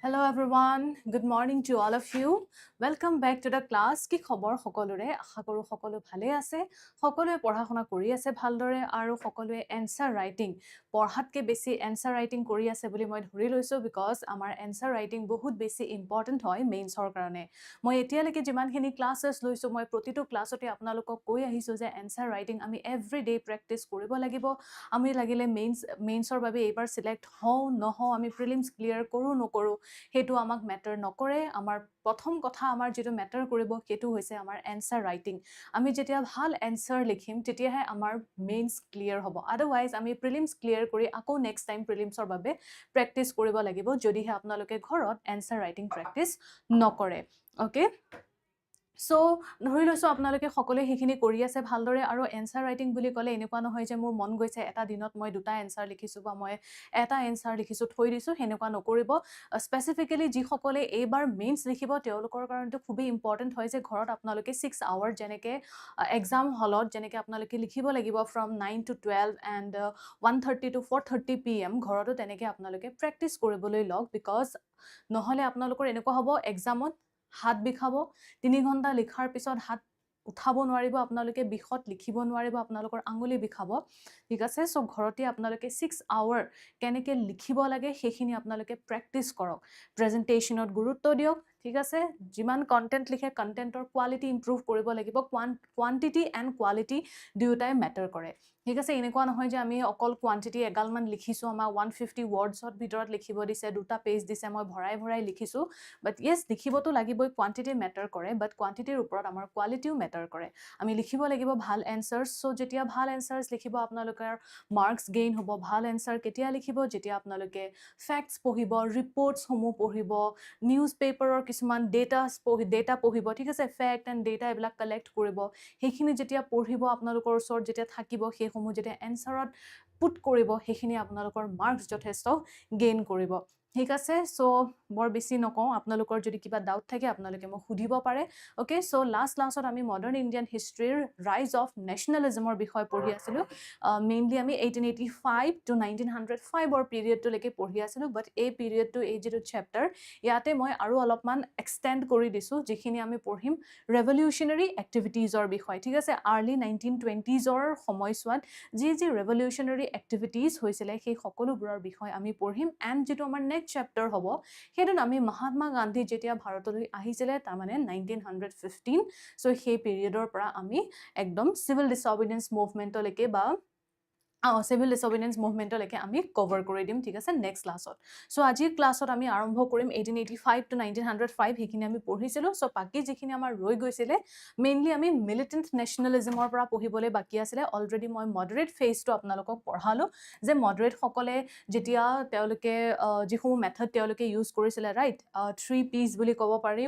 Hello everyone, good morning to all of you. Welcome back to the class. কি খবৰ সকলোৰে আশা কৰো সকলো ভালে আছে সকলোৱে পঢ়া শুনা কৰি আছে ভালদৰে আৰু সকলোৱে এনসাৰ ৰাইটিং পঢ়াতকে বেছি এনসাৰ ৰাইটিং কৰি আছে বুলি মই ধৰি লৈছো বিকজ আমাৰ এনসাৰ ৰাইটিং বহুত বেছি ইম্পৰ্টেন্ট হয় মেইনছৰ কাৰণে মই এতিয়ালৈকে যিমানখিনি ক্লাसेছ লৈছো মই প্ৰতিটো ক্লাছতে আপোনালোকক কৈ আহিছো যে এনসাৰ ৰাইটিং আমি এভৰি ডে প্ৰেক্টিছ কৰিব লাগিব আমি লাগিলে মেইনছৰ বাবে এইবাৰ সিলেক্ট হওঁ নহওঁ আমি প্ৰিলিমছ ক্লিয়াৰ কৰো নকৰো হেতু আমাক ম্যাটাৰ নকৰে আমাৰ প্ৰথম কথা আমাৰ যেটো ম্যাটাৰ কৰিব হেতু হৈছে আমাৰ এনসাৰ ৰাইটিং আমি যেতিয়া ভাল এনসাৰ লিখিম তেতিয়াহে আমাৰ মেইনছ ক্লিয়াৰ হ'ব আদাৰৱাইজ আমি প্ৰিলিমছ ক্লিয়াৰ কৰি আকৌ নেক্সট টাইম প্ৰিলিমছৰ বাবে প্ৰেক্টিছ কৰিব লাগিব যদিহে আপোনালোকে ঘৰত এনসাৰ ৰাইটিং প্ৰেক্টিছ নকৰে ওকে So, ধৰি লৈছো আপোনালোকে সকলোৱে হিখিনি কৰি আছে ভালদৰে আৰু এনসাৰ ৰাইটিং বুলি ক'লে এনেকুৱা নহয় যে মোৰ মন গৈছে এটা দিনত মই দুটা এনসাৰ লিখিছো বা মই এটা এনসাৰ লিখিছো থৈ দিছো হেনেকুৱা নকৰিব স্পেসিফিক্যালি যি সকলে এইবাৰ মেইনছ লিখিব তেওঁলোকৰ কাৰণটো খুবই ইম্পৰ্টেন্ট হয় যে ঘৰত আপোনালোকে 6 আৱাৰ যেনেকে এক্সাম হলত যেনেকে আপোনালোকে লিখিব লাগিব from 9 to 12 and 1:30 to 4:30 pm ঘৰতো তেনেকে আপোনালোকে প্ৰেক্টিছ কৰিবলৈ লওক বিকজ নহলে আপোনালোকৰ এনেকুৱা হ'ব এক্সামত হাত বিখাব 3 ঘন্টা লিখাৰ পিছত হাত উঠাব নোৱাৰিব আপোনালোকে বিখত লিখিব নোৱাৰিব আপোনালোকৰ আঙুলি বিখাব ঠিক আছে সো ঘৰতে আপোনালোকে 6 আৱাৰ কেনেকে লিখিব লাগে হেখিনি আপোনালোকে প্ৰেক্টিছ কৰক প্ৰেজেন্টেচনত গুৰুত্ব দিয়ক ঠিক আছে যিমান কন্টেন্ট লিখে কন্টেন্টৰ কোৱালিটি ইমপ্ৰুভ কৰিব লাগিব কোৱান্টিটি এন্ড কোৱালিটি দুয়োটাই ম্যাটাৰ কৰে ঠিক আছে এনেকুৱা নহয় যে আমি অকল কোৱান্টিটি এগালমান লিখিছো আমাৰ 150 ওয়াৰ্ডছত ভিতৰত লিখিব দিছে দুটা পেজ দিছে মই ভৰাই লিখিছো বাট ইয়েস লিখিবতো লাগিবই কোৱান্টিটি ম্যাটাৰ কৰে বাট কোৱান্টিটিৰ ওপৰত আমাৰ কোৱালিটিও ম্যাটাৰ কৰে আমি লিখিব লাগিব ভাল এনসাৰছ সো যেতিয়া ভাল এনসাৰছ লিখিব আপোনালোকৰ মাৰ্কস গেইন হ'ব ভাল এনসাৰ কেতিয়া লিখিব যেতিয়া আপোনালোকে ফ্যাক্টস পঢ়িব ৰিপৰ্টস সমূহ পঢ়িব নিউজ পেপাৰৰ কিছুমান ডেটা পঢ়িব ঠিক আছে ফ্যাক্ট এন্ড ডেটা এবিলাক কালেক্ট কৰিব হেখিনি যেতিয়া পঢ়িব আপোনালোকৰ ওচৰত যেতিয়া থাকিব হেসমূহ যেতিয়া এনসাৰত পুট কৰিব হেখিনি আপোনালোকৰ মাৰ্কস যথেষ্ট গেইন কৰিব ঠিক আছে সো বৰ বেছি নকওঁ আপোনালোকৰ যদি কিবা ডাউট থাকে আপোনালোকে মোক সুধিব পাৰে ওকে সো লাষ্ট ক্লাছত আমি মডাৰ্ন ইণ্ডিয়ান হিষ্ট্ৰীৰ ৰাইজ অফ নেশনালিজমৰ বিষয় পঢ়ি আছিলো মেইনলি আমি 1885 to 1905 অৰ পিৰিয়ডটো লৈকে পঢ়ি আছিলো বাট এই পিৰিয়ডটো এই যেটো চেপ্টাৰ ইয়াতে মই আৰু অলপমান এক্সটেন্ড কৰি দিছো যিখিনি আমি পঢ়িম ৰেভলিউশনাৰী এক্টিভিটিজৰ বিষয় ঠিক আছে আৰ্লি 1920সৰ সময়ছোৱাত যি ৰেভলিউশনাৰী এক্টিভিটিজ হৈছিলে সেই সকলোবোৰৰ বিষয় আমি পঢ়িম এন্ড যেটো আমাৰ নেক্সট চেপ্টাৰ হ'ব হেতু আমি মহাত্মা গান্ধী যেতিয়া ভাৰতলৈ আহিছিলে তাৰ মানে 1915 সো সেই পিৰিয়ডৰ পৰা আমি একদম সিভিল ডিসঅবিডিয়েন্স মুভমেন্টলৈকে বা সিভিল ডিসঅবিডিয়েন্স মুভমেন্টলৈকে আমি কভাৰ কৰি দিম ঠিক আছে নেক্সট ক্লাছত সো আজিৰ ক্লাছত আমি আৰম্ভ কৰিম 1885 to 1905 হেখিনি আমি পঢ়িছিলো সো বাকি যিখিনি আমাৰ ৰৈ গৈছিলে মেইনলি আমি মিলিটেন্ট নেশনালিজমৰ পৰা পঢ়িবলৈ বাকি আছিল অলৰেডি মই মডাৰেট ফেজটো আপোনালোকক পঢ়ালো যে মডাৰেট সকলে যেতিয়া তেওঁলোকে যিসমূহ মেথড তেওঁলোকে ইউজ কৰিছিলে ৰাইট 3 P's বুলি ক'ব পাৰি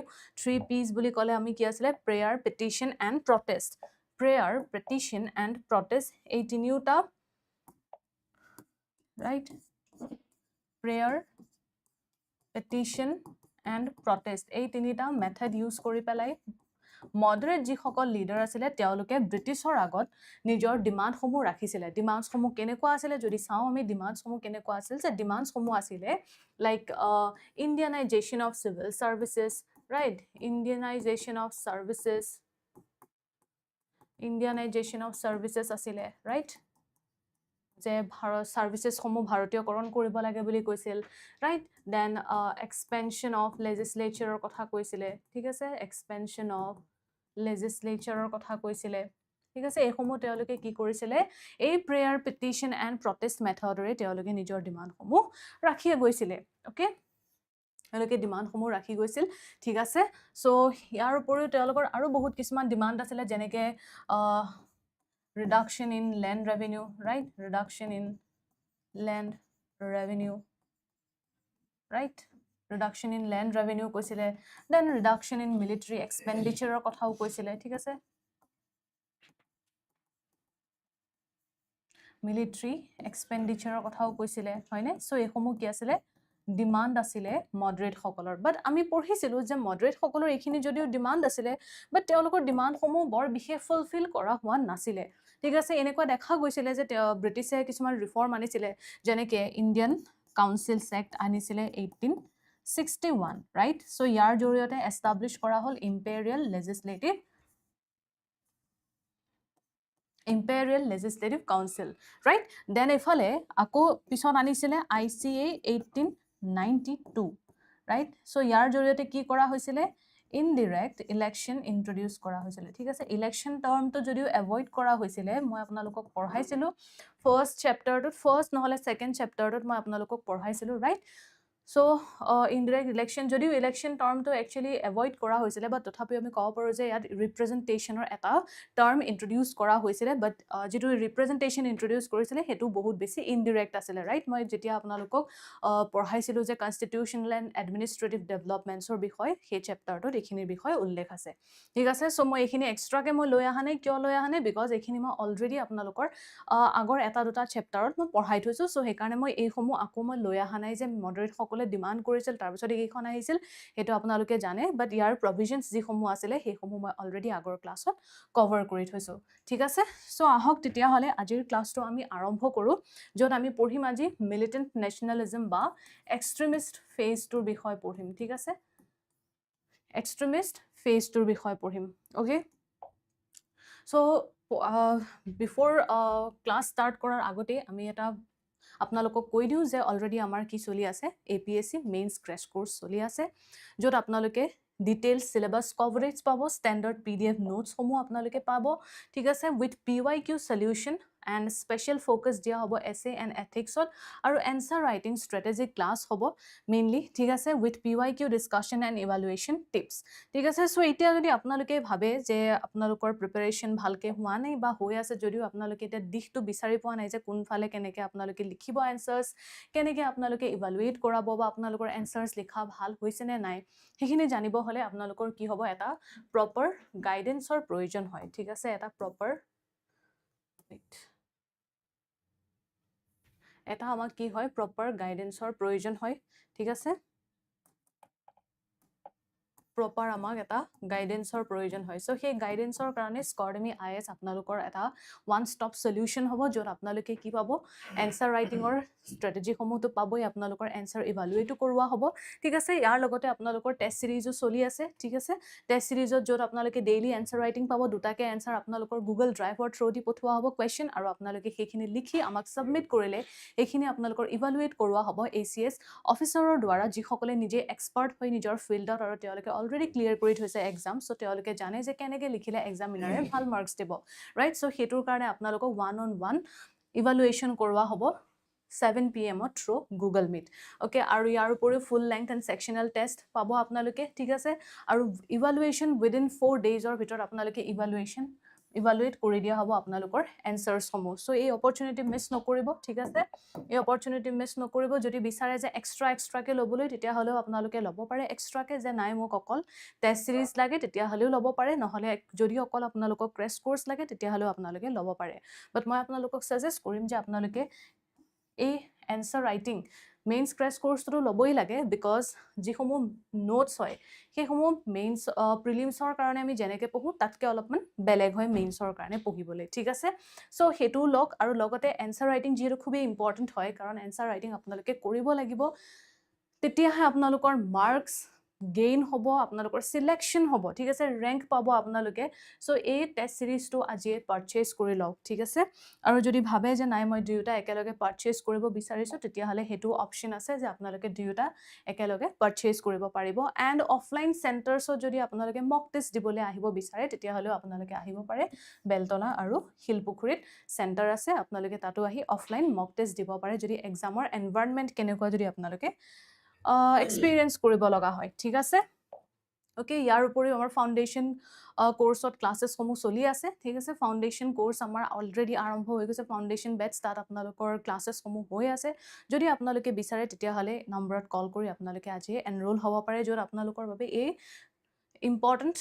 3 P's বুলি ক'লে আমি কি আছিল prayer petition and protest prayer petition and protest এই তিনিটা right prayer petition and protest এই তিনিটা মেথড ইউজ কৰি পেলাই মডাৰেট যি সকল লিডাৰ আছিল তেওঁলোকে ব্ৰিটিছৰ আগত নিজৰ ডিমান্ডসমূহ ৰাখিছিলে ডিমান্ডসমূহ কেনেকুৱা আছিল যদি চাও আমি ডিমান্ডসমূহ কেনেকুৱা আছিল যে ডিমান্ডসমূহ আছিল like Indianisation of civil services right Indianisation of services আছিল ৰাইট যে ভাৰত সাৰ্ভিসেস সমূহ ভাৰতীয়কৰণ কৰিব লাগে বুলি কৈছিল ৰাইট দেন এক্সপেনশন অফ লেজিসলেচাৰৰ কথা কৈছিলে ঠিক আছে এক্সপেনশন অফ লেজিসলেচাৰৰ কথা কৈছিলে ঠিক আছে এই সমূহ তেওঁলোকে কি কৰিছিলে এই প্ৰেয়াৰ পিটিশন এন্ড প্ৰটেষ্ট মেথডৰে তেওঁলোকে নিজৰ ডিমান্ডসমূহ ৰাখিয়ে গৈছিলে ওকে তেওঁলোকে ডিমান্ডসমূহ ৰাখি গৈছিল ঠিক আছে সো ইয়াৰ উপৰিও তেওঁলোকৰ আৰু বহুত কিছুমান ডিমান্ড আছিল যেনেকে reduction in land revenue right reduction in land revenue right reduction in land revenue কৈছিলে then reduction in military expenditure ৰ কথাও কৈছিলে ঠিক আছে military expenditure ৰ কথাও কৈছিলে হয়নে সো এসমূহ কি আছিল ডিমান্ড আছিল মডাৰেট সকলৰ বাট আমি পঢ়িছিলো যে মডাৰেট সকলৰ এইখিনি যদিও ডিমান্ড আছিল বাট তেওঁলোকৰ ডিমান্ডসমূহ বৰ বিশেষ ফুলফিল কৰা হোৱা নাছিল ঠিক আছে এনেকুৱা দেখা গৈছিল যে ব্ৰিটিছে কিছুমান ৰিফৰ্ম আনিছিল যেনেকে ইণ্ডিয়ান কাউন্সিলছ এক্ট আনিছিল 18 61, right? So ইয়াৰ জৰিয়তে এষ্টাব্লিছ কৰা হ'ল imperial legislative council, right? Then এফালে আকৌ পিছত আনিছিলে ICA 1892, right? So ইয়াৰ জৰিয়তে কি কৰা হৈছিলে ইনডিৰেক্ট ইলেকশ্যন ইন্ট্ৰোডিউস কৰা হৈছিল, ঠিক আছে। ইলেকশ্যন টাৰ্মটো যদিও এভয়েড কৰা হৈছিলে, মই আপোনালোকক পঢ়াইছিলো ফাৰ্স্ট চেপ্টাৰটোত, ফাৰ্স্ট নহলে সেকেন্ড চেপ্টাৰটোত মই আপোনালোকক পঢ়াইছিলো, ৰাইট? So indirect election যদিও ইলেকশ্যন টাৰ্মটো একচুয়ালি এভয়েড কৰা হৈছিলে, বাট তথাপিও আমি ক'ব পাৰো যে ইয়াত ৰিপ্ৰেজেন্টেশনৰ এটা টাৰ্ম ইন্ট্ৰোডিউস কৰা হৈছিলে, বাট যেটো ৰিপ্ৰেজেন্টেশন ইন্ট্ৰোডিউস কৰিছিলে হেতু বহুত বেছি ইনডিৰেক্ট আছিলে, ৰাইট? মই যেতিয়া আপোনালোকক পঢ়াইছিলো যে কনস্টিটিউশনাল এণ্ড এডমিনিষ্ট্ৰেটিভ ডেভেলপমেন্টছৰ বিষয়, সেই চেপ্টাৰটোত এইখিনিৰ বিষয় উল্লেখ আছে, ঠিক আছে। সো মই এইখিনি এক্সট্ৰাকে মই লৈ আহা নাই, কিয় লৈ আহা নাই? বিকজ এইখিনি মই অলৰেডি আপোনালোকৰ আগৰ এটা দুটা চেপ্টাৰত মই পঢ়াই থৈছো, সো সেইকাৰণে মই এইসমূহ আকৌ মই লৈ আহা নাই যে মডাৰেট সকলে ডিমান্ড কৰিছিল তাৰ পিছত এইখন আহিছিল, হেতু আপোনালোকে জানে, বাট ইয়াৰ প্ৰভিজনছ যিসমূহ আছিলে সেইসমূহ মই অলৰেডি আগৰ ক্লাছত কভাৰ কৰি থৈছো, ঠিক আছে। সো আহক তেতিয়া হলে আজিৰ ক্লাছটো আমি আৰম্ভ কৰো, যত আমি পঢ়িম আজি মিলিটেন্ট নেশনালিজম বা এক্সট্ৰিমিষ্ট ফেজটোৰ বিষয় পঢ়িম, ঠিক আছে। এক্সট্ৰিমিষ্ট ফেজটোৰ বিষয় পঢ়িম, ওকে। সো বিফোৰ ক্লাছ ষ্টাৰ্ট কৰাৰ আগতে আমি এটা আপোনালোকক কৈ দিও যে অলৰেডি আমাৰ কি চলি আছে, APSC মেইনছ ক্ৰেশ কোৰ্স চলি আছে, যত আপোনালোকে ডিটেইলছ সিলেবাস কভাৰেজ পাব, স্ট্যান্ডার্ড PDF নোটস সমূহ আপোনালোকে পাব, ঠিক আছে, with PYQ solution and special focus দিয়া হ'ব এসএ এণ্ড এথিক্সত, আৰু এনসাৰ ৰাইটিং স্ট্ৰেটেজি ক্লাছ হ'ব মেইনলি, ঠিক আছে, with PYQ discussion and evaluation tips, ঠিক আছে। সো এতিয়া যদি আপোনালোকে ভাবে যে আপোনালোকৰ প্ৰিপাৰেচন ভালকে হোৱা নাই বা হৈ আছে যদিও আপোনালোকে এটা দিশটো বিচাৰি পোৱা নাই যে কোনফালে কেনেকে আপোনালোকে লিখিব এনসাৰ্স, কেনেকে আপোনালোকে ইভালুয়েট কৰাব বা আপোনালোকৰ এনসাৰ্স লিখা ভাল হৈছে নে নাই, সেইখিনি জানিব হলে আপোনালোকৰ কি হ'ব, এটা প্ৰপাৰ গাইডেন্সৰ প্ৰয়োজন হয়, ঠিক আছে। এটা আমাক কি হয়, প্ৰপাৰ গাইডেন্সৰ প্ৰয়োজন হয়, ঠিক আছে। প্ৰপাৰ আমাক এটা গাইডেন্সৰ প্ৰয়োজন হয়। সো সেই গাইডেন্সৰ কাৰণে স্কৰ্ডমি IS আপোনালোকৰ এটা ওয়ান ষ্টপ সলিউশন হ'ব, যত আপোনালোকে কি পাব, এনসাৰ ৰাইটিংৰ স্ট্ৰেটেজি সমূহটো পাবই, আপোনালোকৰ এনসাৰ ইভালুয়েটো কৰোৱা হ'ব, ঠিক আছে। ইয়াৰ লগতে আপোনালোকৰ টেষ্ট সিৰিজো চলি আছে, ঠিক আছে। টেষ্ট সিৰিজত যত আপোনালোকে ডেইলি এনসাৰ ৰাইটিং পাব, দুটাকে এনসাৰ আপোনালোকৰ গুগল ড্ৰাইভৰ থ্ৰু দি পঠোৱা হ'ব কোৱেশ্চন, আৰু আপোনালোকে সেইখিনি লিখি আমাক সাবমিট কৰিলে এইখিনি আপোনালোকৰ ইভালুয়েট কৰোৱা হ'ব ACS অফিচাৰৰ দ্বাৰা, যিসকলে নিজে এক্সপাৰ্ট হৈ নিজৰ ফিল্ডত আৰু তেওঁলোকে অলৰেডি ক্লিয়াৰ কৰি থৈছে এক্সাম, সো তেওঁলোকে জানে যে কেনেকে লিখিলে এক্সামিনাৰে ভাল মাৰ্কস দিব, ৰাইট? সো হেতুৰ কাৰণে আপোনালোকক 1-on-1 ইভালুয়েশন কৰোৱা হ'ব 7 PM through Google Meet, okay. আৰু ইয়াৰ উপৰিও full length and sectional test পাব আপোনালোকে, ঠিক আছে। আৰু ইভালুয়েশন উইদিন 4 ডেজৰ ভিতৰত আপোনালোকে ইভালুয়েট কৰি দিয়া হ'ব আপোনালোকৰ এনসাৰ্স সমূহ। সো এই অপৰচুনিটি মিস নকৰিব, ঠিক আছে। এই অপৰচুনিটি মিস নকৰিব। যদি বিচাৰে যে এক্সট্ৰাকে ল'বলৈ, তেতিয়া হলেও আপোনালোকে ল'ব পাৰে এক্সট্ৰাকে, যে নাই মোক অকল টেষ্ট সিৰিজ লাগে তেতিয়া হলেও ল'ব পাৰে, নহলে যদি অকল আপোনালোকক ক্ৰেশ কোৰ্স লাগে তেতিয়া হলেও আপোনালোকে ল'ব পাৰে। বাট মই আপোনালোকক সাজেষ্ট কৰিম যে আপোনালোকে এই এনসাৰ ৰাইটিং মেইনছ ক্ৰেশ কোৰ্সটো ল'বই লাগে, বিকজ যিসমূহ নোটস হয় সেইসমূহ মেইনছ প্ৰিলিমছৰ কাৰণে আমি যেনেকে পঢ়ো তাতকে অলপমান বেলেগ হয় মেইনছৰ কাৰণে পঢ়িবলৈ, ঠিক আছে। সো হেতু লওক, আৰু লগতে এনসাৰ ৰাইটিং যিহেতু খুবেই ইম্পৰ্টেন্ট হয়, কাৰণ এনসাৰ ৰাইটিং আপোনালোকে কৰিব লাগিব, তেতিয়াহে আপোনালোকৰ মাৰ্কস গেইন হ'ব, আপোনালোকৰ সিলেকশন হ'ব, ঠিক আছে, ৰেংক পাব আপোনালোকে। সো এই টেষ্ট সিৰিজটো আজি পাৰচেজ কৰি লওক, ঠিক আছে। আৰু যদি ভাবে যে নাই মই দুয়োটা একেলগে পাৰচেজ কৰিব বিচাৰিছো, তেতিয়া হলে হেতু অপচন আছে যে আপোনালোকে দুয়োটা একেলগে পাৰচেজ কৰিব পাৰিব। এণ্ড অফলাইন চেণ্টাৰ্ছত যদি আপোনালোকে মক টেষ্ট দিবলৈ আহিব বিচাৰে, তেতিয়া হলেও আপোনালোকে আহিব পাৰে। বেলতলা আৰু শিলপুখুৰীত চেণ্টাৰ আছে, আপোনালোকে তাতো আহি অফলাইন মক টেষ্ট দিব পাৰে, যদি এক্সামৰ এনভাইৰনমেন্ট কেনেকুৱা যদি আপোনালোকে এক্সপিৰিয়েন্স কৰিব লগা হয়, ঠিক আছে। ওকে, ইয়াৰ উপৰিও আমাৰ ফাউণ্ডেশ্যন কোৰ্সত ক্লাसेस সমূহ চলি আছে, ঠিক আছে। ফাউণ্ডেশ্যন কোৰ্স আমাৰ অলৰেডি আৰম্ভ হৈ গৈছে, ফাউণ্ডেশ্যন বেটছ, তাত আপোনালোকৰ ক্লাसेस সমূহ হৈ আছে। যদি আপোনালোকে বিচাৰে তেতিয়া হলে নম্বৰত কল কৰি আপোনালোকে আজি এনৰোল হ'ব পাৰে, যত আপোনালোকৰ বাবে এই ইম্পৰ্টেন্ট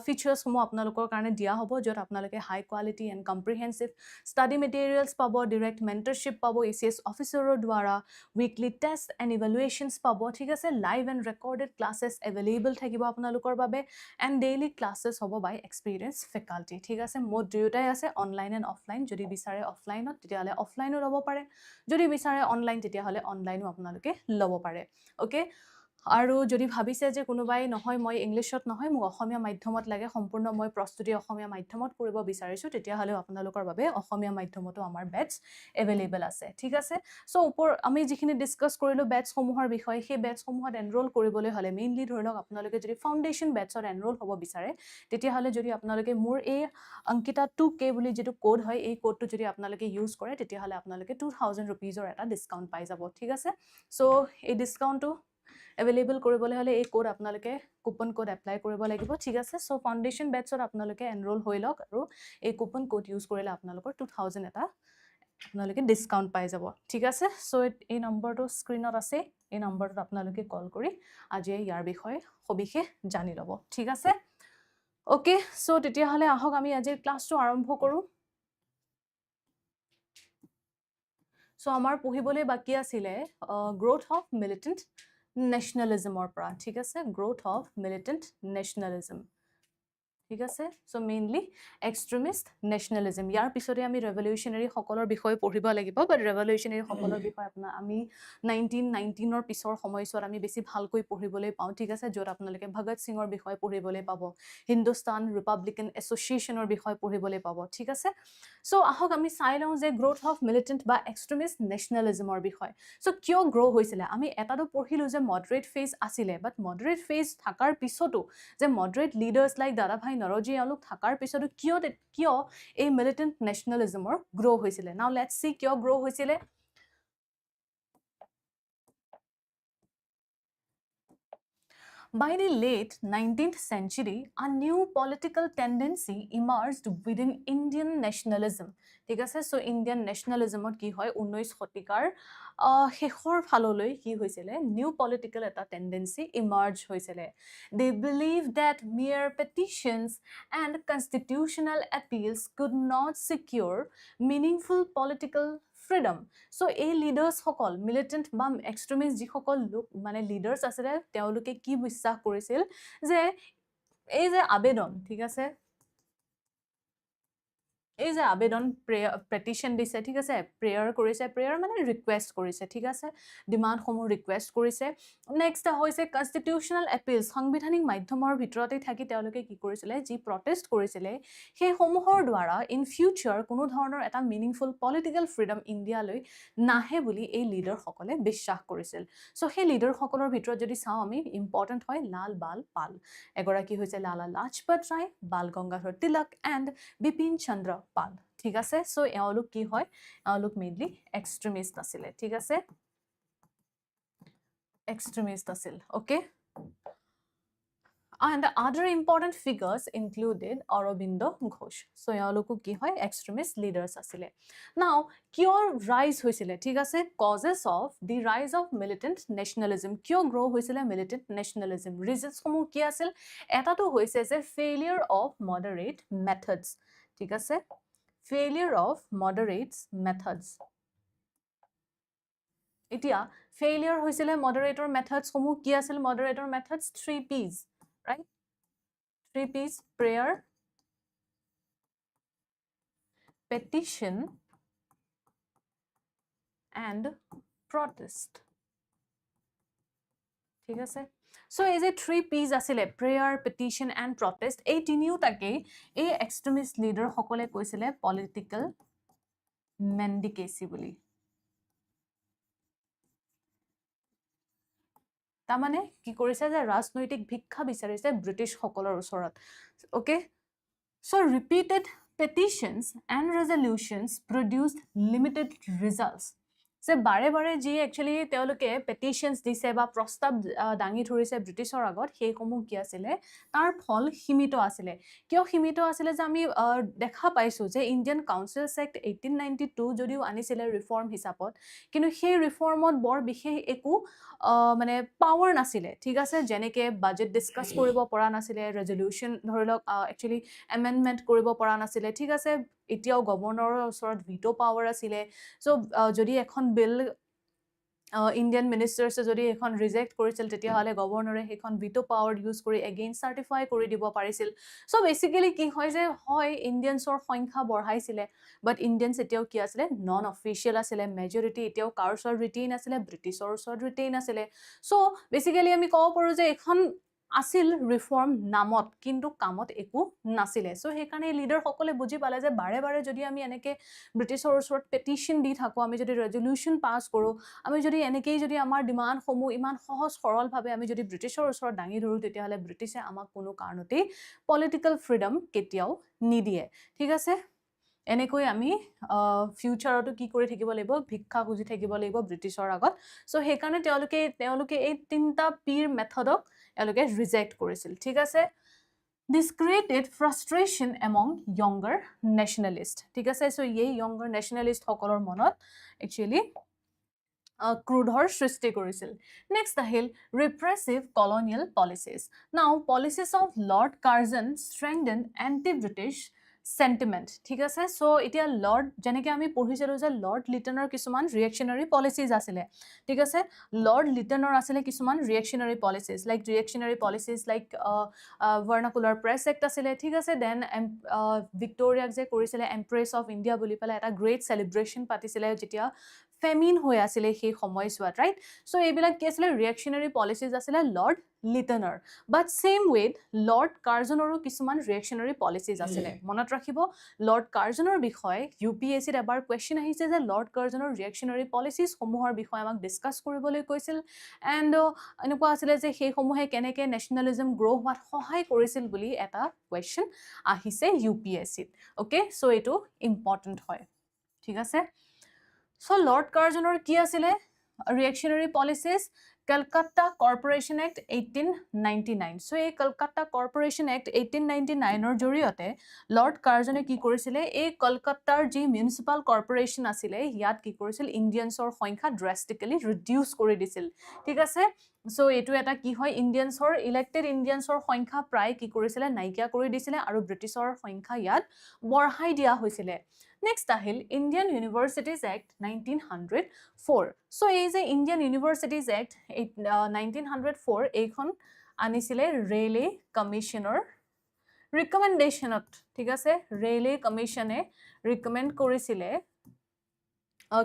ফিচাৰ্সসমূহ আপোনালোকৰ কাৰণে দিয়া হ'ব, যত আপোনালোকে high quality and comprehensive study materials পাব, ডিৰেক্ট মেণ্টৰশ্বিপ পাব ACS অফিচাৰৰ দ্বাৰা, উইকলি টেষ্ট এণ্ড ইভালুয়েশনছ পাব, ঠিক আছে। Live and recorded classes available থাকিব আপোনালোকৰ বাবে, এণ্ড ডেইলি ক্লাसेস হ'ব বাই এক্সপিৰিয়েন্স ফেকাল্টি, ঠিক আছে। মোড দুয়োটাই আছে, অনলাইন এণ্ড অফলাইন। যদি বিচাৰে অফলাইনত তেতিয়াহলে অফলাইনো ল'ব পাৰে, যদি বিচাৰে অনলাইন তেতিয়াহলে অনলাইনো আপোনালোকে ল'ব পাৰে, ওকে। আৰু যদি ভাবিছে যে কোনোবাই নহয় মই ইংলিছত নহয় মোক অসমীয়া মাধ্যমত লাগে সম্পূৰ্ণ মই প্ৰস্তুতি অসমীয়া মাধ্যমত কৰিব বিচাৰিছোঁ তেতিয়াহ'লেও আপোনালোকৰ বাবে অসমীয়া মাধ্যমতো আমাৰ বেটছ এভেইলেবল আছে ঠিক আছে সো আমি যিখিনি ডিছকাছ কৰিলোঁ বেটছসমূহৰ বিষয়ে সেই বেটছসমূহত এনৰোল কৰিবলৈ হ'লে মেইনলি ধৰি লওক আপোনালোকে যদি ফাউণ্ডেশ্যন বেটছত এনৰোল হ'ব বিচাৰে তেতিয়াহ'লে যদি আপোনালোকে মোৰ এই অংকিতা 2K বুলি যিটো কোড হয় এই কোডটো যদি আপোনালোকে ইউজ কৰে তেতিয়াহ'লে আপোনালোকে 2000 ৰুপিজৰ এটা ডিছকাউণ্ট পাই যাব ঠিক আছে সো এই ডিছকাউণ্টটো এভেইলেবল কৰিবলৈ হ'লে এই কোড আপোনালোকে কুপন কোড এপ্লাই কৰিব লাগিব ঠিক আছে সো ফাউণ্ডেশ্যন বেটছত আপোনালোকে এনৰোল হৈ লওক আৰু এই কুপন কোড ইউজ কৰিলে আপোনালোকৰ 2000 এটা আপোনালোকে ডিছকাউণ্ট পাই যাব ঠিক আছে সো এই নম্বৰটো স্ক্ৰীনত আছে এই নম্বৰটোত আপোনালোকে কল কৰি আজি ইয়াৰ বিষয়ে সবিশেষ জানি ল'ব ঠিক আছে ওকে সো তেতিয়াহ'লে আহক আমি আজিৰ ক্লাছটো আৰম্ভ কৰোঁ সো আমাৰ পঢ়িবলৈ বাকি আছিলে গ্ৰোথ অফ মিলিটেণ্ট নেশ্যনেলিজমৰ পৰা ঠিক আছে গ্ৰোথ অফ মিলিটেণ্ট নেশ্যনেলিজম ঠিক আছে সো মেইনলি এক্সট্ৰিমিষ্ট নেশ্যনেলিজম ইয়াৰ পিছতে আমি ৰেভলিউচনাৰী সকলৰ বিষয়ে পঢ়িব লাগিব বাট ৰেভলিউচনাৰী সকলৰ বিষয়ে আমি 1919ৰ পিছৰ সময়ছোৱাত আমি বেছি ভালকৈ পঢ়িবলৈ পাওঁ ঠিক আছে য'ত আপোনালোকে ভগত সিঙৰ বিষয়ে পঢ়িবলৈ পাব হিন্দুস্তান ৰিপাব্লিকান এছ'চিয়েশ্যনৰ বিষয়ে পঢ়িবলৈ পাব ঠিক আছে সো আহক আমি চাই লওঁ যে গ্ৰোথ অফ মিলিটেণ্ট বা এক্সট্ৰিমিষ্ট নেশ্যনেলিজমৰ বিষয়ে সো কিয় গ্ৰ' হৈছিলে আমি এটাতো পঢ়িলোঁ যে মডাৰেট ফেজ আছিলে বাট মডাৰেট ফেজ থকাৰ পিছতো যে মডাৰেট লিডাৰ্ছ লাইক দাদাভাই নৰজী এওঁলোক থকাৰ পিছতো কিয় এই মিলিটেণ্ট নেশ্যনেলিজমৰ গ্ৰ' হৈছিলে নাও লেটছ সি কিয় গ্ৰ' হৈছিলে By the late 19th century, a new political tendency emerged within Indian nationalism. ঠিক আছে সো ইণ্ডিয়ান নেশ্যনেলিজমত কি হয় 19 শতিকাৰ শেষৰ ফাললৈ কি হৈছিলে নিউ পলিটিকেল এটা টেন্ডেন্সি ইমাৰ্জ হৈছিলে they believed that mere petitions and constitutional appeals could not secure meaningful political freedom so এই লিডাৰ্ছ সকল মিলিটেণ্ট বা এক্সট্ৰিমিষ্ট যিসকল লোক মানে লিডাৰ্ছ আছিলে তেওঁলোকে কি বিশ্বাস কৰিছিল যে এই যে আবেদন ঠিক আছে এই যে আবেদন পেটিশন দিছে ঠিক আছে প্ৰেয়াৰ কৰিছে প্ৰেয়াৰ মানে ৰিকুৱেষ্ট কৰিছে ঠিক আছে ডিমাণ্ডসমূহ ৰিকুৱেষ্ট কৰিছে নেক্সট হৈছে কনষ্টিটিউচনেল এপিলছ সাংবিধানিক মাধ্যমৰ ভিতৰতে থাকি তেওঁলোকে কি কৰিছিলে যি প্ৰটেষ্ট কৰিছিলে সেই সমূহৰ দ্বাৰা ইন ফিউচাৰ কোনো ধৰণৰ এটা মিনিংফুল পলিটিকেল ফ্ৰীডম ইণ্ডিয়ালৈ নাহে বুলি এই লিডাৰসকলে বিশ্বাস কৰিছিল সো সেই লিডাৰসকলৰ ভিতৰত যদি চাওঁ আমি ইম্পৰ্টেণ্ট হয় লাল বাল পাল এগৰাকী হৈছে লালা লাজপত ৰায় বাল গংগাধৰ তিলক এণ্ড বিপিন চন্দ্ৰ পাল ঠিক আছে সো এওঁলোক কি হয় এওঁলোক মেইনলি এক্সট্ৰিমিষ্ট আছিলে ঠিক আছে এক্সট্ৰিমিষ্ট আছিল okay and other important figures included Aurobindo Ghosh so eoloku ki hoy extremist leaders asile now cure rise hoisile thik ase causes of the rise of militant nationalism cure grow hoisile militant nationalism reasons komu ki asil eta to hoise je failure of moderate methods thik ase failure of moderate methods itia failure hoisile moderator methods komu ki asil moderator methods 3 P's right 3 P's prayer petition and protest ঠিক আছে so এই যে 3 P's আছিলে prayer petition and protest এই তিনিওটাকে এই extremist leader সকলে কৈছিলে political মেন্ডিকেসি বুলি তাৰমানে কি কৰিছে যে ৰাজনৈতিক ভিক্ষা বিচাৰিছে ব্ৰিটিছ সকলৰ ওচৰত okay so repeated petitions and resolutions produced limited results যে বাৰে বাৰে যি একচুয়ালি তেওঁলোকে পেটিশনস দিছে বা প্ৰস্তাৱ দাঙি ধৰিছে ব্ৰিটিছৰ আগত সেইসমূহ কি আছিল তাৰ ফল সীমিত আছিল কিয় সীমিত আছিল যে আমি দেখা পাইছো যে ইণ্ডিয়ান কাউন্সিলছ এক্ট 1892 যদিও আনিছিল ৰিফৰ্ম হিচাপত কিন্তু সেই ৰিফৰ্মত বৰ বিশেষ একো মানে পাৱাৰ নাছিল ঠিক আছে যেনেকে বাজেট ডিসকাস কৰিব পৰা নাছিল ৰেজলিউশন ধৰিলক একচুয়ালি এমেন্ডমেন্ট কৰিব পৰা নাছিল ঠিক আছে এতিয়াও গভৰ্ণৰৰ ওচৰত ভিটো পাৱাৰ আছিল সো যদি এখন বিল ইণ্ডিয়ান মিনিষ্টাৰ্ছে যদি এখন ৰিজেক্ট কৰিছিল তেতিয়াহ'লে গভৰ্ণৰে সেইখন ভিটো পাৱাৰ ইউজ কৰি এগেইন চাৰ্টিফাই কৰি দিব পাৰিছিল চ' বেচিকেলি কি হয় যে হয় ইণ্ডিয়ানছৰ সংখ্যা বঢ়াইছিলে বাট ইণ্ডিয়ানছ এতিয়াও কি আছিলে নন অফিচিয়েল আছিলে মেজৰিটি এতিয়াও কাৰ ওচৰত ৰিটেইন আছিলে ব্ৰিটিছৰ ওচৰত ৰিটেইন আছিলে চ' বেচিকেলি আমি ক'ব পাৰোঁ যে এখন আছিল ৰিফৰ্ম নামত কিন্তু কামত একো নাছিলে চ' সেইকাৰণে লিডাৰসকলে বুজি পালে যে বাৰে বাৰে যদি আমি এনেকৈ ব্ৰিটিছৰ ওচৰত পেটিশ্যন দি থাকোঁ আমি যদি ৰেজলিউশ্যন পাছ কৰোঁ আমি যদি এনেকেই যদি আমাৰ ডিমাণ্ডসমূহ ইমান সহজ সৰলভাৱে আমি যদি ব্ৰিটিছৰ ওচৰত দাঙি ধৰোঁ তেতিয়াহ'লে ব্ৰিটিছে আমাক কোনো কাৰণতেই পলিটিকেল ফ্ৰীডম কেতিয়াও নিদিয়ে ঠিক আছে এনেকৈ আমি ফিউচাৰতো কি কৰি থাকিব লাগিব ভিক্ষা খুজি থাকিব লাগিব ব্ৰিটিছৰ আগত চ' সেইকাৰণে তেওঁলোকে এই তিনিটা পিৰ মেথডক এওঁলোকে ৰিজেক্ট কৰিছিল ঠিক আছে This created frustration among younger nationalists. ঠিক আছে so এই younger nationalist সকলৰ মনত actually ক্ৰোধৰ সৃষ্টি কৰিছিল নেক্সট আহিল repressive colonial policies now policies of Lord Curzon strengthened anti-British sentiment ঠিক আছে so এতিয়া লৰ্ড যেনেকৈ আমি পঢ়িছিলোঁ যে লৰ্ড লিটনৰ কিছুমান ৰিয়েকশ্যনাৰী পলিচিজ আছিলে ঠিক আছে লৰ্ড লিটনৰ আছিলে কিছুমান ৰিয়েকশ্যনাৰী পলিচিজ লাইক ভাৰ্নাকুলাৰ প্ৰেছ এক্ট আছিলে ঠিক আছে দেন ভিক্টৰিয়াক যে কৰিছিলে এম্প্ৰেছ অফ ইণ্ডিয়া বুলি পেলাই এটা গ্ৰেট চেলিব্ৰেশ্যন পাতিছিলে যেতিয়া ফেমিন হৈ আছিলে সেই সময়ছোৱাত ৰাইট চ' এইবিলাক কি আছিলে ৰিয়েকশ্যনাৰী পলিচিজ আছিলে লৰ্ড লিটনৰ বাট ছেইম ৱেত লৰ্ড কাৰ্জনৰো কিছুমান ৰিয়েকশ্যনাৰী পলিচিজ আছিলে মনত ৰাখিব লৰ্ড কাৰ্জনৰ বিষয়ে UPSCত এবাৰ কুৱেশ্যন আহিছে যে লৰ্ড কাৰ্জনৰ ৰিয়েকশ্যনাৰী পলিচিজসমূহৰ বিষয়ে আমাক ডিছকাছ কৰিবলৈ কৈছিল এণ্ড এনেকুৱা আছিলে যে সেইসমূহে কেনেকৈ নেশ্যনেলিজম গ্ৰ' হোৱাত সহায় কৰিছিল বুলি এটা কুৱেশ্যন আহিছে UPSCত অ'কে চ' এইটো ইম্পৰ্টেণ্ট হয় ঠিক আছে চ' লৰ্ড কাৰ্জনৰ কি আছিলে ৰিয়েকশ্যনাৰী পলিচিজ কলকাতা কৰ্পৰেশ্যন এক্ট 1899 চ' এই কলকাতা কৰ্পৰেশ্যন এক্ট 1899ৰ জৰিয়তে লৰ্ড কাৰ্জনে কি কৰিছিলে এই কলকাতাৰ যি মিউনিচিপাল কৰ্পৰেশ্যন আছিলে ইয়াত কি কৰিছিল ইণ্ডিয়ানছৰ সংখ্যা ড্ৰাষ্টিকেলি ৰিডিউচ কৰি দিছিল ঠিক আছে চ' এইটো এটা কি হয় ইলেক্টেড ইণ্ডিয়ানছৰ সংখ্যা প্ৰায় কি কৰিছিলে নাইকিয়া কৰি দিছিলে আৰু ব্ৰিটিছৰ সংখ্যা ইয়াত বঢ়াই দিয়া হৈছিলে নেক্সট আহিল ইণ্ডিয়ান ইউনিভাৰ্চিটিজ এক্ট 1904 চ' এই যে ইণ্ডিয়ান ইউনিভাৰ্চিটিজ এক্ট 1904 এইখন আনিছিলে ৰেইলে কমিশ্যনৰ ৰিকমেণ্ডেশ্যনত ঠিক আছে ৰেইলে কমিশ্যনে ৰিকমেণ্ড কৰিছিলে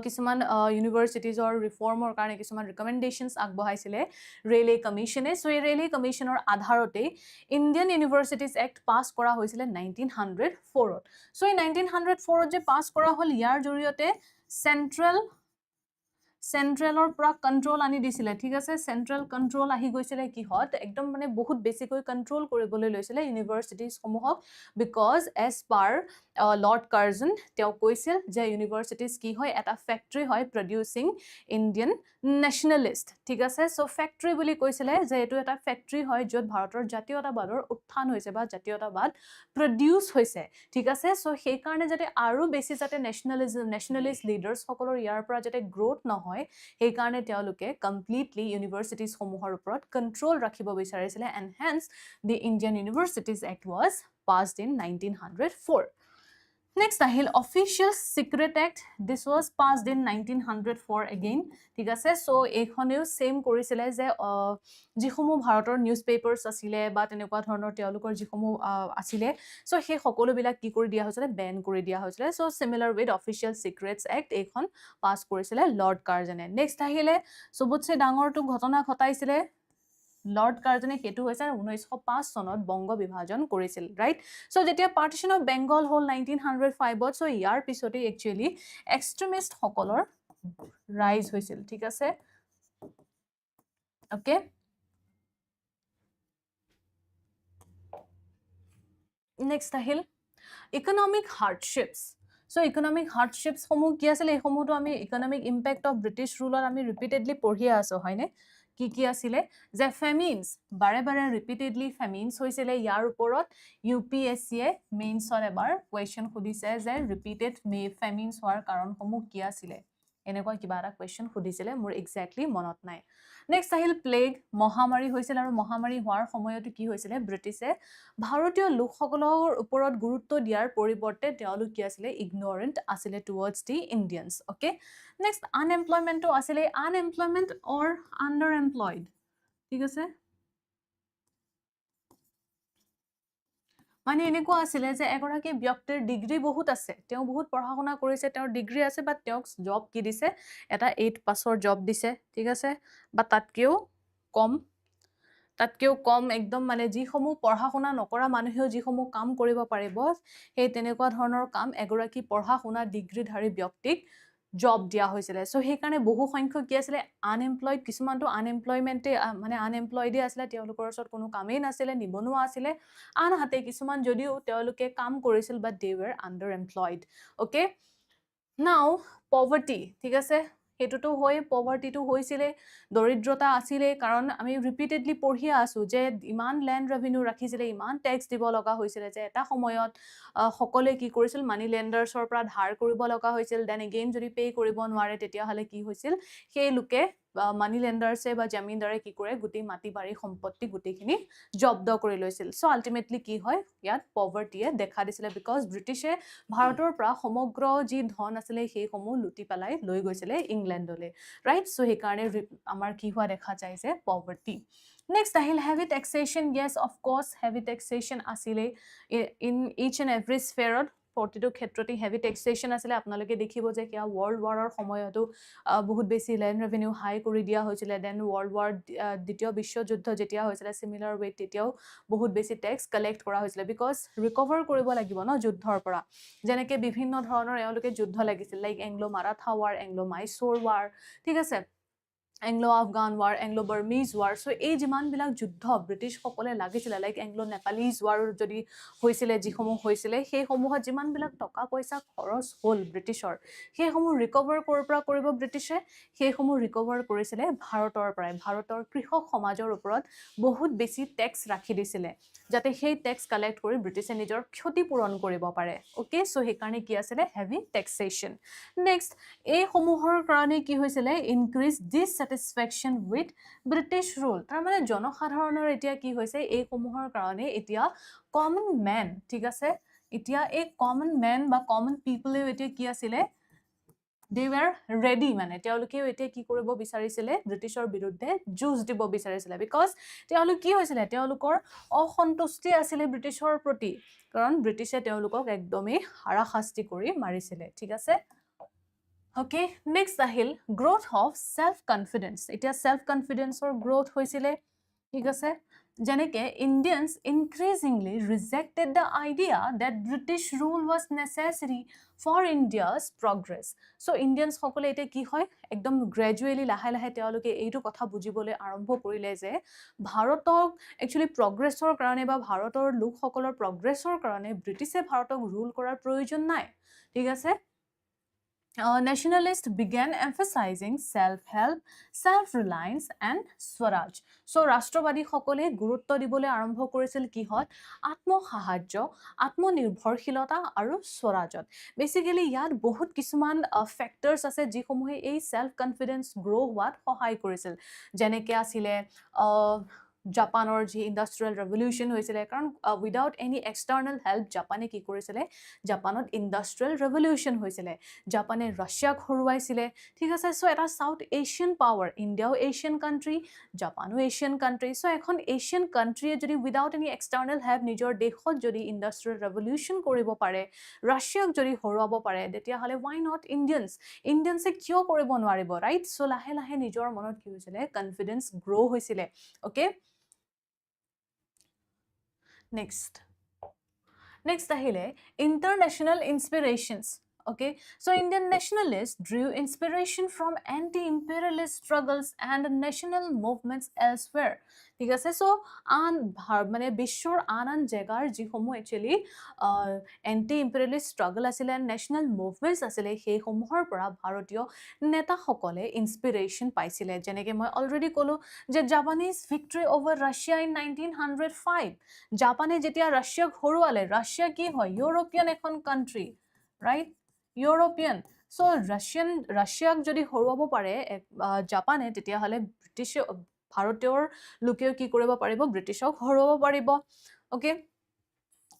কিছুমান ইউনিভাৰ্চিটিজৰ ৰিফৰ্মৰ কাৰণে কিছুমান ৰিকমেণ্ডেশ্যনছ আগবঢ়াইছিলে ৰেইলে কমিশ্যনে চ' এই ৰেইলে কমিশ্যনৰ আধাৰতেই ইণ্ডিয়ান ইউনিভাৰ্চিটিজ এক্ট পাছ কৰা হৈছিলে 1904ত চ' এই 1904ত যে পাছ কৰা হ'ল ইয়াৰ জৰিয়তে চেণ্ট্ৰেলৰ পৰা কণ্ট্ৰল আনি দিছিলে ঠিক আছে চেণ্ট্ৰেল কণ্ট্ৰল আহি গৈছিলে কিহত একদম মানে বহুত বেছিকৈ কণ্ট্ৰল কৰিবলৈ লৈছিলে ইউনিভাৰ্চিটিজসমূহক because as per Lord Curzon তেওঁ কৈছিল যে ইউনিভাৰ্চিটিজ কি হয় এটা ফেক্টৰী হয় প্ৰডিউচিং ইণ্ডিয়ান নেশ্যনেলিষ্ট ঠিক আছে চ' ফেক্টৰী বুলি কৈছিলে যে এইটো এটা ফেক্টৰী হয় য'ত ভাৰতৰ জাতীয়তাবাদৰ উত্থান হৈছে বা জাতীয়তাবাদ প্ৰডিউচ হৈছে ঠিক আছে চ' সেইকাৰণে যাতে আৰু বেছি যাতে নেশ্যনেলিষ্ট লিডাৰ্ছসকলৰ ইয়াৰ পৰা যাতে গ্ৰ'থ নহয় সেইকাৰণে তেওঁলোকে কমপ্লিটলি ইউনিভাৰ্চিটিজসমূহৰ ওপৰত কণ্ট্ৰল ৰাখিব বিচাৰিছিলে and hence the Indian universities act was passed in 1904 next আহিল official secret act this was passed in 1904 again ঠিক আছে চ' এইখনেও ছেইম কৰিছিলে যে যিসমূহ ভাৰতৰ নিউজ পেপাৰ্ছ আছিলে বা তেনেকুৱা ধৰণৰ তেওঁলোকৰ যিসমূহ আছিলে চ' সেই সকলোবিলাক কি কৰি দিয়া হৈছিলে বেন কৰি দিয়া হৈছিলে so' similar with official secrets act এইখন পাছ কৰিছিলে লৰ্ড কাৰ্জনে নেক্সট আহিলে চবতছে ডাঙৰটো ঘটনা ঘটাইছিলে লৰ্ড কাৰ্জনে সেইটো হৈছে 1905 চনত বংগ বিভাজন কৰিছিল ৰাইট চ' যেতিয়া পাৰ্টিশ্যন অফ বেংগল হ'ল 1905ত চ' ইয়াৰ পিছতেই একচুৱেলি এক্সট্ৰিমিষ্টসকলৰ ৰাইজ হৈছিল ঠিক আছে অ'কে নেক্সট আহিল ইকনমিক হাৰ্ডশ্বিপছ চ' ইকনমিক হাৰ্ডশ্বিপছসমূহ কি আছিলে এইসমূহতো আমি ইকনমিক ইম্পেক্ট অফ ব্ৰিটিছ ৰুলত আমি ৰিপিটেডলি পঢ়িয়ে আছোঁ হয়নে কি আছিলে যে ফেমিনছ বাৰে বাৰে ৰিপিটেডলি ফেমিনছ হৈছিলে ইয়াৰ ওপৰত UPSCয়ে মেইনছত এবাৰ কুৱেশ্যন সুধিছে যে ৰিপিটেড ফেমিনছ হোৱাৰ কাৰণসমূহ কি আছিলে এনেকুৱা কিবা এটা কুৱেশ্যন সুধিছিলে মোৰ এক্সেক্টলি মনত নাই নেক্সট আহিল প্লেগ মহামাৰী হৈছিল আৰু মহামাৰী হোৱাৰ সময়তো কি হৈছিলে ব্ৰিটিছে ভাৰতীয় লোকসকলৰ ওপৰত গুৰুত্ব দিয়াৰ পৰিৱৰ্তে তেওঁলোক কি আছিলে ইগনৰেন্ট আছিলে টুৱাৰ্ডছ দি ইণ্ডিয়ানছ ওকে নেক্সট আনএমপ্লয়মেণ্টটো আছিলে আনএমপ্লয়মেণ্ট অৰ আণ্ডাৰ এমপ্লয়ড ঠিক আছে মানে এনেকুৱা আছিলে যে এগৰাকী ব্যক্তিৰ ডিগ্ৰী বহুত আছে তেওঁ বহুত পঢ়া শুনা কৰিছে তেওঁৰ ডিগ্ৰী আছে বাট তেওঁক জব কি দিছে এটা 8 পাছৰ জব দিছে ঠিক আছে বা তাতকেও কম একদম মানে যিসমূহ পঢ়া শুনা নকৰা মানুহেও যিসমূহ কাম কৰিব পাৰিব সেই তেনেকুৱা ধৰণৰ কাম এগৰাকী পঢ়া শুনা ডিগ্ৰীধাৰী ব্যক্তিক জব দিয়া হৈছিলে সো সেইকাৰণে বহু সংখ্যক কি আছিলে আনএমপ্লয়ড কিছুমানটো আনএমপ্লয়মেণ্টে মানে আনএমপ্লয়ডে আছিলে তেওঁলোকৰ ওচৰত কোনো কামেই নাছিলে নিবনুৱা আছিলে আনহাতে কিছুমান যদিও তেওঁলোকে কাম কৰিছিল but they were underemployed okay now poverty ঠিক আছে হেতুটো হয় পভাৰ্টিটো হৈছিলে দৰিদ্ৰতা আছিলে কাৰণ আমি ৰিপিটেডলি পঢ়িয়া আছো যে ইমান ল্যান্ড ৰেভিনিউ ৰাখিছিলে ইমান ট্যাক্স দিব লগা হৈছিলে যে এটা সময়ত সকলে কি কৰিছিল মানি লেন্ডাৰ্ছৰ পৰা ধাৰ কৰিব লগা হৈছিল দেন এগেইন যদি পে কৰিব নোৱাৰে তেতিয়া হলে কি হৈছিল সেই লোকে মানি লেন্ডাৰ্ছে বা জমিনদাৰে কি কৰে গুটি মাটি বাৰী সম্পত্তি গুটিখিনি জব্দ কৰি লৈছিল সো আলটিমেটলি কি হয় ইয়াত পভাৰ্টিয়ে দেখা দিছিলে বিকজ ব্ৰিটিছে ভাৰতৰ পৰা সমগ্ৰ যি ধন আছিলে সেই সমূহ লুটি পেলাই লৈ গৈছিলে ইংলেণ্ডলৈ ৰাইট সো সেইকাৰণে আমাৰ কি হোৱা দেখা যায় যে পভাৰ্টি নেক্সট আহিল heavy taxation yes of course heavy taxation আছিলে ইন ইচ এণ্ড এভৰি স্ফেয়াৰত প্ৰতিটো ক্ষেত্ৰতে হেভি ট্যাক্সেশন আছিলে আপোনালোকে দেখিব যে কিয়া ওয়াৰ্ল্ড ওয়াৰৰ সময়তো বহুত বেছি ল্যান্ড ৰেভিনিউ হাই কৰি দিয়া হৈছিলে দেন ওয়াৰ্ল্ড ওয়াৰ দ্বিতীয় বিশ্বযুদ্ধ যেতিয়া হৈছিলে সিমিলাৰ ৱেত তেতিয়াও বহুত বেছি ট্যাক্স কালেক্ট কৰা হৈছিলে বিকজ ৰিকভাৰ কৰিব লাগিব ন যুদ্ধৰ পৰা যেনেকে বিভিন্ন ধৰণৰ এওঁলোকে যুদ্ধ লাগিছিল like Anglo Maratha war Anglo Mysore war ঠিক আছে Anglo Afghan war Anglo Burmese war so এই যিমান বিলাক যুদ্ধ ব্ৰিটিছ সকলে লাগিছিলে লাইক এংলো নেপালিজ ওয়াৰ যদি হৈছিলে যিসমূহ হৈছিলে সেই সমূহত যিমান বিলাক টকা পইচা খৰচ হ'ল ব্ৰিটিছৰ সেই সমূহ ৰিকভাৰ পৰা কৰিব ব্ৰিটিছে সেই সমূহ ৰিকভাৰ কৰিছিলে ভাৰতৰ পৰাই ভাৰতৰ কৃষক সমাজৰ ওপৰত বহুত বেছি ট্যাক্স ৰাখি দিছিলে যাতে সেই ট্যাক্স কালেক্ট কৰি ব্ৰিটিছে নিজৰ ক্ষতি পূৰণ কৰিব পাৰে ওকে সো সেইকাৰণে কি আছিলে হেভি ট্যাক্সেশন নেক্সট এই সমূহৰ কাৰণে কি হৈছিলে ইনক্ৰিজ ডিসস্যাটিসফেকশন উইথ ব্ৰিটিছ ৰুল তাৰ মানে জনসাধাৰণৰ এতিয়া কি হৈছে এই সমূহৰ কাৰণে এতিয়া কমন ম্যান ঠিক আছে এতিয়া এই কমন ম্যান বা কমন পিপলেও এতিয়া কি আছিলে they were ready মানে তেওঁলোকেও এতিয়া কি কৰিব বিচাৰিছিলে ব্ৰিটিছৰ বিৰুদ্ধে যুঁজ দিব বিচাৰিছিলে বিকজ তেওঁলোক কি হৈছিলে তেওঁলোকৰ অসন্তুষ্টি আছিলে ব্ৰিটিছৰ প্ৰতি কাৰণ ব্ৰিটিছে তেওঁলোকক একদমই হাৰাশাস্তি কৰি মাৰিছিলে ঠিক আছে ওকে নেক্সট আহিল গ্ৰোথ অফ সেলফ কনফিডেন্স এতিয়া সেলফ কনফিডেন্সৰ গ্ৰোথ হৈছিলে ঠিক আছে যেনেকে Indians increasingly rejected the idea that British rule was necessary for India's progress so ইণ্ডিয়ানছ সকলে এতিয়া কি হয় একদম গ্ৰেজুৱেলি লাহে লাহে তেওঁলোকে এইটো কথা বুজিবলৈ আৰম্ভ কৰিলে যে ভাৰতক একচুয়ালি প্ৰগ্ৰেছৰ কাৰণে বা ভাৰতৰ লোকসকলৰ প্ৰগ্ৰেছৰ কাৰণে ব্ৰিটিছে ভাৰতক ৰুল কৰাৰ প্ৰয়োজন নাই ঠিক আছে nationalists began emphasizing self-help, self-reliance and swaraj. So, ৰাষ্ট্ৰবাদী সকলে গুৰুত্ব দিবলৈ আৰম্ভ কৰিছিল কিহত আত্মসাহায্য আত্মনিৰ্ভৰশীলতা আৰু স্বৰাজত বেসিক্যালি ইয়াত বহুত কিছুমান ফ্যাক্টৰস আছে যিসমূহে এই সেলফ কনফিডেন্স গ্ৰো হোৱাত সহায় কৰিছিল যেনেকৈ আছিলে জাপানৰ যি ইন্ডাষ্ট্ৰিয়েল ৰেভলিউশন হৈছিলে কাৰণ উইদাউট এনি এক্সটাৰ্নাল হেল্প জাপানে কি কৰিছিলে জাপানত ইন্ডাষ্ট্ৰিয়েল ৰেভলিউশন হৈছিলে জাপানে ৰাছিয়াক হৰুৱাইছিলে ঠিক আছে সো এটা সাউথ এছিয়ান পাৱাৰ ইণ্ডিয়াও এছিয়ান কান্ট্ৰি জাপানো এছিয়ান কান্ট্ৰি সো এখন এছিয়ান কান্ট্ৰিয়ে যদি উইদাউট এনি এক্সটাৰ্নাল হেল্প নিজৰ দেশত যদি ইন্ডাষ্ট্ৰিয়েল ৰেভলিউশন কৰিব পাৰে ৰাছিয়াক যদি হৰুৱাব পাৰে তেতিয়া হলে why not ইণ্ডিয়ানছে কিয় কৰিব নোৱাৰিব ৰাইট সো লাহে লাহে নিজৰ মনত কি হৈছিলে কনফিডেন্স গ্ৰো হৈছিলে okay next ahile international inspirations okay so Indian nationalists drew inspiration from anti-imperialist struggles and national movements elsewhere ঠিক আছে সো আন মানে বিশ্বৰ আন জেগাৰ যিসমূহ একচুয়ালি এন্টি ইম্পেৰিয়েলিষ্ট স্ট্ৰাগল আছিল এণ্ড নেশ্যনেল মুভমেণ্টছ আছিল সেই সমূহৰ পৰা ভাৰতীয় নেতাসকলে ইনস্পিৰেশ্যন পাইছিলে যেনেকৈ মই অলৰেডি ক'লো যে Japanese victory over Russia in 1905 জাপানে যেতিয়া ৰাছিয়াক হৰুৱালে ৰাছিয়া কি হয় ইউৰোপিয়ান এখন কান্ট্ৰি ৰাইট ইউৰোপিয়ান সো ৰাছিয়াক যদি হৰুৱাব পাৰে জাপানে তেতিয়াহ'লে ব্ৰিটিছ ভাৰতীয়ৰ লোকেও কি কৰিব পাৰিব ব্ৰিটিছক হৰুৱাব পাৰিব ওকে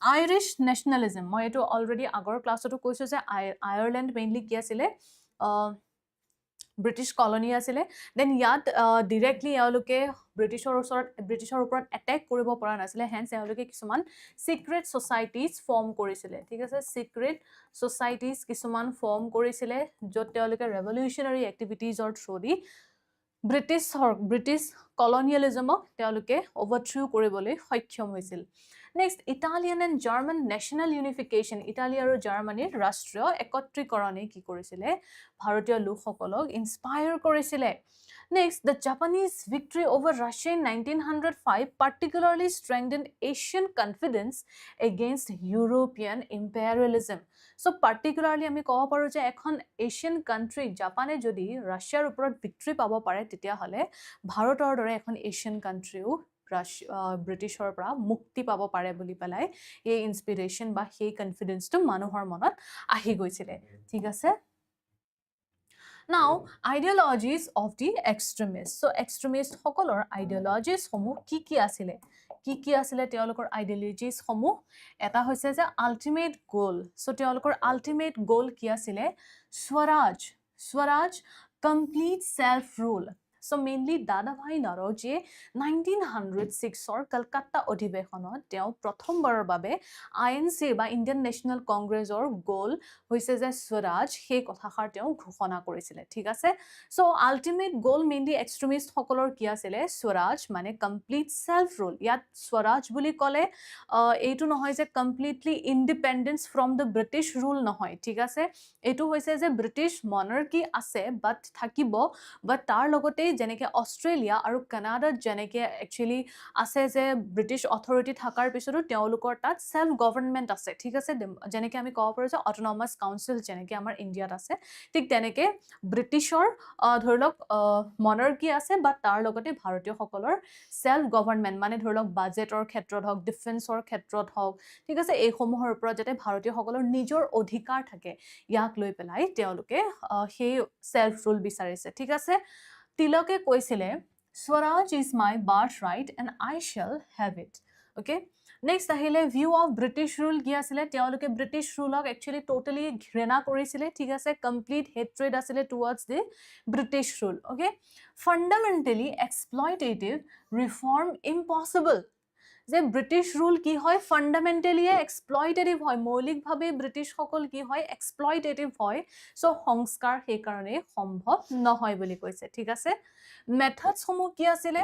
আইৰিছ নেশ্যনেলিজম মই এইটো অলৰেডি আগৰ ক্লাছতো কৈছো যে আয়াৰলেণ্ড মেইনলি কি আছিলে ব্ৰিটিছ কলনী আছিলে দেন ইয়াত ডিৰেক্টলি এওঁলোকে ব্ৰিটিছৰ ওপৰত এটেক কৰিব পৰা নাছিলে হেন্স এওঁলোকে কিছুমান সিক্ৰেট সোসাইটিজ ফৰ্ম কৰিছিলে ঠিক আছে সিক্ৰেট সোসাইটিজ কিছুমান ফৰ্ম কৰিছিলে য'ত তেওঁলোকে ৰেভলিউচনাৰী এক্টিভিটিজৰ থ্ৰুদি ব্ৰিটিছ কলনিয়েলিজমক তেওঁলোকে অভাৰথ্ৰো কৰিবলৈ সক্ষম হৈছিল next Italian and German national unification ইটালী আৰু জাৰ্মানীৰ ৰাষ্ট্ৰীয় একত্ৰীকৰণে কি কৰিছিলে ভাৰতীয় লোকসকলক ইনস্পায়াৰ কৰিছিলে next the Japanese victory over Russia in 1905 particularly strengthened Asian confidence against European imperialism so particularly আমি ক'ব পাৰো যে এখন এছিয়ান কান্ট্ৰি জাপানে যদি ৰাছিয়াৰ ওপৰত ভিক্টৰী পাব পাৰে তেতিয়াহ'লে ভাৰতৰ দৰে এখন এছিয়ান কান্ট্ৰিও ব্ৰিটিছৰ পৰা মুক্তি পাব পাৰে বুলি পেলাই এই ইনস্পিৰেশ্যন বা সেই কনফিডেন্সটো মানুহৰ মনত আহি গৈছিলে ঠিক আছে Now, ideologies of the extremists. So, extremists সকলৰ ideologies সমূহ কি আছিলে? কি আছিলে তেওঁলোকৰ ideologies সমূহ? এটা হৈছে যে ultimate goal. So, তেওঁলোকৰ ultimate goal কি আছিলে? Swaraj, complete self-rule. So, mainly দাদাভাই নৰজে 1906 কলকাতা অধিৱেশনত তেওঁ প্ৰথমবাৰৰ বাবে INC বা ইণ্ডিয়ান নেশ্যনেল কংগ্ৰেছৰ গোল হৈছে যে স্বৰাজ সেই কথাষাৰ তেওঁ ঘোষণা কৰিছিলে ঠিক আছে so ultimate goal mainly extremist সকলৰ কি আছিলে স্বৰাজ মানে কমপ্লিট সেলফ ৰুল ইয়াত স্বৰাজ বুলি ক'লে এইটো নহয় যে completely independence from the British rule নহয় ঠিক আছে এইটো হৈছে যে ব্ৰিটিছ মনাৰ্কি আছে বাট থাকিব বাট তাৰ লগতে যেনেকে অষ্ট্ৰেলিয়া আৰু কানাডাত যেনেকে একচুয়ালি আছে যে ব্ৰিটিছ অথৰিটি থাকাৰ পিছতো তেওঁলোকৰ তাত সেলফ গভৰ্নমেন্ট আছে ঠিক আছে যেনেকে আমি ক'ব পাৰো যে অটোনমাস কাউন্সিল যেনেকে আমাৰ ইণ্ডিয়াত আছে ঠিক তেনেকে ব্ৰিটিছৰ ধৰিলক মনাৰ্কি আছে বা তাৰ লগতে ভাৰতীয় সকলৰ সেলফ গভৰ্নমেন্ট মানে ধৰিলক বাজেটৰ ক্ষেত্ৰত হওক ডিফেন্সৰ ক্ষেত্ৰত হওক ঠিক আছে এই সমূহৰ ওপৰত যাতে ভাৰতীয় সকলৰ নিজৰ অধিকাৰ থাকে ইয়াক লৈ পেলাই তেওঁলোকে সেই সেলফ ৰুল বিচাৰিছে ঠিক আছে তিলকে কৈছিলে Swaraj is my birthright and I shall have it. Okay. Next ahile view of British rule ki asile teoloke British rule ok actually totally ঘৃণা কৰিছিলে ঠিক আছে complete hatred asile towards the British rule okay fundamentally exploitative reform impossible যে British rule কি হয় fundamentally এক্সপ্লয়টেটিভ হয় মৌলিকভাৱে British সকল কি হয় এক্সপ্লয়টেটিভ হয় সো সংস্কাৰ সেই কাৰণে সম্ভৱ নহয় বুলি কৈছে ঠিক আছে মেথডছ সমূহ কি আছিল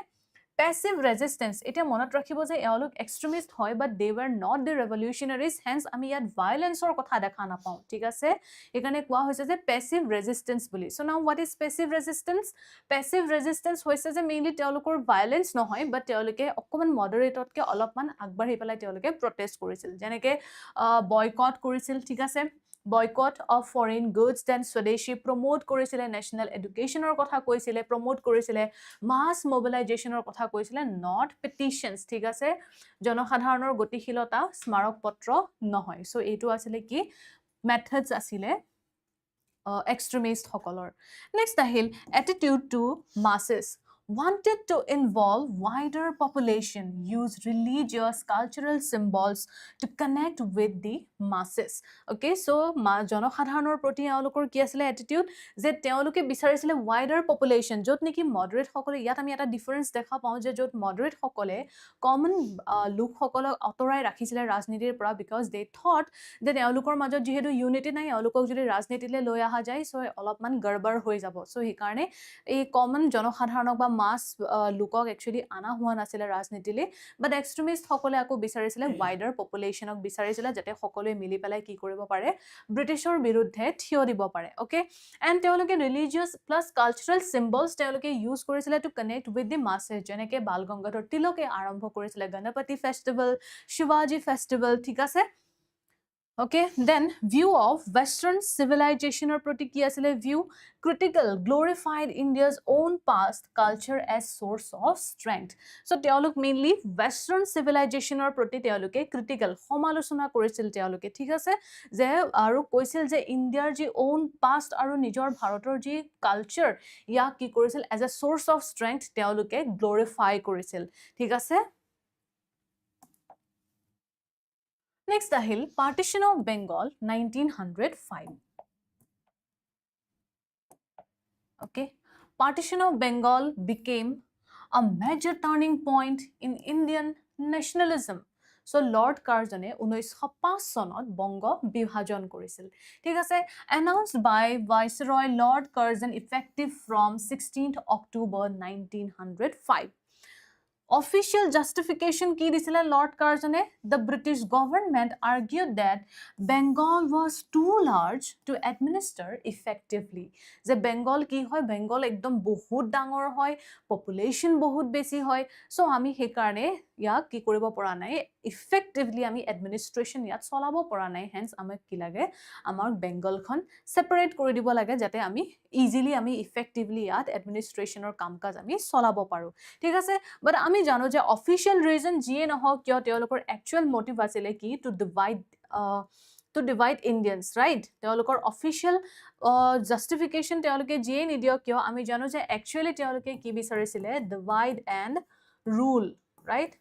passive resistance এটা মনত ৰাখিব যে এওঁলোক এক্সট্ৰিমিষ্ট হয় but they were not the revolutionaries hence আমি ইয়াত ভায়োলেন্সৰ কথা দেখা নাপাওঁ ঠিক আছে এখানে কোৱা হৈছে যে পেসিভ ৰেজিস্টেন্স বুলি so now what is passive ৰেজিস্টেন্স হৈছে যে মেইনলি তেওঁলোকৰ ভায়োলেন্স নহয় বাট তেওঁলোকে অকমান মডাৰেটতকে অলপমান আগবাঢ়ি পেলাই তেওঁলোকে প্ৰটেষ্ট কৰিছিল যেনেকে বয়কট কৰিছিল ঠিক আছে boycott of foreign goods then Swadeshi promote korisile national educationor kotha koisile promote korisile mass mobilizationor kotha koisile not petitions thik ase jonosadharonor gotikhilota smarok potro nohoy so etu asile ki methods asile extremist hokolor next ahil attitude to masses wanted to involve wider population use religious cultural symbols to connect with the masses okay so জনসাধাৰণৰ প্ৰতি তেওঁলোকৰ কি আছিল attitude যে তেওঁলোকে বিচাৰিছিল wider population যত নেকি moderate সকলে ইয়াত আমি এটা ডিফাৰেন্স দেখা পাওঁ যে যত moderate সকলে কমন লোক সকলক অতৰাই ৰাখিছিল ৰাজনীতিৰ পৰা because they thought যে তেওঁলোকৰ মাজত যেহেতু ইউনিটি নাই তেওঁলোকক যদি ৰাজনীতিলে লৈ আহা যায় সো অলপমান গড়বড় হৈ যাব সো হি কাৰণে এই কমন জনসাধাৰণক বা মাস লোকক একচুয়ালি আনা হোৱা নাছিল ৰাজনীতিলে বাট এক্সট্ৰিমিষ্ট সকলে আকো বিচাৰিছিল wider populationক বিচাৰিছিল যাতে সকলোৱে মিলি পেলাই কি কৰিব পাৰে ব্ৰিটিছৰ বিৰুদ্ধে থিয় দিব পাৰে ওকে এন্ড তেওঁলোকে ৰিলিজিয়াস প্লাস কালচাৰাল সিম্বলস তেওঁলোকে ইউজ কৰিছিল টু কানেক্ট উইথ দি মাসেস যেনেকে বাল গংগাধৰ তিলকে আৰম্ভ কৰিছিল গণপতি ফেষ্টিভেল শিৱাজী ফেষ্টিভেল ঠিক আছে Okay, then view of Western civilization or proti ki asile view critical glorified India's own past culture as source of strength. So teoluk mainly Western civilization or proti teoluke critical সমালোচনা কৰিছিল teoluke ঠিক আছে যে আৰু কৈছিল যে ইণ্ডিয়াৰ যি own past আৰু নিজৰ ভাৰতৰ যি culture ইয়াক কি কৰিছিল as a source of strength teoluke glorify কৰিছিল ঠিক আছে Next ahil partition of Bengal 1905 okay partition of Bengal became a major turning point in Indian nationalism so Lord Curzone 1905 sonot Bongo bibhajon korisil thik ase announced by Viceroy Lord Curzon effective from 16th October 1905 Official justification ki disile Lord Curzone the British government argued that Bengal was too large to administer effectively je Bengal ki hoy Bengal ekdom bahut dangor hoy population bahut beshi hoy so ami he karone yak ki koribo pora nai effectively ami administration yat solabo pora nai hence amak ki lage amar Bengal khon separate kori dibo lage jate ami easily ami effectively yat administration or kamkaj ami solabo paru ঠিক আছে but আমি জানো যে official region যিয়ে নহওক কিয় তেওঁলোকৰ actual motive আছিল কি টু ডিভাইড ইণ্ডিয়ানছ ৰাইট তেওঁলোকৰ অফিশিয়াল জাষ্টিফিকেশ্যন তেওঁলোকে যিয়ে নিদিয়ক কিয় আমি জানো যে একচুৱেলি তেওঁলোকে কি বিচাৰিছিলে ডিভাইড এণ্ড ৰুল ৰাইট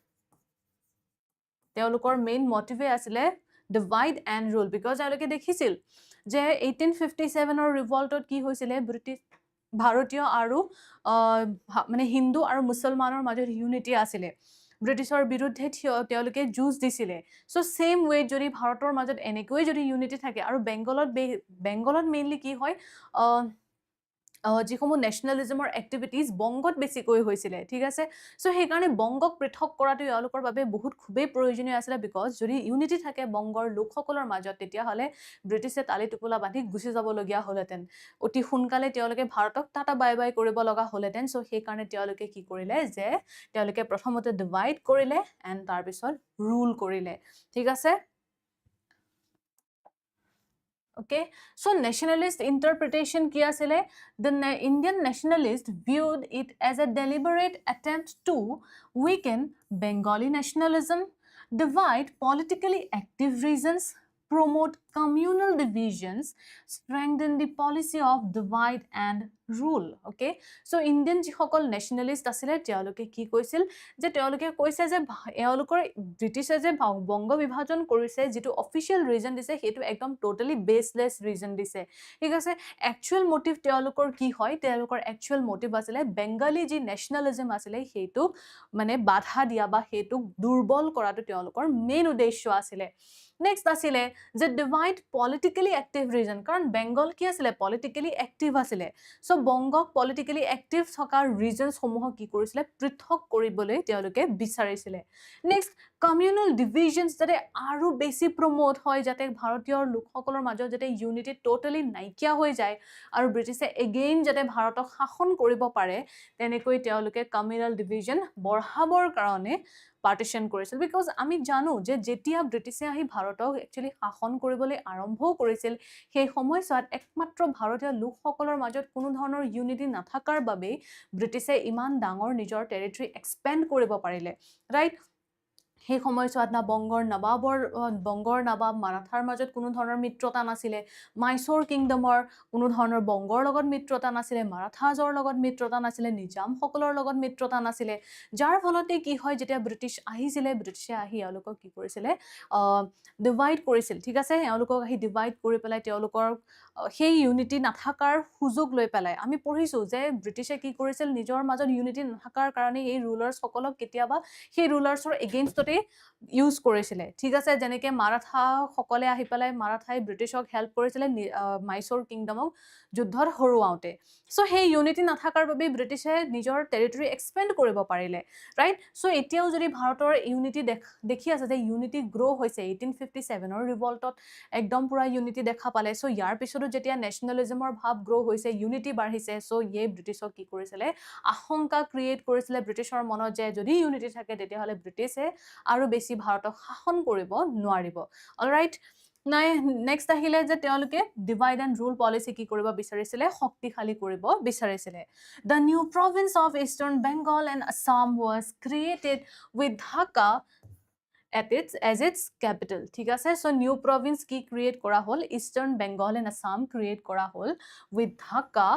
তেওঁলোকৰ মেইন মোটিভে আছিলে ডিভাইড এণ্ড ৰুল বিকজ তেওঁলোকে দেখিছিল যে 1857 ৰ ৰিভল্টত কি হৈছিলে ব্ৰিটিছ ভাৰতীয় আৰু মানে হিন্দু আৰু মুছলমানৰ মাজত ইউনিটি আছিল ব্ৰিটিছৰ বিৰুদ্ধে তেওঁলোকে যুঁজ দিছিল সো সেম ওয়ে যদি ভাৰতৰ মাজত এনেকৈ যদি ইউনিটি থাকে আৰু বেংগলত মেইনলি কি হয় যিসমূহ নেশ্যনেলিজমৰ এক্টিভিটিজ বংগত বেছিকৈ হৈছিলে ঠিক আছে সো সেইকাৰণে বংগক পৃথক কৰাটো ইয়ালোকৰ বাবে বহুত খুবেই প্ৰয়োজনীয় আছিল বিকজ যদি ইউনিটি থাকে বংগৰ লোকসকলৰ মাজত তেতিয়াহ'লে ব্ৰিটিছে তালি টোপোলা বান্ধি গুচি যাবলগীয়া হ'লহেঁতেন অতি সোনকালে তেওঁলোকে ভাৰতক টাটা বাই বাই কৰিব লগা হ'লহেঁতেন সো সেইকাৰণে তেওঁলোকে কি কৰিলে যে তেওঁলোকে প্ৰথমতে ডিভাইড কৰিলে এণ্ড তাৰপিছত ৰুল কৰিলে ঠিক আছে Okay, so nationalist interpretation kia asile the Indian nationalists viewed it as a deliberate attempt to weaken Bengali nationalism, divide politically active regions, promote communal divisions, strengthen the policy of divide and rule. Okay, so Indian jihokol nationalist asile teoloke ki koisil je teoloke koise je eolokor British je bongo bibhajon korise jitu official reason dise hetu ekdom totally baseless reason dise ঠিক আছে actual motive teolokor ki hoy teolokor actual motive asile Bengali ji nationalism asile hetu mane badha dia ba hetu durbol koratu teolokor main uddeshyo asile Next asile যে divide politically active region কারণ বেঙ্গল কি আসলে politically active আসলে so বংগক politically active থকা regions সমূহ কি কৰিছিলে পৃথক কৰিবলৈ তেওঁলোকে বিচাৰিছিলে next communal divisions যাতে আৰু বেছি promote হয় যাতে ভাৰতীয় লোকসকলৰ মাজত যাতে unity totally নাইকিয়া হৈ যায় আৰু ব্ৰিটিছে again যাতে ভাৰতক শাসন কৰিব পাৰে তেনেকৈ তেওঁলোকে communal division বঢ়াবৰ কাৰণে partition কৰিছিল because আমি জানো যে যেতিয়া ব্ৰিটিছে আহি ভাৰতক একচুয়ালি শাসন কৰিবলৈ আৰম্ভ কৰিছিল সেই সময়ছোৱাত একমাত্ৰ ভাৰতীয় লোকসকলৰ মাজত কোনো ধৰণৰ ইউনিটি নাথাকাৰ বাবে ব্ৰিটিছে ইমান ডাঙৰ নিজৰ টেৰিটৰি এক্সপেন্ড কৰিব পাৰিলে ৰাইট সেই সময়ছোৱাত না বংগৰ নবাব মাৰাঠাৰ মাজত কোনো ধৰণৰ মিত্ৰতা নাছিলে মাইসোৰ কিংডমৰ কোনো ধৰণৰ বংগৰ লগত মিত্ৰতা নাছিলে মাৰাঠাজৰ লগত মিত্ৰতা নাছিলে নিজাম সকলৰ লগত মিত্ৰতা নাছিলে যাৰ ফলতে কি হয় যেতিয়া ব্ৰিটিছ আহিছিলে ব্ৰিটিছে আহি এওঁলোকক কি কৰিছিলে ডিভাইড কৰিছিল ঠিক আছে এওঁলোকক আহি ডিভাইড কৰি পেলাই তেওঁলোকৰ সেই ইউনিটি নাথাকাৰ সুযোগ লৈ পেলাই আমি পঢ়িছো যে ব্ৰিটিছে কি কৰিছিল নিজৰ মাজত ইউনিটি নাথাকাৰ কাৰণে এই ৰুলাৰ্ছ সকলক কেতিয়াবা সেই ৰুলাৰ্ছৰ এগেইনষ্টতে ইউজ কৰিছিলে ঠিক আছে যেনেকৈ মাৰাঠা সকলে আহি পেলাই মাৰাঠাই ব্ৰিটিছক হেল্প কৰিছিলে মাইসোৰ কিংডমক যুদ্ধত হৰুৱাওঁতে সো সেই ইউনিটি নাথাকাৰ বাবে ব্ৰিটিছে নিজৰ টেৰিটৰি এক্সপেন্ড কৰিব পাৰিলে ৰাইট সো এতিয়াও যদি ভাৰতৰ ইউনিটি দেখি আছে যে ইউনিটি গ্ৰো হৈছে 1857 ৰ ৰিভল্টত একদম পুৰা ইউনিটি দেখা পালে সো ইয়াৰ পিছতো যেতিয়া নেশ্যনেলিজমৰ ভাৱ গ্ৰো হৈছে ইউনিটি বাঢ়িছে সো ইয়ে ব্ৰিটিছক কি কৰিছিলে আশংকা ক্ৰিয়েট কৰিছিলে ব্ৰিটিছৰ মনত যে যদি ইউনিটি থাকে তেতিয়াহ'লে ব্ৰিটিছে আৰু বেছি ভাৰতক শাসন কৰিব নোৱাৰিব অলৰাইট নাই নেক্সট আহিলে যে তেওঁলোকে ডিভাইড এণ্ড ৰুল পলিচি কি কৰিব বিচাৰিছিলে, শক্তিশালী কৰিব বিচাৰিছিলে। The new province of eastern Bengal and Assam was created with Dhaka as its capital, ঠিক আছে। সো নিউ প্ৰভিন্স কি ক্ৰিয়েট কৰা হ'ল, eastern Bengal and Assam create কৰা হ'ল with Dhaka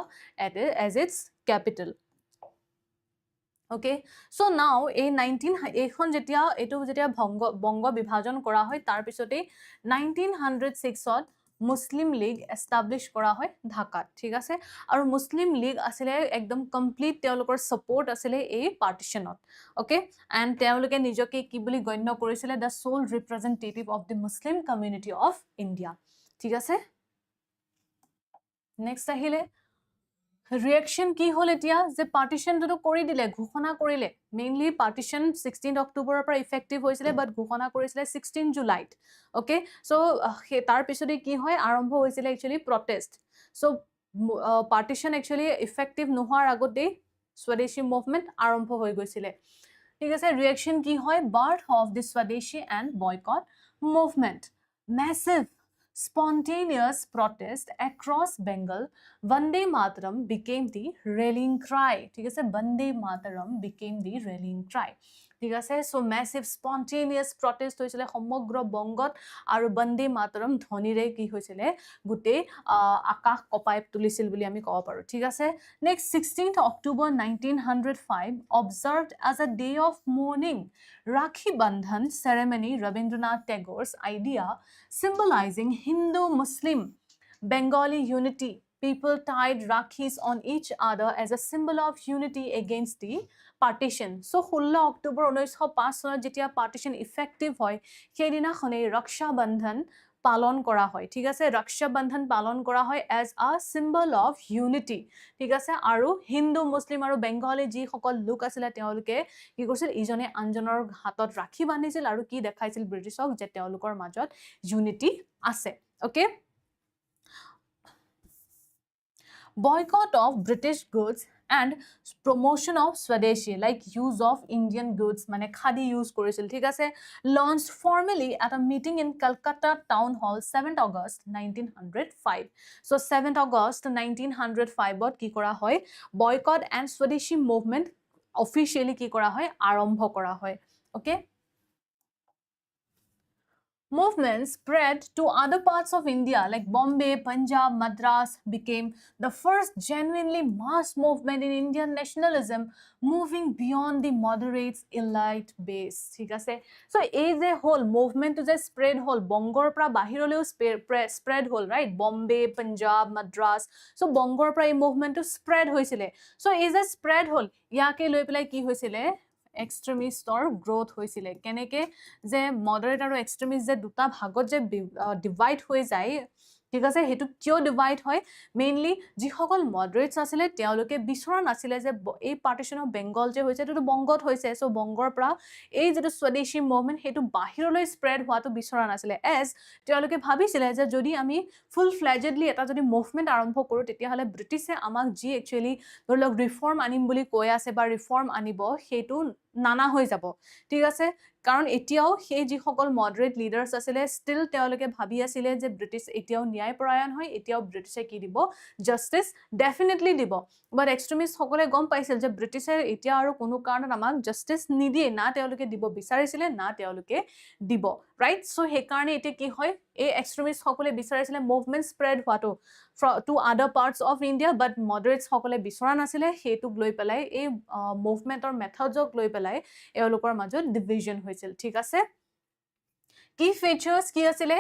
as its capital। Okay, so now এইখন যেতিয়া বংগ বিভাজন কৰা হয় তাৰ পিছতে 1906ত মুছলিম লীগ এষ্টাব্লিছ কৰা হয় ঢাকাত, ঠিক আছে। আৰু মুছলিম লীগ আছিলে একদম কমপ্লিট তেওঁলোকৰ সাপোৰ্ট আছিলে এই পাৰ্টিশনত। ওকে, এণ্ড তেওঁলোকে নিজকে কি বুলি গণ্য কৰিছিলে, the sole representative of the Muslim community of India, ঠিক আছে। নেক্সট আহিলে ৰিয়েকশ্যন কি হ'ল এতিয়া, যে পাৰ্টিশ্যনটো কৰি দিলে, ঘোষণা কৰিলে। মেইনলি পাৰ্টিশ্যন 16 অক্টোবৰৰ পৰা ইফেক্টিভ হৈছিলে, বাট ঘোষণা কৰিছিলে 16 জুলাইত। অ'কে, চ' তাৰ পিছতে কি হয়, আৰম্ভ হৈছিলে একচুৱেলি প্ৰটেষ্ট। চ' পাৰ্টিশ্যন একচুৱেলি ইফেক্টিভ নোহোৱাৰ আগতেই স্বদেশী মুভমেণ্ট আৰম্ভ হৈ গৈছিলে, ঠিক আছে। ৰিয়েকশ্যন কি হয়, বাৰ্থ অফ দি স্বদেশী and boycott movement, massive spontaneous protest across Bengal, Vande Mataram became the rallying cry, ঠিক আছে। Vande Mataram became the rallying cry, ঠিক আছে। সো মেছিভ স্পন্টেনিয়াছ প্ৰটেষ্ট হৈছিলে সমগ্ৰ বংগত, আৰু বন্দে মাতৰম ধ্বনিৰে কি হৈছিলে, গোটেই আকাশ কঁপাই তুলিছিল বুলি আমি ক'ব পাৰোঁ, ঠিক আছে। Next 16 October 1905 observed as a day of mourning, Rakhi Bandhan ceremony, Rabindranath Tagore's idea symbolizing Hindu-Muslim Bengali unity. People tied Rakhis on each other as a symbol of unity against the partition. So 16 October 1905 চনত যেতিয়া partition effective হয়, সেইদিনাখনেই ৰক্ষা বন্ধন পালন কৰা হয়, ঠিক আছে। ৰক্ষা বন্ধন পালন কৰা হয় as a symbol of unity, ঠিক আছে। আৰু হিন্দু মুছলিম আৰু বেংগলী যিসকল লোক আছিলে তেওঁলোকে কি কৰিছিল, ইজনে আনজনৰ হাতত ৰাখি বান্ধিছিল আৰু কি দেখাইছিল ব্ৰিটিছক, যে তেওঁলোকৰ মাজত ইউনিটি আছে। Okay, boycott of British goods and promotion of Swadeshi, like use of Indian goods, মানে খাদি ইউজ কৰিছিল, ঠিক আছে। launched formally at a meeting in Calcutta Town Hall 7th August 1905. So 7th August 1905 কি কৰা হয়, boycott and Swadeshi movement officially কি কৰা হয়, আৰম্ভ কৰা হয়। okay, movements spread to other parts of India like Bombay, Punjab, Madras, became the first genuinely mass movement in Indian nationalism, moving beyond the moderates elite base, ঠিক আছে। So এই যে whole movement যে spread হল, বংগৰ পৰা বাহিৰলৈও spread হল, right? Bombay, Punjab, Madras, so বংগৰ পৰা এই movement spread হৈছিলে। So এই যে spread হল, ইয়াকে লৈ পেলাই কি হৈছিলে, এক্সট্ৰিমিষ্টৰ গ্ৰোথ হৈছিলে। কেনেকে, যে মডাৰেট আৰু এক্সট্ৰিমিষ্ট যে দুটা ভাগত যে ডিভাইড হৈ যায়, ঠিক আছে। সেইটো কিয় ডিভাইড হয়, মেইনলি যিসকল মডাৰেটছ আছিলে তেওঁলোকে বিচৰা নাছিলে যে এই পাৰ্টিশ্যন অফ বেংগল যে হৈছে এইটো বংগত হৈছে। চ' বংগৰ পৰা এই যিটো স্বদেশী মুভমেণ্ট সেইটো বাহিৰলৈ স্প্ৰেড হোৱাটো বিচৰা নাছিলে, এজ তেওঁলোকে ভাবিছিলে যে যদি আমি ফুল ফ্লেজেডলি এটা যদি মুভমেণ্ট আৰম্ভ কৰোঁ, তেতিয়াহ'লে ব্ৰিটিছে আমাক যি একচুৱেলি ধৰি লওক ৰিফৰ্ম আনিম বুলি কৈ আছে বা ৰিফৰ্ম আনিব, সেইটো নানা হৈ যাব, ঠিক আছে। কাৰণ এতিয়াও সেই যিসকল মডাৰেট লিডাৰ্ছ আছিলে ষ্টিল তেওঁলোকে ভাবি আছিলে যে ব্ৰিটিছ এতিয়াও ন্যায়পৰায়ণ হয়, এতিয়াও ব্ৰিটিছে কি দিব, জাষ্টিছ ডেফিনেটলি দিব। বাট এক্সট্ৰিমিষ্টসকলে গম পাইছিল যে ব্ৰিটিছে এতিয়া আৰু কোনো কাৰণত আমাক জাষ্টিছ নিদিয়ে, না তেওঁলোকে দিব বিচাৰিছিলে না তেওঁলোকে দিব, ৰাইট। চ' সেইকাৰণে এতিয়া কি হয়, এই এক্সট্ৰিমিষ্টসকলে বিচাৰিছিলে মুভমেণ্ট স্প্ৰেড হোৱাটো টু আদাৰ পাৰ্টছ অফ ইণ্ডিয়া, বাট মডাৰেটছসকলে বিচৰা নাছিলে। সেইটোক লৈ পেলাই এই মুভমেণ্টৰ মেথডক লৈ পেলাই এওঁলোকৰ মাজত ডিভিজন হৈছিল, ঠিক আছে। কি ফিচাৰ্ছ কি আছিলে,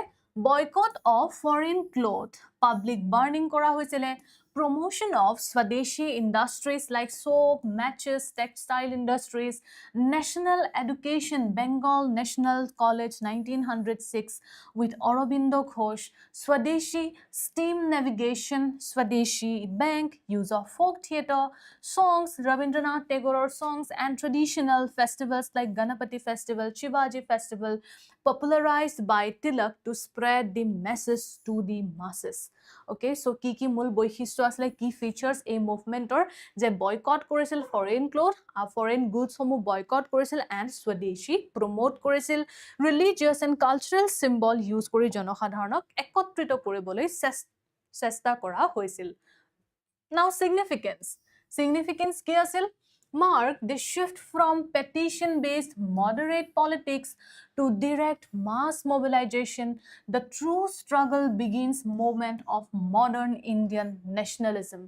boycott of foreign cloth, public burning কৰা হৈছিলে, promotion of Swadeshi industries like soap, matches, textile industries, national education, Bengal National College 1906 with Aurobindo Ghosh, Swadeshi steam navigation, Swadeshi bank, use of folk theatre, songs, Rabindranath Tagore songs, and traditional festivals like Ganapati Festival, Shivaji Festival, popularized by Tilak to spread the message to the masses. okay so কি মূল বৈশিষ্ট্য আসলে কি features এই মুভমেন্টৰ যে boycott কৰিছিল foreign cloth foreign goods সমূহ boycott কৰিছিল এণ্ড স্বদেশী প্ৰমোট কৰিছিল religious and cultural symbol use কৰি জনসাধাৰণক একত্ৰিত কৰিবলৈ চেষ্টা কৰা হৈছিল now significance কি আছিল mark the shift from petition based moderate politics to direct mass mobilization the true struggle begins moment of modern Indian nationalism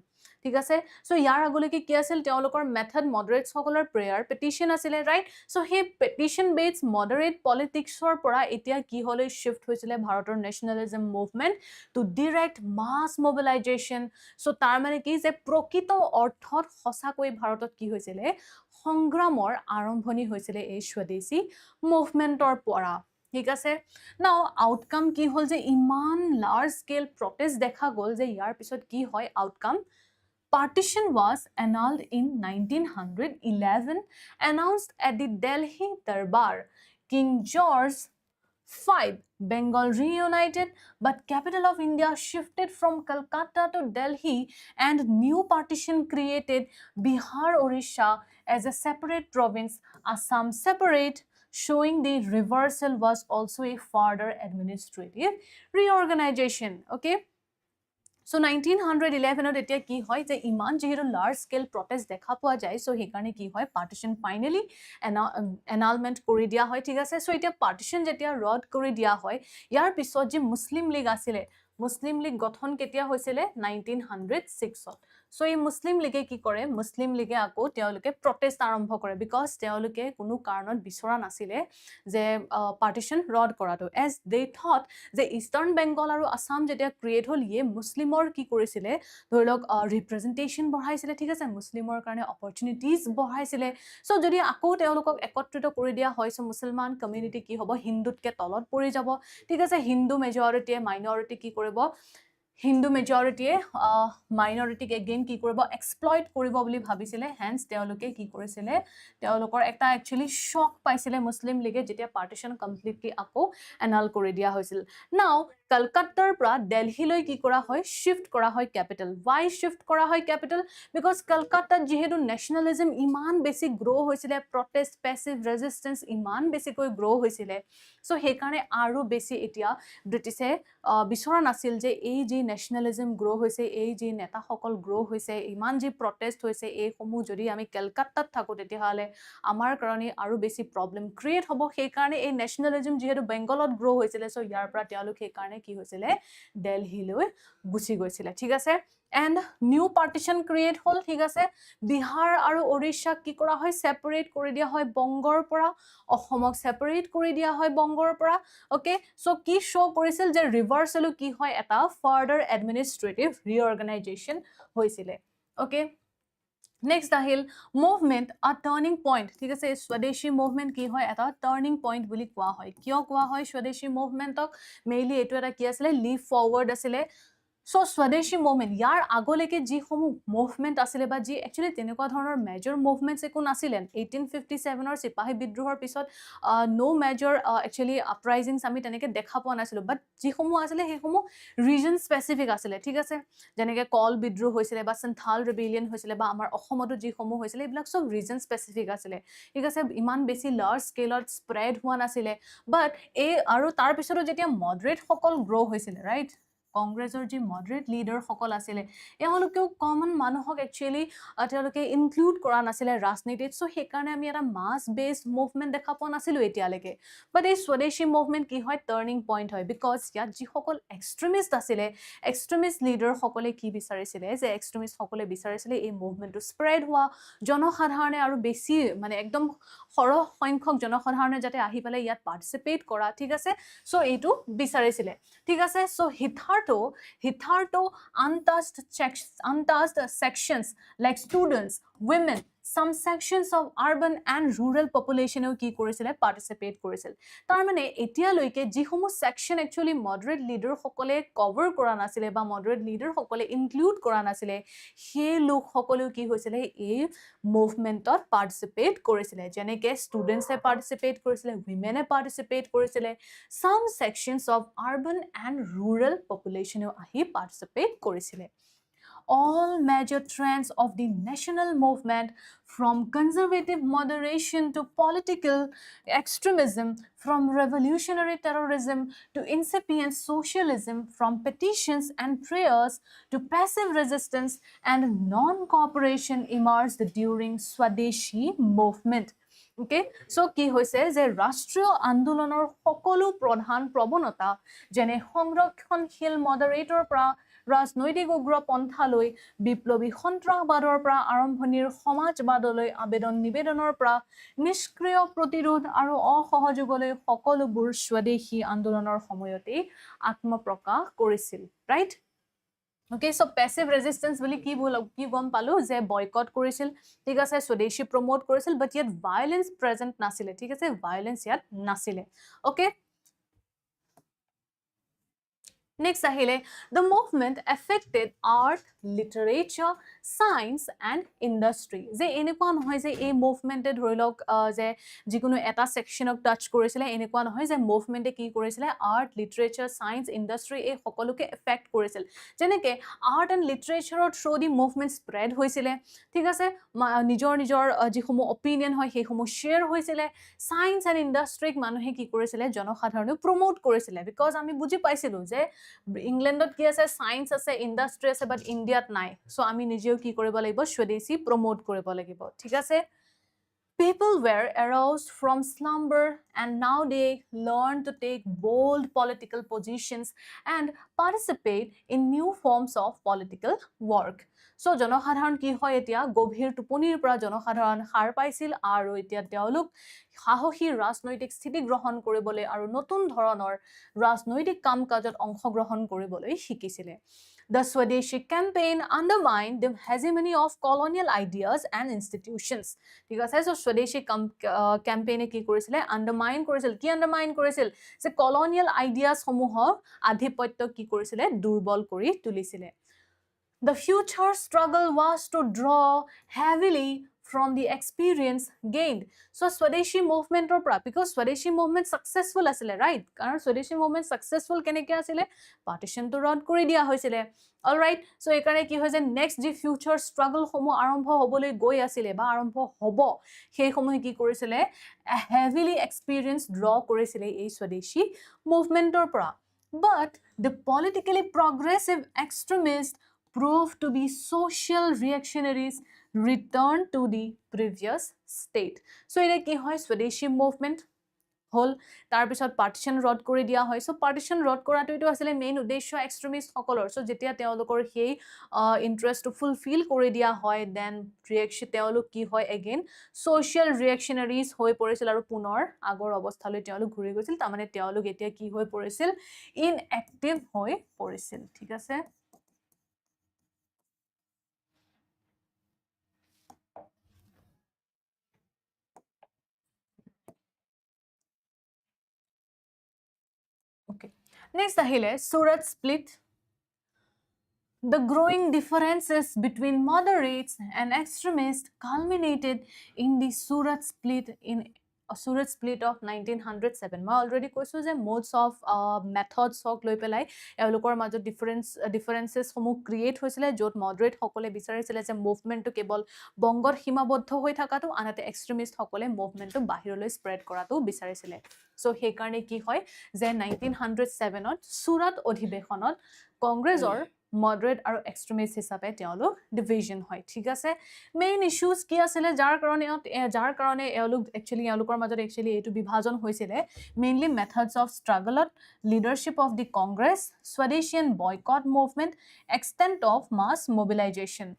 ঠিক আছে সো ইয়াৰ আগলৈকে কি আছিল তেওঁলোকৰ মেথড মডাৰেটছ সকলৰ প্ৰেয়াৰ পেটিশন আছিলে right so he petition based moderate পলিটিক্সৰ পৰা এতিয়া কি হলে শিফট হৈছিলে ভাৰতৰ nationalism movement to direct mass mobilisation so তাৰ মানে কি যে প্ৰকৃত অৰ্থত সঁচাকৈ ভাৰতত কি হৈছিলে সংগ্ৰামৰ আৰম্ভণি হৈছিলে এই স্বদেশী মুভমেন্টৰ পৰা ঠিক আছে নাও আউটকাম কি হল যে ইমান লাৰ্জ স্কেল প্ৰটেষ্ট দেখা গল যে ইয়াৰ পিছত কি হয় outcome Partition was annulled in 1911, announced at the Delhi Darbar. King George V, Bengal reunited, but capital of India shifted from Calcutta to Delhi and new partition created Bihar, Orissa as a separate province, Assam separate, showing the reversal was also a further administrative reorganization. Okay. So 1911 ত এতিয়া কি হয় যে ইমান যেহেতু large scale protest দেখা পোৱা যায় so হেকাৰণে কি হয় পাৰ্টিশন ফাইনালি এনালমেন্ট কৰি দিয়া হয় ঠিক আছে সো এতিয়া পাৰ্টিশন যেতিয়া ৰদ কৰি দিয়া হয় ইয়াৰ পিছত যে মুসলিম লীগ আছিল মুসলিম লীগ গঠন কেতিয়া হৈছিল 1906 ত সো এই মুসলিম লীগে কি কৰে মুসলিম লীগে আকৌ তেওঁলোকে প্ৰটেষ্ট আৰম্ভ কৰে বিকজ তেওঁলোকে কোনো কাৰণত বিচৰা নাছিলে যে পাৰ্টিশন ৰদ কৰাটো এজ দে থট যে ইষ্টাৰ্ণ বেংগল আৰু আসাম যেতিয়া ক্ৰিয়েট হল ইয়ে মুসলিমৰ কি কৰিছিলে ধৰলক ৰিপ্ৰেজেন্টেশন বঢ়াইছিলে ঠিক আছে মুসলিমৰ কাৰণে অপৰচুনিটিজ বঢ়াইছিলে সো যদি আকৌ তেওঁলোকক একত্ৰিত কৰি দিয়া হয় সো মুছলমান কমিউনিটি কি হ'ব হিন্দুতকে তলত পৰি যাব ঠিক আছে হিন্দু মেজৰিটিয়ে মাইনৰিটি কি কৰিব হিন্দু মেজৰিটিয়ে মাইনৰিটিক এগেইন কি কৰিব এক্সপ্লইট কৰিব বুলি ভাবিছিলে হেন্স তেওঁলোকে কি কৰিছিলে তেওঁলোকৰ একটা একচুয়ালি শক পাইছিলে মুসলিম লীগে যেতিয়া পাৰ্টিশন কমপ্লিটলি আকৌ এনাল কৰি দিয়া হৈছিল নাও কলকাতাৰ পৰা দিল্লীলৈ কি কৰা হয় শিফট কৰা হয় ক্যাপিটাল why শিফট কৰা হয় ক্যাপিটাল বিকজ কলকাতাত যেহেতু ন্যাশনালিজম ইমান বেছি গ্ৰো হৈছিলে প্ৰটেষ্ট পেসিভ ৰেজিস্ট্যান্স ইমান বেছিকৈ গ্ৰো হৈছিলে সো হেকাৰণে আৰু বেছি এতিয়া ব্ৰিটিছে বিচৰা নাছিল যে এই যে ন্যাশনালিজম গ্ৰো হৈছে এই যে নেতা সকল গ্ৰো হৈছে ইমান যে প্ৰটেষ্ট হৈছে এই সমূহ যদি আমি কলকাতাত থাকো তেতিয়াহলে আমাৰ কাৰণে আৰু বেছি প্ৰবলেম ক্ৰিয়েট হ'ব সেই কাৰণে এই ন্যাশনালিজম যেহেতু বেংগলত গ্ৰো হৈছিল সো ইয়াৰ পৰা তেওঁলোক সেই কাৰণে কি হৈছিল দিল্লীলৈ গুচি গৈছিল ঠিক আছে and new partition create hol ঠিক আছে বিহাৰ আৰু ওড়িশা কি কৰা হয় সেপাৰেট কৰি দিয়া হয় বংগৰ পৰা অসমক সেপাৰেট কৰি দিয়া হয় বংগৰ পৰা ওকে সো কি শো কৰিছিল যে ৰিভাৰ্সলো কি হয় এটা ফাৰ্দাৰ এডমিনিষ্ট্ৰেটিভ ৰিঅৰ্গানাইজেচন হৈছিল ওকে Next আহিল মুভমেন্ট আ টাৰ্নিং পইণ্ট ঠিক আছে স্বদেশী মুভমেন্ট কি হয় এটা টাৰ্নিং পইণ্ট বুলি কোৱা হয় কিয় কোৱা হয় স্বদেশী মুভমেন্টক মেইনলি এটো এটা কি আছিল লিভ ফৰৱাৰ্ড আছিল সো স্বদেশী মুভমেন্ট ইয়াৰ আগলৈকে যি সমূহ মুভমেন্ট আছিল বা যি একচুয়ালি তেনেকুৱা ধৰণৰ মেজৰ মুভমেন্টস একো নাছিল 1857 ৰ সিপাহী বিদ্ৰোহৰ পিছত নো মেজৰ একচুয়ালি আপৰাইজিংস আমি তেনেকে দেখা পোৱা নাছিল বাট যি সমূহ আছিল সেই সমূহ ৰিজন স্পেসিফিক আছিল ঠিক আছে যেনেকে কল বিদ্ৰোহ হৈছিল বা সন্থাল ৰেবেলিয়ন হৈছিল বা আমাৰ অসমতো যি সমূহ হৈছিল এইবিলাক সব ৰিজন স্পেসিফিক আছিল ঠিক আছে ইমান বেছি লাৰ্জ স্কেলত স্প্ৰেড হোৱা নাছিল বাট এই আৰু তাৰ পিছতো যেতিয়া মডাৰেট সকল গ্ৰো হৈছিল ৰাইট কংগ্ৰেছৰ যি মডাৰেট লিডাৰ সকল আছিল এওঁলোকেও কমন মানুহক একচুয়ালি তেওঁলোকে ইনক্লুড কৰা নাছিল ৰাজনীতিত সো সেই কাৰণে আমি এটা মাস বেসড মুভমেন্ট দেখা পোৱা নাছিল এতিয়ালৈকে বাট এই স্বদেশী মুভমেন্ট কি হয় টাৰ্নিং পইণ্ট হয় বিকজ ইয়াত যি সকল এক্সট্ৰিমিষ্ট আছিল এক্সট্ৰিমিষ্ট লিডাৰ সকলে কি বিচাৰিছিল যে এক্সট্ৰিমিষ্ট সকলে বিচাৰিছিল এই মুভমেন্টটো স্প্ৰেড হোৱা জনসাধাৰণে আৰু বেছি মানে একদম সৰহ সংখ্যক জনসাধাৰণে যাতে আহি পেলাই ইয়াত পাৰ্টিসিপেট কৰা ঠিক আছে সো এইটো বিচাৰিছিল ঠিক আছে so hitherto untouched sections like students women, some sections of urban and rural population কি কৰিছিলে participate কৰিছিল তাৰ মানে এতিয়া লৈকে যিসমূহ section actually moderate leader সকলে cover কৰা নাছিলে বা moderate leader সকলে include কৰা নাছিলে সেই লোক সকলেও কি হৈছিলে এই মুভমেন্টত participate কৰিছিলে যেনেকে students এ participate কৰিছিলে women এ participate কৰিছিলে some sections of urban and rural population আহি participate কৰিছিলে all major trends of the national movement, from conservative moderation to political extremism, from revolutionary terrorism to incipient socialism, from petitions and prayers to passive resistance and non-cooperation emerged during Swadeshi movement. Okay, so কি হৈছে যে ৰাষ্ট্ৰীয় আন্দোলনৰ সকলো প্ৰধান প্ৰৱণতা যেনে সংৰক্ষণশীল moderator পৰা ৰাজনৈতিক উগ্ৰপন্থালৈ বিপ্লৱী সন্ত্ৰাসবাদৰ পৰা আৰম্ভণিৰ সমাজবাদলৈ আবেদন নিবেদনৰ পৰা নিষ্ক্ৰিয় প্ৰতিৰোধ আৰু অসহযোগলৈ সকলোবোৰ স্বদেশী আন্দোলনৰ সময়তেই আত্মপ্ৰকাশ কৰিছিল right Okay, so passive resistance বুলি কি গম পালো যে বয়কট কৰিছিল ঠিক আছে স্বদেশী প্ৰমোট কৰিছিল but yet violence present নাছিলে ঠিক আছে violence ইয়াত নাছিলে okay Next ahile the movement affected art literature science and industry je enekwa nohoy je ei movement e dhorilok je jikono eta section ok touch korisile enekwa nohoy je movement e ki korisile art literature science industry ei hokoluke affect korisil jeneke art and literature through the movement spread hoisile thik ase nijor jihomo opinion hoy he homo share hoisile science and industry manuhe ki korisile jonosadharone promote korisile because ami buji paisilu je ইংল্যান্ডত কি আছে science আছে industry আছে বাট ইন্ডিয়াত নাই so আমি নিজেও কি কৰিব লাগিব স্বদেশী প্ৰমোট কৰিব লাগিব ঠিক আছে People were aroused from slumber and now they learn to take bold political positions and participate in new forms of political work. So জনসাধাৰণ কি হয় এতিয়া গভীৰ টোপনিৰ পৰা জনসাধাৰণ সাৰ পাইছিল আৰু এতিয়া তেওঁলোক সাহসী ৰাজনৈতিক স্থিতি গ্ৰহণ কৰিবলৈ আৰু নতুন ধৰণৰ ৰাজনৈতিক কাম-কাজত অংশগ্ৰহণ কৰিবলৈ শিকিছিলে The Swadeshi campaign undermined the hegemony of colonial ideas and institutions. ঠিক আছে so Swadeshi campaign কি কৰিছিল undermine কৰিছিল কি undermine কৰিছিল যে colonial ideas সমূহক আধিপত্য কি কৰিছিল দুৰ্বল কৰি তুলিছিল The future struggle was to draw heavily from the experience gained. So Swadeshi movement or because Swadeshi movement successful asile, right? Karan Swadeshi movement successful keneke asile? Partition to rod kori dia hoisile. All right. So ekane ki hoise next the future struggle homo arambho hobole goi asile ba arambho hobo. He homo ki korisile a heavily experience draw korisile ei Swadeshi movement or pra. But the politically progressive extremists proved to be social reactionaries return to the previous state. So ine ki hoy Swadeshi movement hol tar bisot partition rod kori dia hoy so partition rod koratu etu asile main uddeshyo extremist hokolor so jetia teolokor hei interest to fulfill kori dia hoy then reaction teolok ki hoy again social reactionaries hoy porisil aru punor agor obosthaloi teolok ঘুৰি গৈছিল ta mane teolok etia ki hoy porisil inactive hoy porisil ঠিক আছে Okay. Next ahile Surat split. The growing differences between moderates and extremists culminated in the Surat split of 1907. I already koisu je modes of methods hok loi pelai eulokor majot differences homu create hoisile jot moderate hokole bisarisile je movement to kebol bongor himaboddho hoi thakatu anate extremist hokole movement to bahiroloi spread koratu bisarisile so he karone ki hoy je 1907 ot Surat odhibeshonot Congressor moderate আৰু extremist হিচাপে তেওঁলোক division হয় ঠিক আছে main issues কি আছিল যাৰ কাৰণে এওলুক একচুয়ালি এওলুকৰ মাজত একচুয়ালি এটো বিভাজন হৈছিল মেইনলি মেথডস অফ স্ট্ৰাগলত লিডাৰশিপ অফ দি কংগ্ৰেছ স্বদেশীয়ান boycott movement extent of mass mobilisation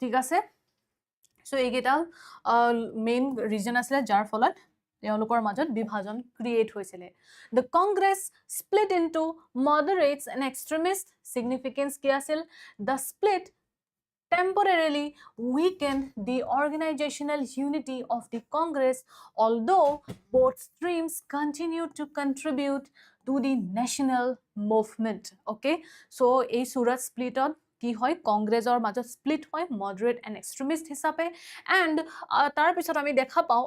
ঠিক আছে সো এইগেটা মেইন ৰিজন আছিল যাৰ ফলত তেওঁলোকৰ মাজত বিভাজন ক্ৰিয়েট হৈছিল The Congress split into moderates and extremists significance কি আছিল The split temporarily weakened the organizational unity of the Congress, although both streams continued to contribute to the national movement. Okay, so a Surat split on কি হয় কংগ্ৰেছৰ মাজত split হয় moderate and extremist হিচাপে and তাৰ পিছত আমি দেখা পাওঁ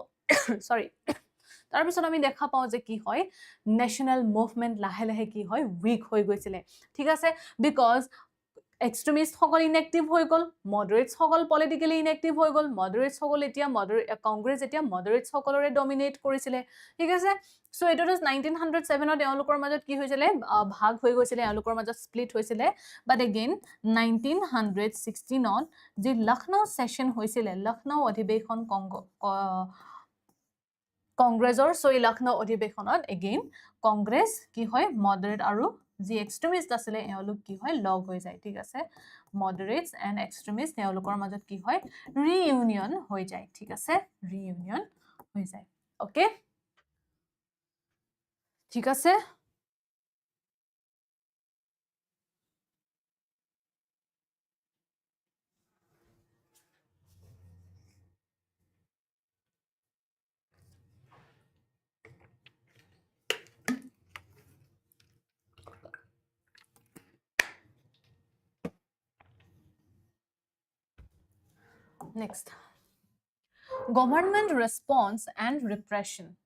সৰি তাৰ পিছত আমি দেখা পাওঁ যে কি হয় নেশ্যনেল মুভমেণ্ট লাহে লাহে কি হয় উইক হৈ গৈছিলে ঠিক আছে বিকজ এক্সট্ৰিমিষ্ট সকল ইনএক্টিভ হৈ গ'ল মডাৰেটছ সকল পলিটিকেলি ইনএক্টিভ হৈ গ'ল মডাৰেটছ সকল এতিয়া কংগ্ৰেছ এতিয়া মডাৰেটছ সকলৰে ডমিনেট কৰিছিলে ঠিক আছে সো এটো 1907 এওঁলোকৰ মাজত কি হৈছিলে ভাগ হৈ গৈছিলে এওঁলোকৰ মাজত স্প্লিট হৈছিলে বাট এগেইন 1916 যি লখনৌ সেশন হৈছিলে লখনৌ অধিৱেশন কংগ্ৰেছৰ সো এই লখনৌ অধিৱেশনত এগেইন কংগ্ৰেছ কি হয় মডাৰেট আৰু যি এক্সট্ৰিমিষ্ট আছিলে এওঁলোক কি হয় লগ হৈ যায় ঠিক আছে মডাৰেটছ এণ্ড এক্সট্ৰিমিষ্ট এওঁলোকৰ মাজত কি হয় ৰিইউনিয়ন হৈ যায় ঠিক আছে ৰিইউনিয়ন হৈ যায় ওকে ঠিক আছে next government response and repression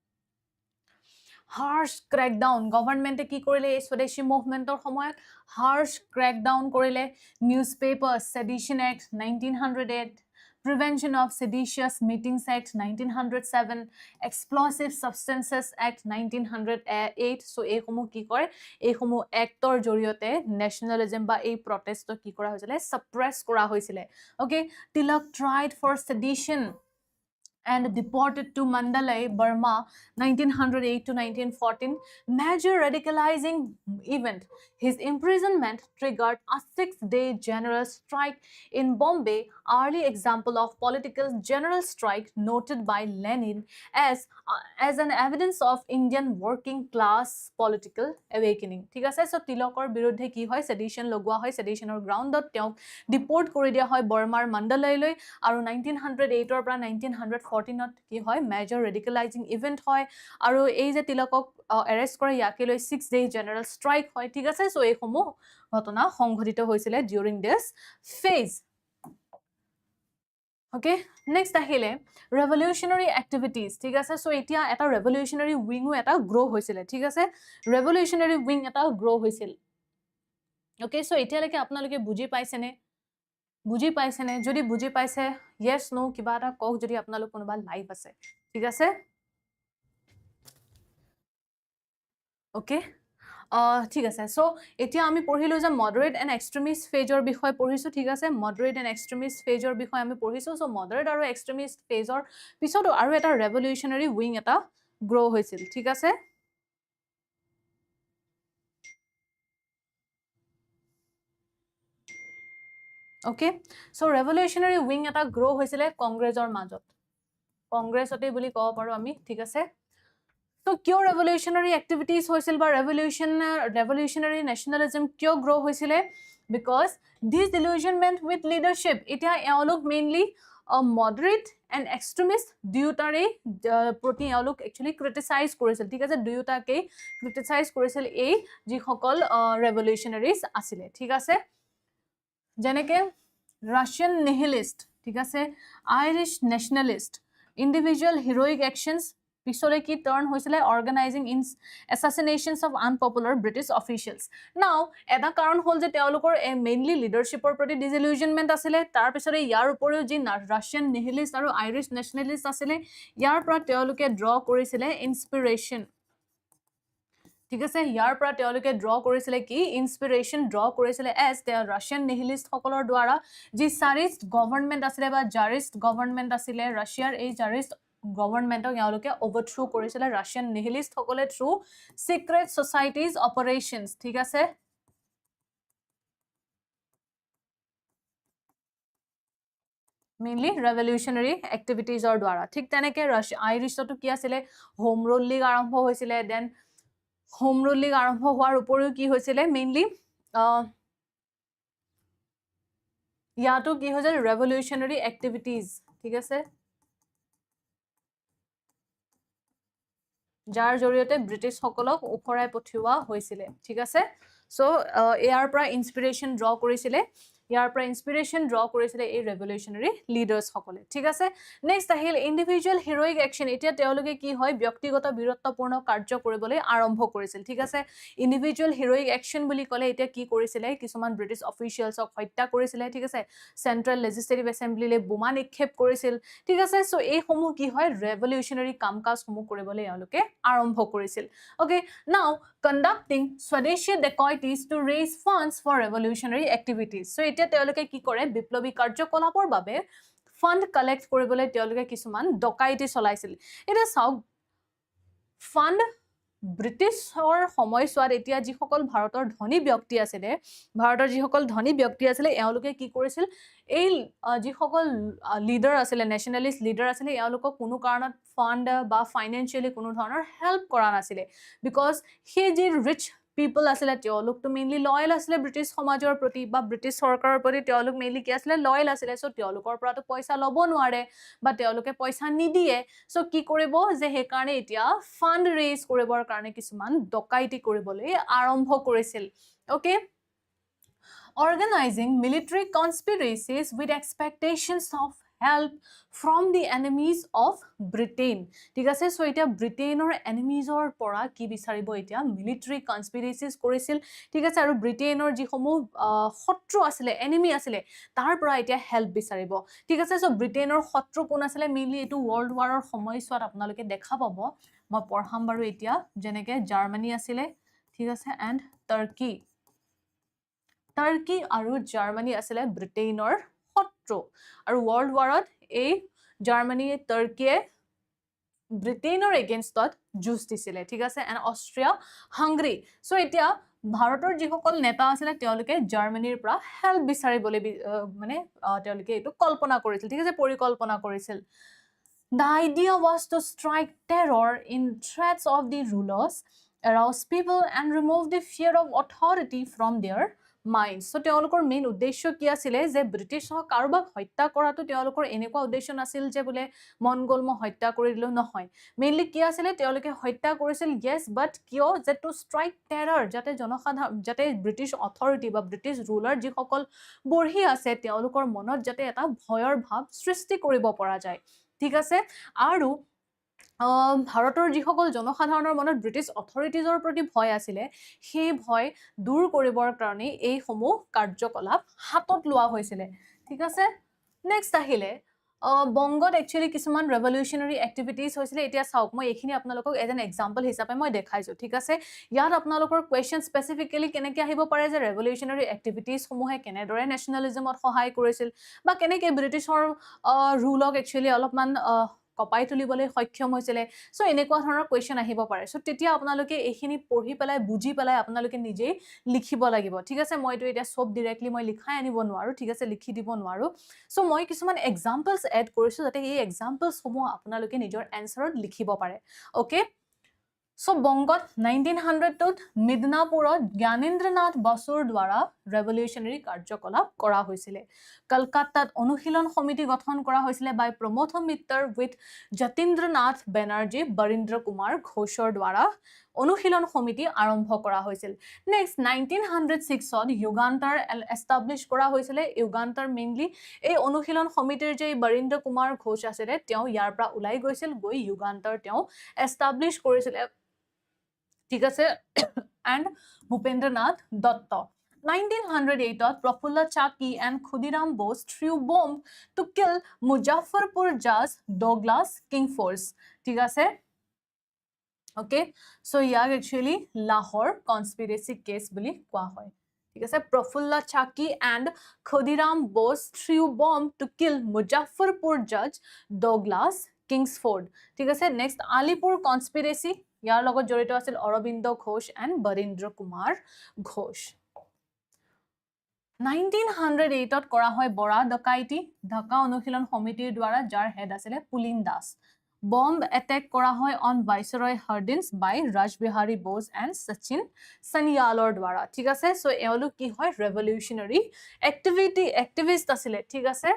harsh crackdown government কি কৰিলে এই স্বদেশী মুভমেন্টৰ সময়ত harsh crackdown কৰিলে newspaper sedition act 1908 prevention of seditious meetings act 1907 explosive substances act 1908 so এই সমূহ কি কৰে এই সমূহ এক্টৰ জৰিয়তে নেশনালিজম বা এই প্ৰটেষ্ট কি কৰা হৈছিল সাপ্ৰেছ কৰা হৈছিল okay Tilak tried for sedition and deported to Mandalay, Burma, 1908 to 1914, major radicalizing event. His imprisonment triggered a 6-day general strike in Bombay, early example of political general strike noted by Lenin as an evidence of Indian working class political awakening. ঠিক আছে so তিলকৰ বিৰুদ্ধে কি হয় sedition লগোৱা হয় সেডিশনৰ গ্ৰাউণ্ডত তেওঁক ডিপোৰ্ট কৰি দিয়া হয় বৰ্মাৰ মণ্ডালয়লৈ আৰু 1908 ৰ পৰা 1914 ত কি হয় মেজৰ ৰেডিকেলাইজিং ইভেন্ট হয় আৰু এই যে তিলকক এৰেষ্ট কৰে ইয়াকে লৈ 6 ডে জেনাৰেল ষ্ট্ৰাইক হয় ঠিক আছে সো এই সমূহ ঘটনা সংঘটিত হৈছিল during this phase Okay, next ahile revolutionary activities ঠিক আছে সো এতিয়া এটা revolutionary wing এটা grow হৈছিল ঠিক আছে revolutionary wing এটা grow হৈছিল Okay, সো এতিয়া লৈকে আপোনালোকে বুজি পাইছেনে যদি বুজি পাইছে yes no কিবা এটা কক যদি আপোনালোক কোনোবা লাইভ আছে ঠিক আছে Okay, ঠিক আছে সো এতিয়া আমি পঢ়িলো যে মডাৰেট এণ্ড এক্সট্ৰিমিষ্ট ফেজৰ বিষয় পঢ়িছো ঠিক আছে মডাৰেট এণ্ড এক্সট্ৰিমিষ্ট ফেজৰ বিষয় আমি পঢ়িছো সো মডাৰেট আৰু এক্সট্ৰিমিষ্ট ফেজৰ পিছতো আৰু এটা ৰেভলিউশনাৰী উইং এটা গ্ৰো হৈছিল ঠিক আছে ওকে সো ৰেভলিউশনাৰী উইং এটা গ্ৰো হৈছিল কংগ্ৰেছৰ মাজত কংগ্ৰেছতে বুলি কব পাৰো আমি ঠিক আছে So, kyo revolutionary activities hoisil ba revolutionary nationalism kyo grow hoisile because disillusionment with leadership etia eolok mainly moderate and extremist duyutare proti eolok actually criticize korisil thik ase duyuta ke criticize korisil ei ji hokol revolutionaries asile thik ase jeneke Russian nihilist thik ase Irish nationalist individual heroic actions পিছৰে কি turn হৈছিল অৰ্গানাইজিং in অ্যাসাসিনেশনস of unpopular British অফিচিয়েলস নাও এটা কাৰণ হল যে তেওঁলোকৰ mainly লিডাৰশ্বিপৰ প্ৰতি ডিসইলুজনমেন্ট আছিল তাৰ পিছৰে ইয়াৰ উপৰিও যি ৰাছিয়ান নিহিলিষ্ট আৰু আইৰিছ নেশনালিষ্ট আছিল ইয়াৰ পৰা তেওঁলোকে ড্ৰ কৰিছিল ইনস্পিৰেশন ঠিক আছে ইয়াৰ পৰা তেওঁলোকে ড্ৰ কৰিছিল কি ইনস্পিৰেশন ড্ৰ কৰিছিল এজ দে ৰাছিয়ান নিহিলিষ্ট সকলৰ দ্বাৰা যি চাৰিষ্ট গভৰ্ণমেন্ট আছিল বা জাৰিষ্ট গভৰ্ণমেন্ট আছিল ৰাছিয়াৰ এই জাৰিষ্ট গভৰ্ণমেন্টক ইয়ালোকে ওভাৰথ্ৰো কৰিছিল ৰাছিয়ান নিহিলিষ্ট সকলে থ্ৰু সিক্ৰেট সোসাইটিজ অপাৰেশনস ঠিক আছে মেইনলি ৰেভলিউশনাৰী এক্টিভিটিজৰ দ্বাৰা ঠিক তেনেকে আইৰিছটো কি আছিল হোম ৰুল লীগ আৰম্ভ হৈছিল দেন হোম ৰুল লীগ আৰম্ভ হোৱাৰ উপৰিও কি হৈছিল মেইনলি ইয়াতো কি হৈছিল ৰেভলিউচনাৰী এক্টিভিটিজ ঠিক আছে যাৰ জৰিয়তে ব্ৰিটিছ সকলক উফৰাই পঠিওৱা হৈছিলে ঠিক আছে সো ইয়াৰ পৰা ইনস্পিৰেচন ড্ৰ কৰিছিলে ইয়াৰ পৰা ইনস্পিৰেচন ড্ৰ কৰিছিলে এই ৰেভলিউচনাৰী লিডাৰ্ছ সকলে ঠিক আছে নেক্সট আহিল ইন্ডিভিজুৱেল হিৰোইক একচন এতিয়া তেওঁলোকে কি হয় ব্যক্তিগত বীৰত্বপূৰ্ণ কাৰ্য কৰিবলৈ আৰম্ভ কৰিছিল ঠিক আছে ইন্ডিভিজুৱেল হিৰোইক একচন বুলি ক'লে এতিয়া কি কৰিছিলে কিছুমান ব্ৰিটিছ অফিচিয়েলছক হত্যা কৰিছিলে ঠিক আছে চেন্ট্ৰেল লেজিসলেটিভ এছেম্বলিলে বোমা নিক্ষেপ কৰিছিল ঠিক আছে সো এই সমূহ কি হয় ৰেভলিউচনাৰী কামকাজ সমূহ কৰিবলৈ তেওঁলোকে আৰম্ভ কৰিছিল okay now conducting swadeshi dacoities to raise funds for revolutionary activities so এতিয়া তেওঁলোকে কি কৰে বিপ্লৱী কাৰ্যকলাপৰ বাবে ফাণ্ড কালেক্ট কৰিবলৈ তেওঁলোকে কিছুমান ডকাইতি চলাইছিল এটা চাওক ফাণ্ড ব্ৰিটিছৰ সময়ছোৱাত এতিয়া যিসকল ভাৰতৰ ধনী ব্যক্তি আছিলে ভাৰতৰ যিসকল ধনী ব্যক্তি আছিলে এওঁলোকে কি কৰিছিল এই যিসকল লিডাৰ আছিলে নেশ্যনেলিষ্ট লিডাৰ আছিলে এওঁলোকক কোনো কাৰণত ফাণ্ড বা ফাইনেন্সিয়েলি কোনো ধৰণৰ হেল্প কৰা নাছিলে বিকজ সেই যি rich people asile teoluk to mainly loyal asile british samajor proti ba british sarkarar proti teoluk mainly ki asile loyal asile so teolukor pora to paisa lobo noare ba teoluke paisa nidiye so ki koribo je he karone etia fund raise koribor karone kisuman dokaiti koribole arambho korisil okay organizing military conspiracies with expectations of help from the enemies of Britain ঠিক আছে so এটা ব্ৰিটেইনৰ এনিমিজৰ পৰা কি বিচাৰিব এতিয়া military কনস্পিৰেচিজ কৰিছিল ঠিক আছে আৰু ব্ৰিটেইনৰ যি সমূহ শত্ৰু আছিল এনিমি আছিল তাৰ পৰা এতিয়া হেল্প বিচাৰিব ঠিক আছে সো ব্ৰিটেইনৰ শত্ৰু কোন আছিল মেইনলি এটো ওয়াৰ্ল্ড ওয়াৰৰ সময়ছোৱাত আপোনালোকে দেখা পাব মই পঢ়াম বাৰু এতিয়া যেনেকে জাৰ্মানী আছিল ঠিক আছে এণ্ড টাৰ্কি টাৰ্কি আৰু জাৰ্মানী আছিল ব্ৰিটেইনৰ শত্ৰু আৰু ওয়াৰ্ল্ড ওয়াৰত এই জাৰ্মানী টাৰ্কিয়ে ব্ৰিটেইনৰ এগেইনষ্টত যুঁজ দিছিলে ঠিক আছে এণ্ড অষ্ট্ৰিয়া হাংগৰী সো এতিয়া ভাৰতৰ যিসকল নেতা আছিল তেওঁলোকে জাৰ্মানীৰ পৰা হেল্প বিচাৰিবলৈ মানে তেওঁলোকে এইটো কল্পনা কৰিছিল ঠিক আছে পৰিকল্পনা কৰিছিল The idea was to strike terror in threats of the rulers, arouse people and remove the fear of authority from their minds. So তেওঁলোকৰ মেইন উদ্দেশ্য কি আছিল যে ব্ৰিটিছক কাৰোবাক হত্যা কৰাটো তেওঁলোকৰ এনেকুৱা উদ্দেশ্য নাছিল যে বোলে মন গল মই হত্যা কৰি দিলো নহয় মেইনলি কি আছিল তেওঁলোকে হত্যা কৰিছিল yes but কিয় যে টু ষ্ট্ৰাইক টেৰৰ যাতে জনসাধাৰণ যাতে ব্ৰিটিছ অথৰিটি বা ব্ৰিটিছ ৰুলাৰ যিসকল বঢ়ি আছে তেওঁলোকৰ মনত যাতে এটা ভয়ৰ ভাৱ সৃষ্টি কৰিব পৰা যায় ঠিক আছে আৰু ভাৰতৰ যিসকল জনসাধাৰণৰ মনত ব্ৰিটিছ অথৰিটিজৰ প্ৰতি ভয় আছিলে সেই ভয় দূৰ কৰিবৰ কাৰণে এই সমূহ কাৰ্যকলাপ হাতত লোৱা হৈছিলে ঠিক আছে নেক্সট আহিলে বংগত একচুয়ালি কিছুমান ৰেভলিউচনাৰী এক্টিভিটিজ হৈছিলে এতিয়া চাওক মই এইখিনি আপোনালোকক এজ এন এক্সাম্পল হিচাপে মই দেখাইছো ঠিক আছে ইয়াত আপোনালোকৰ কোৱেশ্চন স্পেচিফিকেলি কেনেকৈ আহিব পাৰে যে ৰেভলিউচনাৰী এক্টিভিটিজ সমূহে কেনেদৰে নেশ্যনেলিজমত সহায় কৰিছিল বা কেনেকৈ ব্ৰিটিছৰ ৰুলক একচুয়ালি অলপমান কপাই তুলিবলৈ সক্ষম হৈছিল সো এনেকুৱা ধৰণৰ কোৱেশ্চন আহিব পাৰে সো তেতিয়া আপোনালোকে এইখিনি পঢ়ি পেলাই বুজি পেলাই আপোনালোকে নিজেই লিখিব লাগিব ঠিক আছে মইতো এতিয়া সব ডাইৰেক্টলি মই লিখাই আনিব নোৱাৰো ঠিক আছে লিখি দিব নোৱাৰো সো মই কিছুমান এক্সাম্পলছ এড কৰিছো যাতে এই এক্সাম্পলছ সমূহ আপোনালোকে নিজৰ এনসাৰত লিখিব পাৰে ওকে সো বংগত 1900 মিদনাপুৰত জ্ঞানেন্দ্ৰনাথ বসুৰ দ্বাৰা ৰেভলিউচনাৰী কাৰ্যকলাপ কৰা হৈছিল কলকাতাত অনুশীলন সমিতি গঠন কৰা হৈছিল বাই প্ৰমোথ মিত্তৰ উইথ যতীন্দ্ৰনাথ বেনাৰ্জী বৰীন্দ্ৰ কুমাৰ ঘোষৰ দ্বাৰা অনুশীলন সমিতি আৰম্ভ কৰা হৈছিল নেক্সট 1906ত যুগান্তৰ এস্টাব্লিশ কৰা হৈছিল যুগান্তৰ মেইনলি এই অনুশীলন সমিতিৰ যে বৰীন্দ্ৰ কুমাৰ ঘোষ আছিল তেওঁ ইয়াৰ পৰা ওলাই গৈছিল গৈ যুগান্তৰ তেওঁ এস্টাব্লিশ কৰিছিল ঠিক আছে and Bhupendranath Dutta 1908 Prafulla Chaki and Khudiram Bose threw bomb to kill Muzaffarpur judge Douglas Kingforce ঠিক আছে okay so ইয়াক actually Lahore conspiracy case বুলি কোৱা হয় ঠিক আছে Prafulla Chaki and Khudiram Bose threw bomb to kill Muzaffarpur judge Douglas Kingsford ঠিক আছে next Alipur conspiracy ইয়াৰ লগত জড়িত আছিল অৰবিন্দ ঘোষ এণ্ড বৰীন্দ্ৰ কুমাৰ ঘোষ 1908 ত কৰা হয় বৰা ডকাইতি ঢাকা অনুশীলন সমিতিৰ দ্বাৰা যাৰ হেড আছিল পুলিন দাস bomb attack কৰা হয় on Viceroy Hardins by Rajbihari Bose and Sachin Sanyalor দ্বাৰা ঠিক আছে সো এওঁলোক কি হয় revolutionary activist আছিলে ঠিক আছে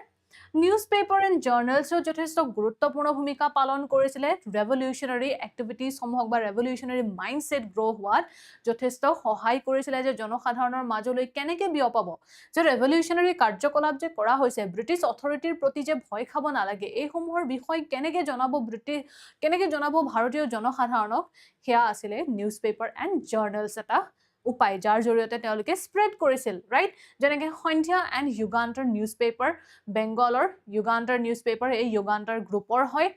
newspaper and journals যথেষ্ট গুৰুত্বপূৰ্ণ ভূমিকা পালন কৰিছিলে revolutionary activities সমূহক বা revolutionary mindset grow হোৱাত যথেষ্ট সহায় কৰিছিলে যে জনসাধাৰণৰ মাজলৈ কেনেকৈ বিয়পাব যে revolutionary কাৰ্যকলাপ যে কৰা হৈছে ব্ৰিটিছ অথৰিটিৰ প্ৰতি যে ভয় খাব নালাগে এই সমূহৰ বিষয় কেনেকৈ জনাব ভাৰতীয় জনসাধাৰণক হেয়া আছিলে newspaper and journals এটা উপায় যাৰ জৰিয়তে তেওঁলোকে স্প্ৰেড কৰিছিল ৰাইট যেনেকৈ সন্ধ্যা এণ্ড যুগান্তৰ নিউজপেপাৰ বেংগলৰ যুগান্তৰ নিউজপেপাৰ এই যুগান্তৰ গ্ৰুপৰ হয়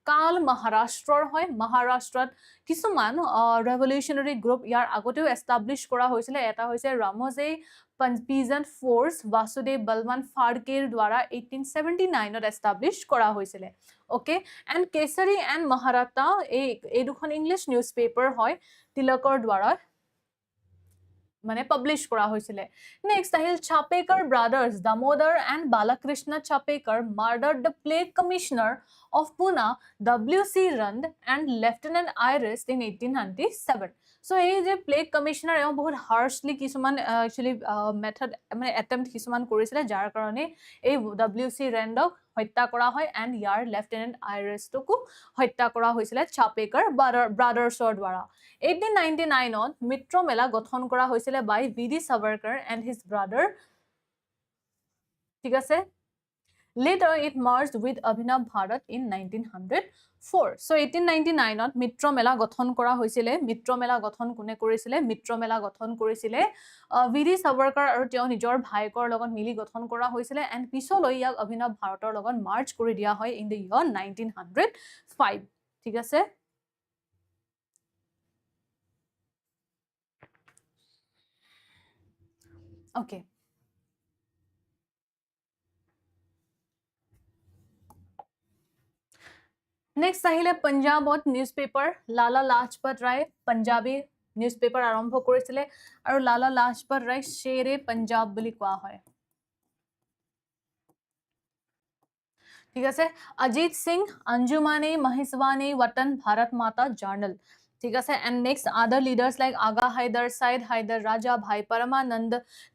কাল মহাৰাষ্ট্ৰৰ হয় মহাৰাষ্ট্ৰত কিছুমান ৰেভলিউচনাৰী গ্ৰুপ ইয়াৰ আগতেও এষ্টাব্লিছ কৰা হৈছিলে এটা হৈছে ৰামজে পিজন ফ'ৰ্চ বাসুদেৱ বলৱান ফাৰ্কেৰ দ্বাৰা 1879ত এষ্টাব্লিছ কৰা হৈছিলে ওকে এণ্ড কেশৰী এণ্ড মহাৰাতা এই দুখন ইংলিছ নিউজপেপাৰ হয় তিলকৰ দ্বাৰা মানে পাবলিশ কৰা হৈছিলে নেক্সট আহিল Chapekar brothers Damodar and Balakrishna Chapekar murdered the plague commissioner of Pune W.C. Rand and Lieutenant Iris in 1897 so এই যে প্লেগ কমিশনাৰ এও বহুত হাৰ্শলি কিছুমান একচুয়ালি মেথড মানে অ্যাটেম্পট কিছুমান কৰিছিলে যাৰ কাৰণে এই W.C. Randক হত্যা কৰা হয় এণ্ড ইয়াৰ লেফটেনেণ্ট আইৰিছটোকো হত্যা কৰা হৈছিলে চাপেকাৰ ব্ৰাদাৰ্ছৰ দ্বাৰা 1899ত মিত্ৰ মেলা গঠন কৰা হৈছিলে বাই V.D. Savarkar and his brother ঠিক আছে later it merged with Abhinav Bharat in 1904 so 1899ত মিত্ৰ মেলা গঠন কৰা হৈছিলে মিত্ৰ মেলা গঠন কোনে কৰিছিলে মিত্ৰ মেলা গঠন কৰিছিলে V.D. Savarkar আৰু তেওঁ নিজৰ ভাইকৰ লগত মিলি গঠন কৰা হৈছিলে এণ্ড পিছলৈ ইয়াক অভিনৱ ভাৰতৰ লগত মাৰ্জ কৰি দিয়া হয় ইন দ্য ইয়াৰ 1905 ঠিক আছে ওকে নেক্সট আহিলে পঞ্জাবত নিউজপেপাৰ লালা লাজপত ৰায় পঞ্জাবী নিউজপেপাৰ আৰম্ভ কৰিছিলে আৰু লালা লাজপত ৰায় শ্বেৰে পঞ্জাব বুলি কোৱা হয় ঠিক আছে অজিত সিং অঞ্জুমানে মহেশৱানী वतन भारत माता जर्नल ঠিক আছে এণ্ড নেক্সট আদাৰ লিডাৰ্স লাইক আগা হাইদাৰ সাইদ হাইদাৰ ৰাজা ভাই পৰমানন্দ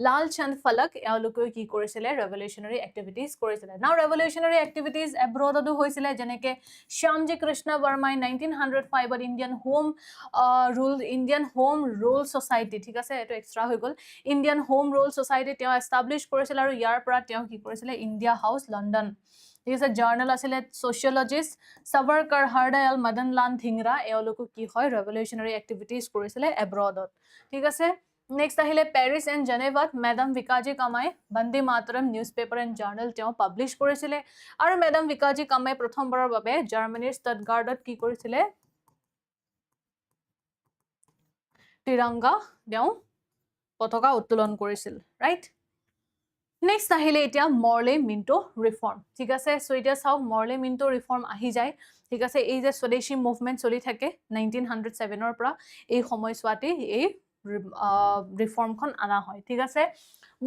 লালচন্দ ফলক এওঁলোকে কি কৰিছিলে ৰেভলিউচনাৰী এক্টিভিটিজ কৰিছিলে নাও ৰেভলিউচনাৰী এক্টিভিটিজ এব্ৰডতো হৈছিলে যেনেকৈ শ্যামজি কৃষ্ণ বৰ্মাই 1905ত ইণ্ডিয়ান হোম ৰুল ছ'চাইটি ঠিক আছে এইটো এক্সট্ৰা হৈ গ'ল ইণ্ডিয়ান হোম ৰুল ছ'চাইটি তেওঁ এষ্টাব্লিছ কৰিছিলে আৰু ইয়াৰ পৰা তেওঁ কি কৰিছিলে ইণ্ডিয়া হাউচ লণ্ডন ঠিক আছে জাৰ্নেল আছিলে সোশিয়োলজিষ্ট সাভাৰকাৰ হৰদয়াল মদনলাল ধিংৰা এওঁলোকো কি হয় ৰেভলিউচনাৰী এক্টিভিটিজ কৰিছিলে এব্ৰডত ঠিক আছে নেক্সট আহিলে পেৰিছ এণ্ড জেনেভাত মেডাম ভিকাজী কামাই Vande Mataram newspaper and journal তেওঁ পাব্লিছ কৰিছিলে আৰু মেডাম ভিকাজী কামাই প্ৰথমবাৰৰ বাবে জাৰ্মানীৰ ষ্টটগাৰ্ডত কি কৰিছিলে তিৰংগা তেওঁ পতাকা উত্তোলন কৰিছিল ৰাইট নেক্সট আহিলে এতিয়া মৰলে মিণ্টো ৰিফৰ্ম ঠিক আছে সো এতিয়া চাওক মৰলে মিণ্টো ৰিফৰ্ম আহি যায় ঠিক আছে এই যে স্বদেশী মুভমেণ্ট চলি থাকে 1907ৰ পৰা এই সময়ছোৱাতে এই ৰিফৰ্মখন আনা হয় ঠিক আছে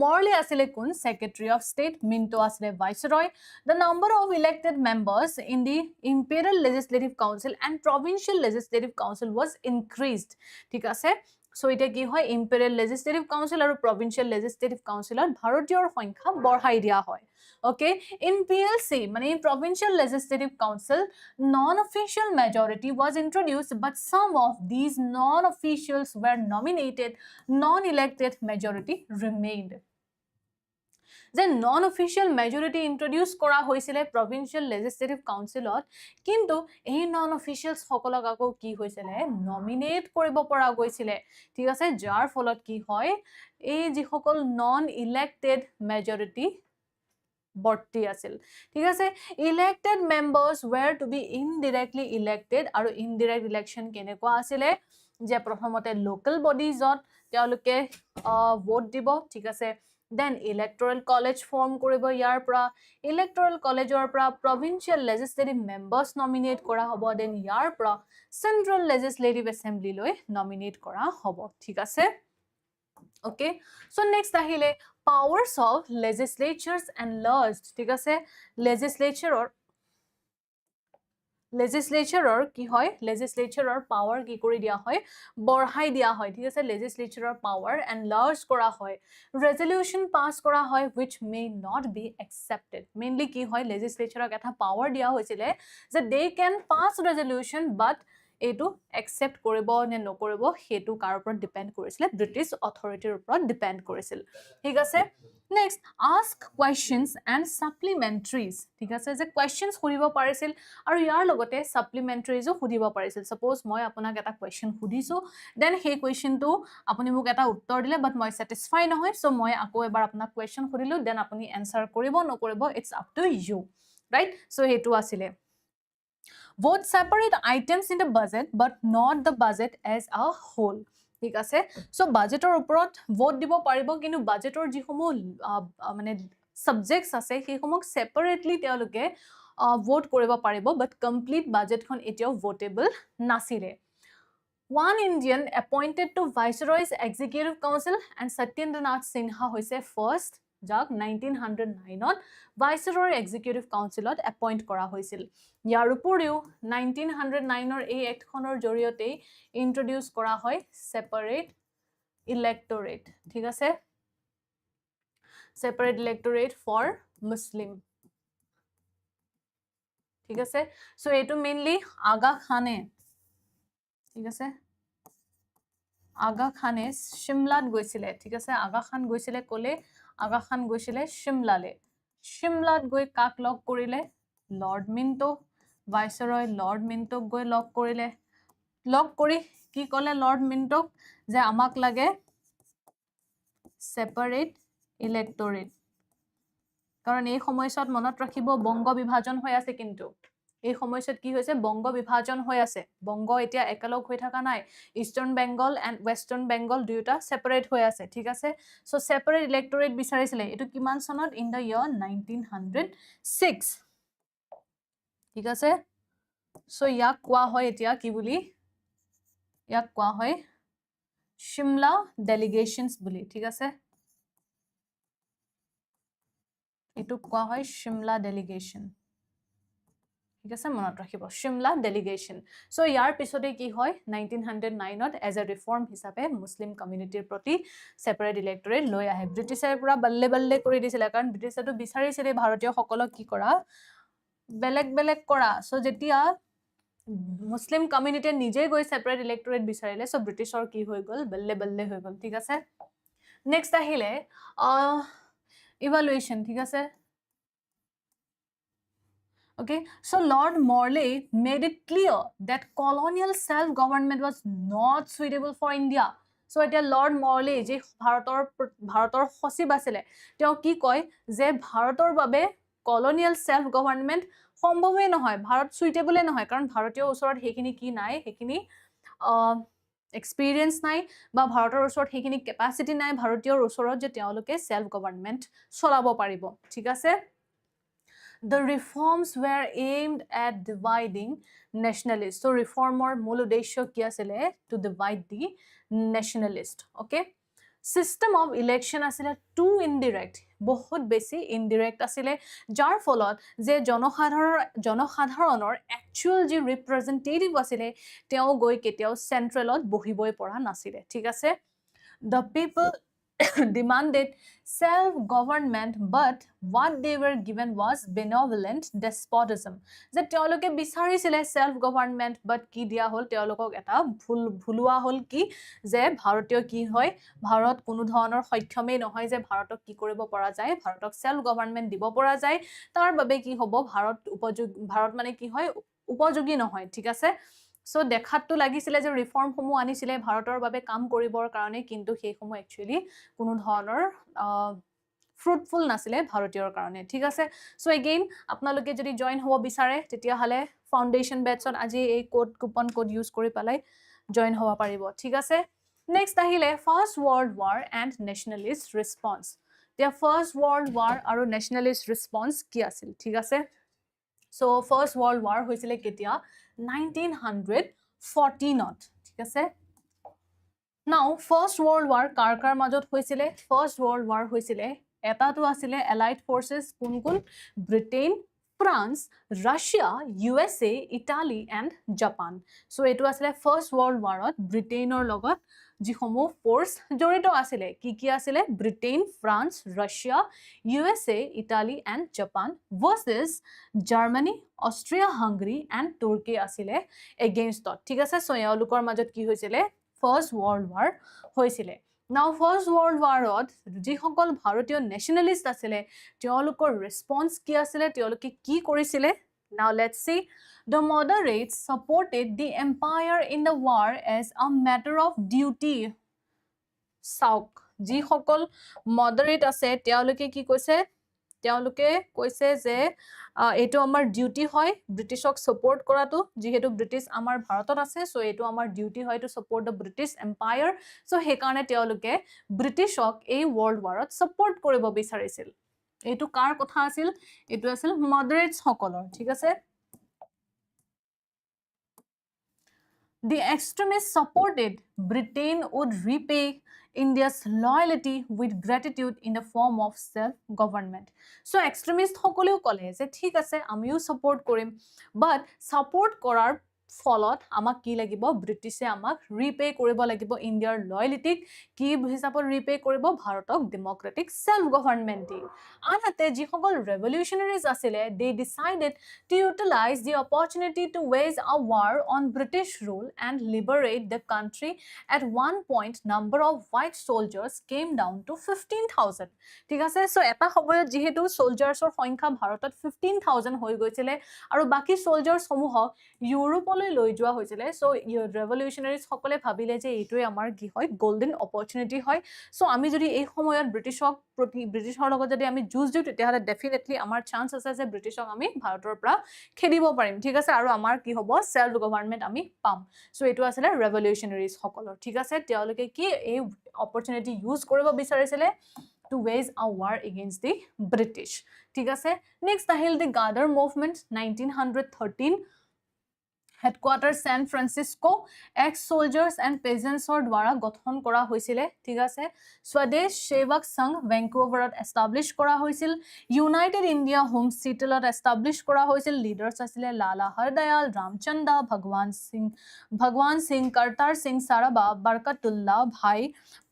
মৰলে আছিলে কোন সেক্ৰেটাৰী অফ ষ্টেট মিণ্টো আছিলে ভাইসৰয় the number of elected members in the imperial legislative council and provincial legislative council was increased ঠিক আছে সো এটা কি হয় ইম্পেৰিয়েল লেজিসলেটিভ কাউন্সিল আৰু প্ৰভিন্সিয়েল লেজিসলেটিভ কাউন্সিলত ভাৰতীয়ৰ সংখ্যা বঢ়াই দিয়া হয় ওকে ইন পিএলসি মানে in provincial legislative council non official majority was introduced but some of these non officials were nominated non elected majority remained যে নন অফিচিয়েল মেজৰিটি ইন্ট্ৰোডিউস কৰা হৈছিলে প্ৰভিন্সিয়েল লেজিসলেটিভ কাউন্সিলত কিন্তু এই নন অফিচিয়েলস সকলক আকৌ কি হৈছিলে নমিনেট কৰিব পৰা গৈছিলে ঠিক আছে যাৰ ফলত কি হয় এই যি সকল নন ইলেক্টেড মেজৰিটি বৰ্তি আছিল ঠিক আছে elected members were to be indirectly elected আৰু ইনডাইৰেক্ট ইলেকশন কেনেকুৱা আছিলে যে প্ৰথমতে লোকাল বডিজত তেওঁলোকে ভোট দিব ঠিক আছে then electoral college form কৰিব ইয়াৰ পৰা electoral collegeৰ পৰা provincial legislative members nominate কৰা হ'ব then ইয়াৰ পৰা central legislative assembly লৈ nominate কৰা হ'ব ঠিক আছে okay so next আহিলে powers of legislatures and laws ঠিক আছে legislature লেজিসলেচাৰৰ কি হয় লেজিসলেচাৰৰ পাৱাৰ কি কৰি দিয়া হয় বঢ়াই দিয়া হয় ঠিক আছে লেজিসলেচাৰৰ পাৱাৰ এনলাৰ্জ কৰা হয় ৰেজলিউশন পাস কৰা হয় which may not be accepted mainly কি হয় লেজিসলেচাৰক এটা পাৱাৰ দিয়া হৈছিল যে they can pass resolution but এইটো একসেপ্ট কৰিব নে নকৰিব হেতু কাৰ ওপৰত ডিপেন্ড কৰিছিল ব্ৰিটিছ অথৰিটিৰ ওপৰত ডিপেন্ড কৰিছিল ঠিক আছে next ask questions and supplementaries ঠিক আছে যে questions কৰিব পাৰিছিল আৰু ইয়াৰ লগতে supplementariesও সুধিব পাৰিছিল suppose মই আপোনাক এটা question সুধিছো then সেই questionটো আপুনি মোক এটা উত্তৰ দিলে but মই satisfy নহয় so মই আকৌ এবাৰ আপোনাক question সুধিলো then আপুনি answer কৰিব নকৰিব it's up to you right so হেতু আছিল vote separate items in the budget but not the budget as a whole ঠিক আছে সো বাজেটৰ ওপৰত ভোট দিব পাৰিব কিন্তু বাজেটৰ যিসমূহ মানে সাবজেক্টস আছে সেইসমূহ সেপাৰেটলি তেওঁলোকে ভোট কৰিব পাৰিব বাট কমপ্লিট বাজেটখন এতিয়াও ভোটেবল নাছিলে One Indian appointed to Viceroy's Executive Council and Satyendranath Sinha hoise first jak 1909 Viceroy Executive Councilot appoint kora hoisil ইয়াৰ উপৰিও 1909 এই এক্ট খনৰ জৰিয়তে ইন্ট্ৰোডিউস কৰা হয় সেপাৰেট ইলেক্টৰেট ঠিক আছে সেপাৰেট ইলেক্টৰেট ফৰ মুসলিম ঠিক আছে সো এটো মেইনলি আগা খানে ঠিক আছে আগা খানে শিমলাত গৈছিলে ঠিক আছে আগা খান গৈছিলে কোলে আগা খান গৈছিলে শিমলালে শিমলাত গৈ কাক লগ কৰিলে লৰ্ড মিন্টো ভাইসৰয় লৰ্ড মিন্টোক গৈ লগ কৰিলে লগ কৰি কি কলে লৰ্ড মিন্টোক যে আমাক লাগে সেপাৰেট ইলেক্টৰেট কাৰণ এই সময়ছত মনত ৰাখিব বংগ বিভাজন হৈ আছে কিন্তু এই সময়ছত কি হৈছে বংগ বিভাজন হৈ আছে বংগ এতিয়া একেলগ হৈ থকা নাই ইষ্টাৰ্ণ বেংগল এন্ড ওয়েস্টাৰ্ণ বেংগল দুটা সেপাৰেট হৈ আছে ঠিক আছে সো সেপাৰেট ইলেক্টৰেট বিচাৰিছিলে এটো কিমান সনত ইন দা ইয়াৰ 1906 ঠিক আছে সো ইয়াক কোৱা হয় এতিয়া কি বুলি ইয়াক কোৱা হয় শিমলা ডেলিগেশনস বুলি ঠিক আছে এটো কোৱা হয় শিমলা ডেলিগেশন ঠিক আছে মনত ৰাখিব শিমলা ডেলিগেশন সো ইয়াৰ পিছতে কি হয় 1909ত এজ এ ৰিফৰ্ম হিচাপে মুসলিম কমিউনিটিৰ প্ৰতি সেপাৰেট ইলেক্টৰেট লৈ আহে ব্ৰিটিছৰ পুৰা বল্লে বল্লে কৰি দিছিল কাৰণ ব্ৰিটিছটো বিচাৰিছিল ভাৰতীয় সকলক কি কৰা বেলেগ বেলেগ কৰা সো যেতিয়া মুসলিম কমিউনিটি নিজে গৈ সেপাৰেট ইলেক্টৰেট বিচাৰিলে সো ব্ৰিটিছৰ কি হৈ গল বল্লে বল্লে হৈ গল ঠিক আছে নেক্সট আহিলে ইভালুয়েশন ঠিক আছে Okay, so Lord Morley made it clear that colonial self-government was not suitable for India. So এতিয়া Lord Morley যে ভাৰতৰ সচিব আছিলে তেওঁ কি কয় যে ভাৰতৰ বাবে colonial self-government সম্ভৱে নহয় ভাৰত সুইটেবলে নহয় কাৰণ ভাৰতীয় ওচৰত হেখিনি কি নাই হেখিনি এক্সপেৰিয়েন্স নাই বা ভাৰতৰ ওচৰত হেখিনি ক্যাপাসিটি নাই ভাৰতীয়ৰ ওচৰত যে তেওঁলোকে সেলফ গভৰ্নমেন্ট চলাব পাৰিব ঠিক আছে The reforms were aimed at dividing nationalists. So reformer মূল উদ্দেশ্য কি আছিল to divide the nationalist. Okay. System of election আছিল too indirect. বহুত বেছি indirect আছিল যাৰ ফলত যে জনসাধাৰণৰ actual যি representative আছিল তেওঁ গৈ কেতিয়াও চেন্ট্ৰেলত বহিবই পৰা নাছিল ঠিক আছে The people demanded self-government, but what they were given was benevolent despotism. যে তেওঁলোকে বিচাৰিছিলে self-government, but কি দিয়া হল তেওঁলোকক এটা ভুলুৱা হল কি যে ভাৰতীয় কি হয় ভাৰত কোনো ধৰণৰ সক্ষমে নহয় যে ভাৰতক কি কৰিব পৰা যায় ভাৰতক self-government দিব পৰা যায় তাৰ বাবে কি হ'ব ভাৰত মানে কি হয় উপযোগী নহয় ঠিক আছে So দেখাতটো লাগিছিলে যে ৰিফৰ্ম সমূহ আনিছিলে ভাৰতৰ বাবে কাম কৰিবৰ কাৰণে কিন্তু সেই সমূহ একচুয়ালি কোনো ধৰণৰ ফ্ৰুটফুল নাছিলে ভাৰতীয়ৰ কাৰণে ঠিক আছে সো এগেইন আপোনালোকে যদি জয়েন হ'ব বিচাৰে তেতিয়া হলে ফাউন্ডেশন বেটছত আজি এই কোড কুপন কোড ইউজ কৰি পালাই জয়েন হ'ব পাৰিব ঠিক আছে নেক্সট আহিলে ফাৰ্স্ট ওয়াৰ্ল্ড ওয়াৰ এন্ড নেশনালিষ্ট ৰেসপন্স দিয়া ফাৰ্স্ট ওয়াৰ্ল্ড ওয়াৰ আৰু নেশনালিষ্ট ৰেসপন্স কি আছিল ঠিক আছে সো ফাৰ্স্ট ওয়াৰ্ল্ড ওয়াৰ হৈছিলে কেতিয়া 1914 ঠিক আছে Now first world war কাৰ মাজত হৈছিলে first world war হৈছিলে এটাটো আছিলে allied forces কোন Britain France, Russia, USA, Italy and Japan. So etu asile First World War ot Britain or logot jihomo force jorito asile ki asile Britain, France, Russia, USA, Italy and Japan versus Germany, Austria, Hungary and Turkey asile against ot. ঠিক আছে, so eolukor majot ki hoisile First World War hoisile. Now First World War ot jihokol bharatiyo nationalist asile teolukor response ki asile teoluke ki korisile. Now let's see. The moderates supported the empire in the war as a matter of duty. Sauk jihokol moderate ase teoluke ki koise teoluke koise je eto amar duty hoy Britishok support koratu jihetu British amar bharatot ase so eto amar duty hoy to support the British empire so he karone teoluke Britishok ei world war ot support koribo bisarisil eto kar kotha asil eto asil moderates hokolor thik ase. The extremists supported Britain would repay India's loyalty with gratitude in the form of self-government. So extremists hokoleu kole je thik ase amiu support korim but support korar ফলত আমাক কি লাগিব ব্ৰিটিছে আমাক repay কৰিব লাগিব ইণ্ডিয়াৰ loyalty কি হিচাপত ৰিপে কৰিব ভাৰতক ডেমক্ৰেটিক সেলফ গভৰ্নমেন্ট আনহাতে যিসকল ৰেভলিউশনাৰিজ আছিলে they decided to utilize the opportunity to wage a war on British rule and liberate the country. At one point number of white soldiers came down to 15,000 ঠিক আছে so এটা সময়ত যেহেতু সোলজাৰ্ছৰ সংখ্যা ভাৰতত 15,000 হৈ গৈছিলে আৰু বাকি সোলজাৰ্ছ সমূহক ইউৰোপ লৈ যোৱা হৈছিলে সো ৰেভলিউশনাৰিজ সকলে ভাবিলে যে এইটোৱে আমাৰ কি হয় গোল্ডেন অপৰচুনিটি হয় সো আমি যদি এই সময়ত ব্ৰিটিছৰ লগত যদি আমি যুঁজ দিও তেতিয়াহলে ডেফিনেটলি আমাৰ চান্স আছে যে ব্ৰিটিছক আমি ভাৰতৰ পৰা খেদিব পাৰিম ঠিক আছে আৰু আমাৰ কি হ'ব সেলফ গভৰ্নমেন্ট আমি পাম সো এইটো আছিল ৰেভলিউশনাৰিজ সকলৰ ঠিক আছে তেওঁলোকে কি এই অপৰচুনিটি ইউজ কৰিব বিচাৰিছিলে to wage a war against the British ঠিক আছে next আহিল the Gather movement 1913 headquarters San Francisco ex-soldiers and peasants or dwara gothon kora hoisile thik ase Swadesh Sevak Sangh Vancouver ot establish kora hoisil United India Home Seattle ot establish kora hoisil leaders asile Lala Hardayal Ramchanda Bhagwan Singh Kartar Singh Saraba Barkatullah Bhai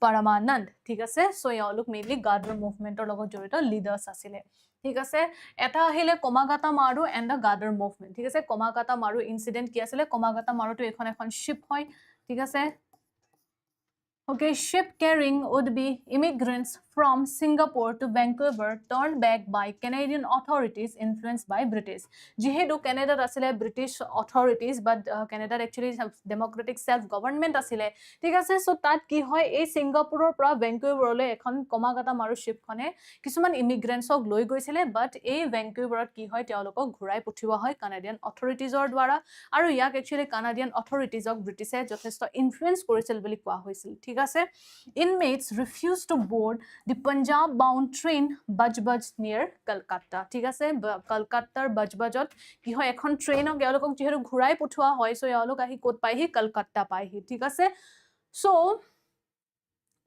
Paramanand thik ase so eoluk mainly Gather movement or logot jorito leaders asile ঠিক আছে এটা আহিলে কমাগাতা মাৰু and the গাদাৰ movement ঠিক আছে কমাগাতা মাৰু incident কি আছিল কমাগাতা মাৰুটো এখন শিপ হয় ঠিক আছে Okay, ship carrying would be immigrants from Singapore to Vancouver turned back by Canadian authorities influenced by British. Jihedu Canada asile British authorities but Canada actually has democratic self government asile. Thik ase so tat ki hoy ei Singapore pra Vancouver le ekhon komagata maru ship khone kisuman immigrants ok loi goisile but ei Vancouver ki hoy teolokok ghurai pothiwa hoy Canadian authorities or dwara aru yak actually Canadian authorities ok British e jothesto influence korisil boli koa hoisil. Inmates refused to board the Punjab bound train Bajbaj near Kolkata ঠিক আছে কলকাতাৰ বজবজত কি হয় এখন ট্ৰেইনক এওলকক যেহেতু ঘুৰাই পঠোৱা হয় সো এওলক আহি কোত পাইহি কলকাতা পাইহি ঠিক আছে সো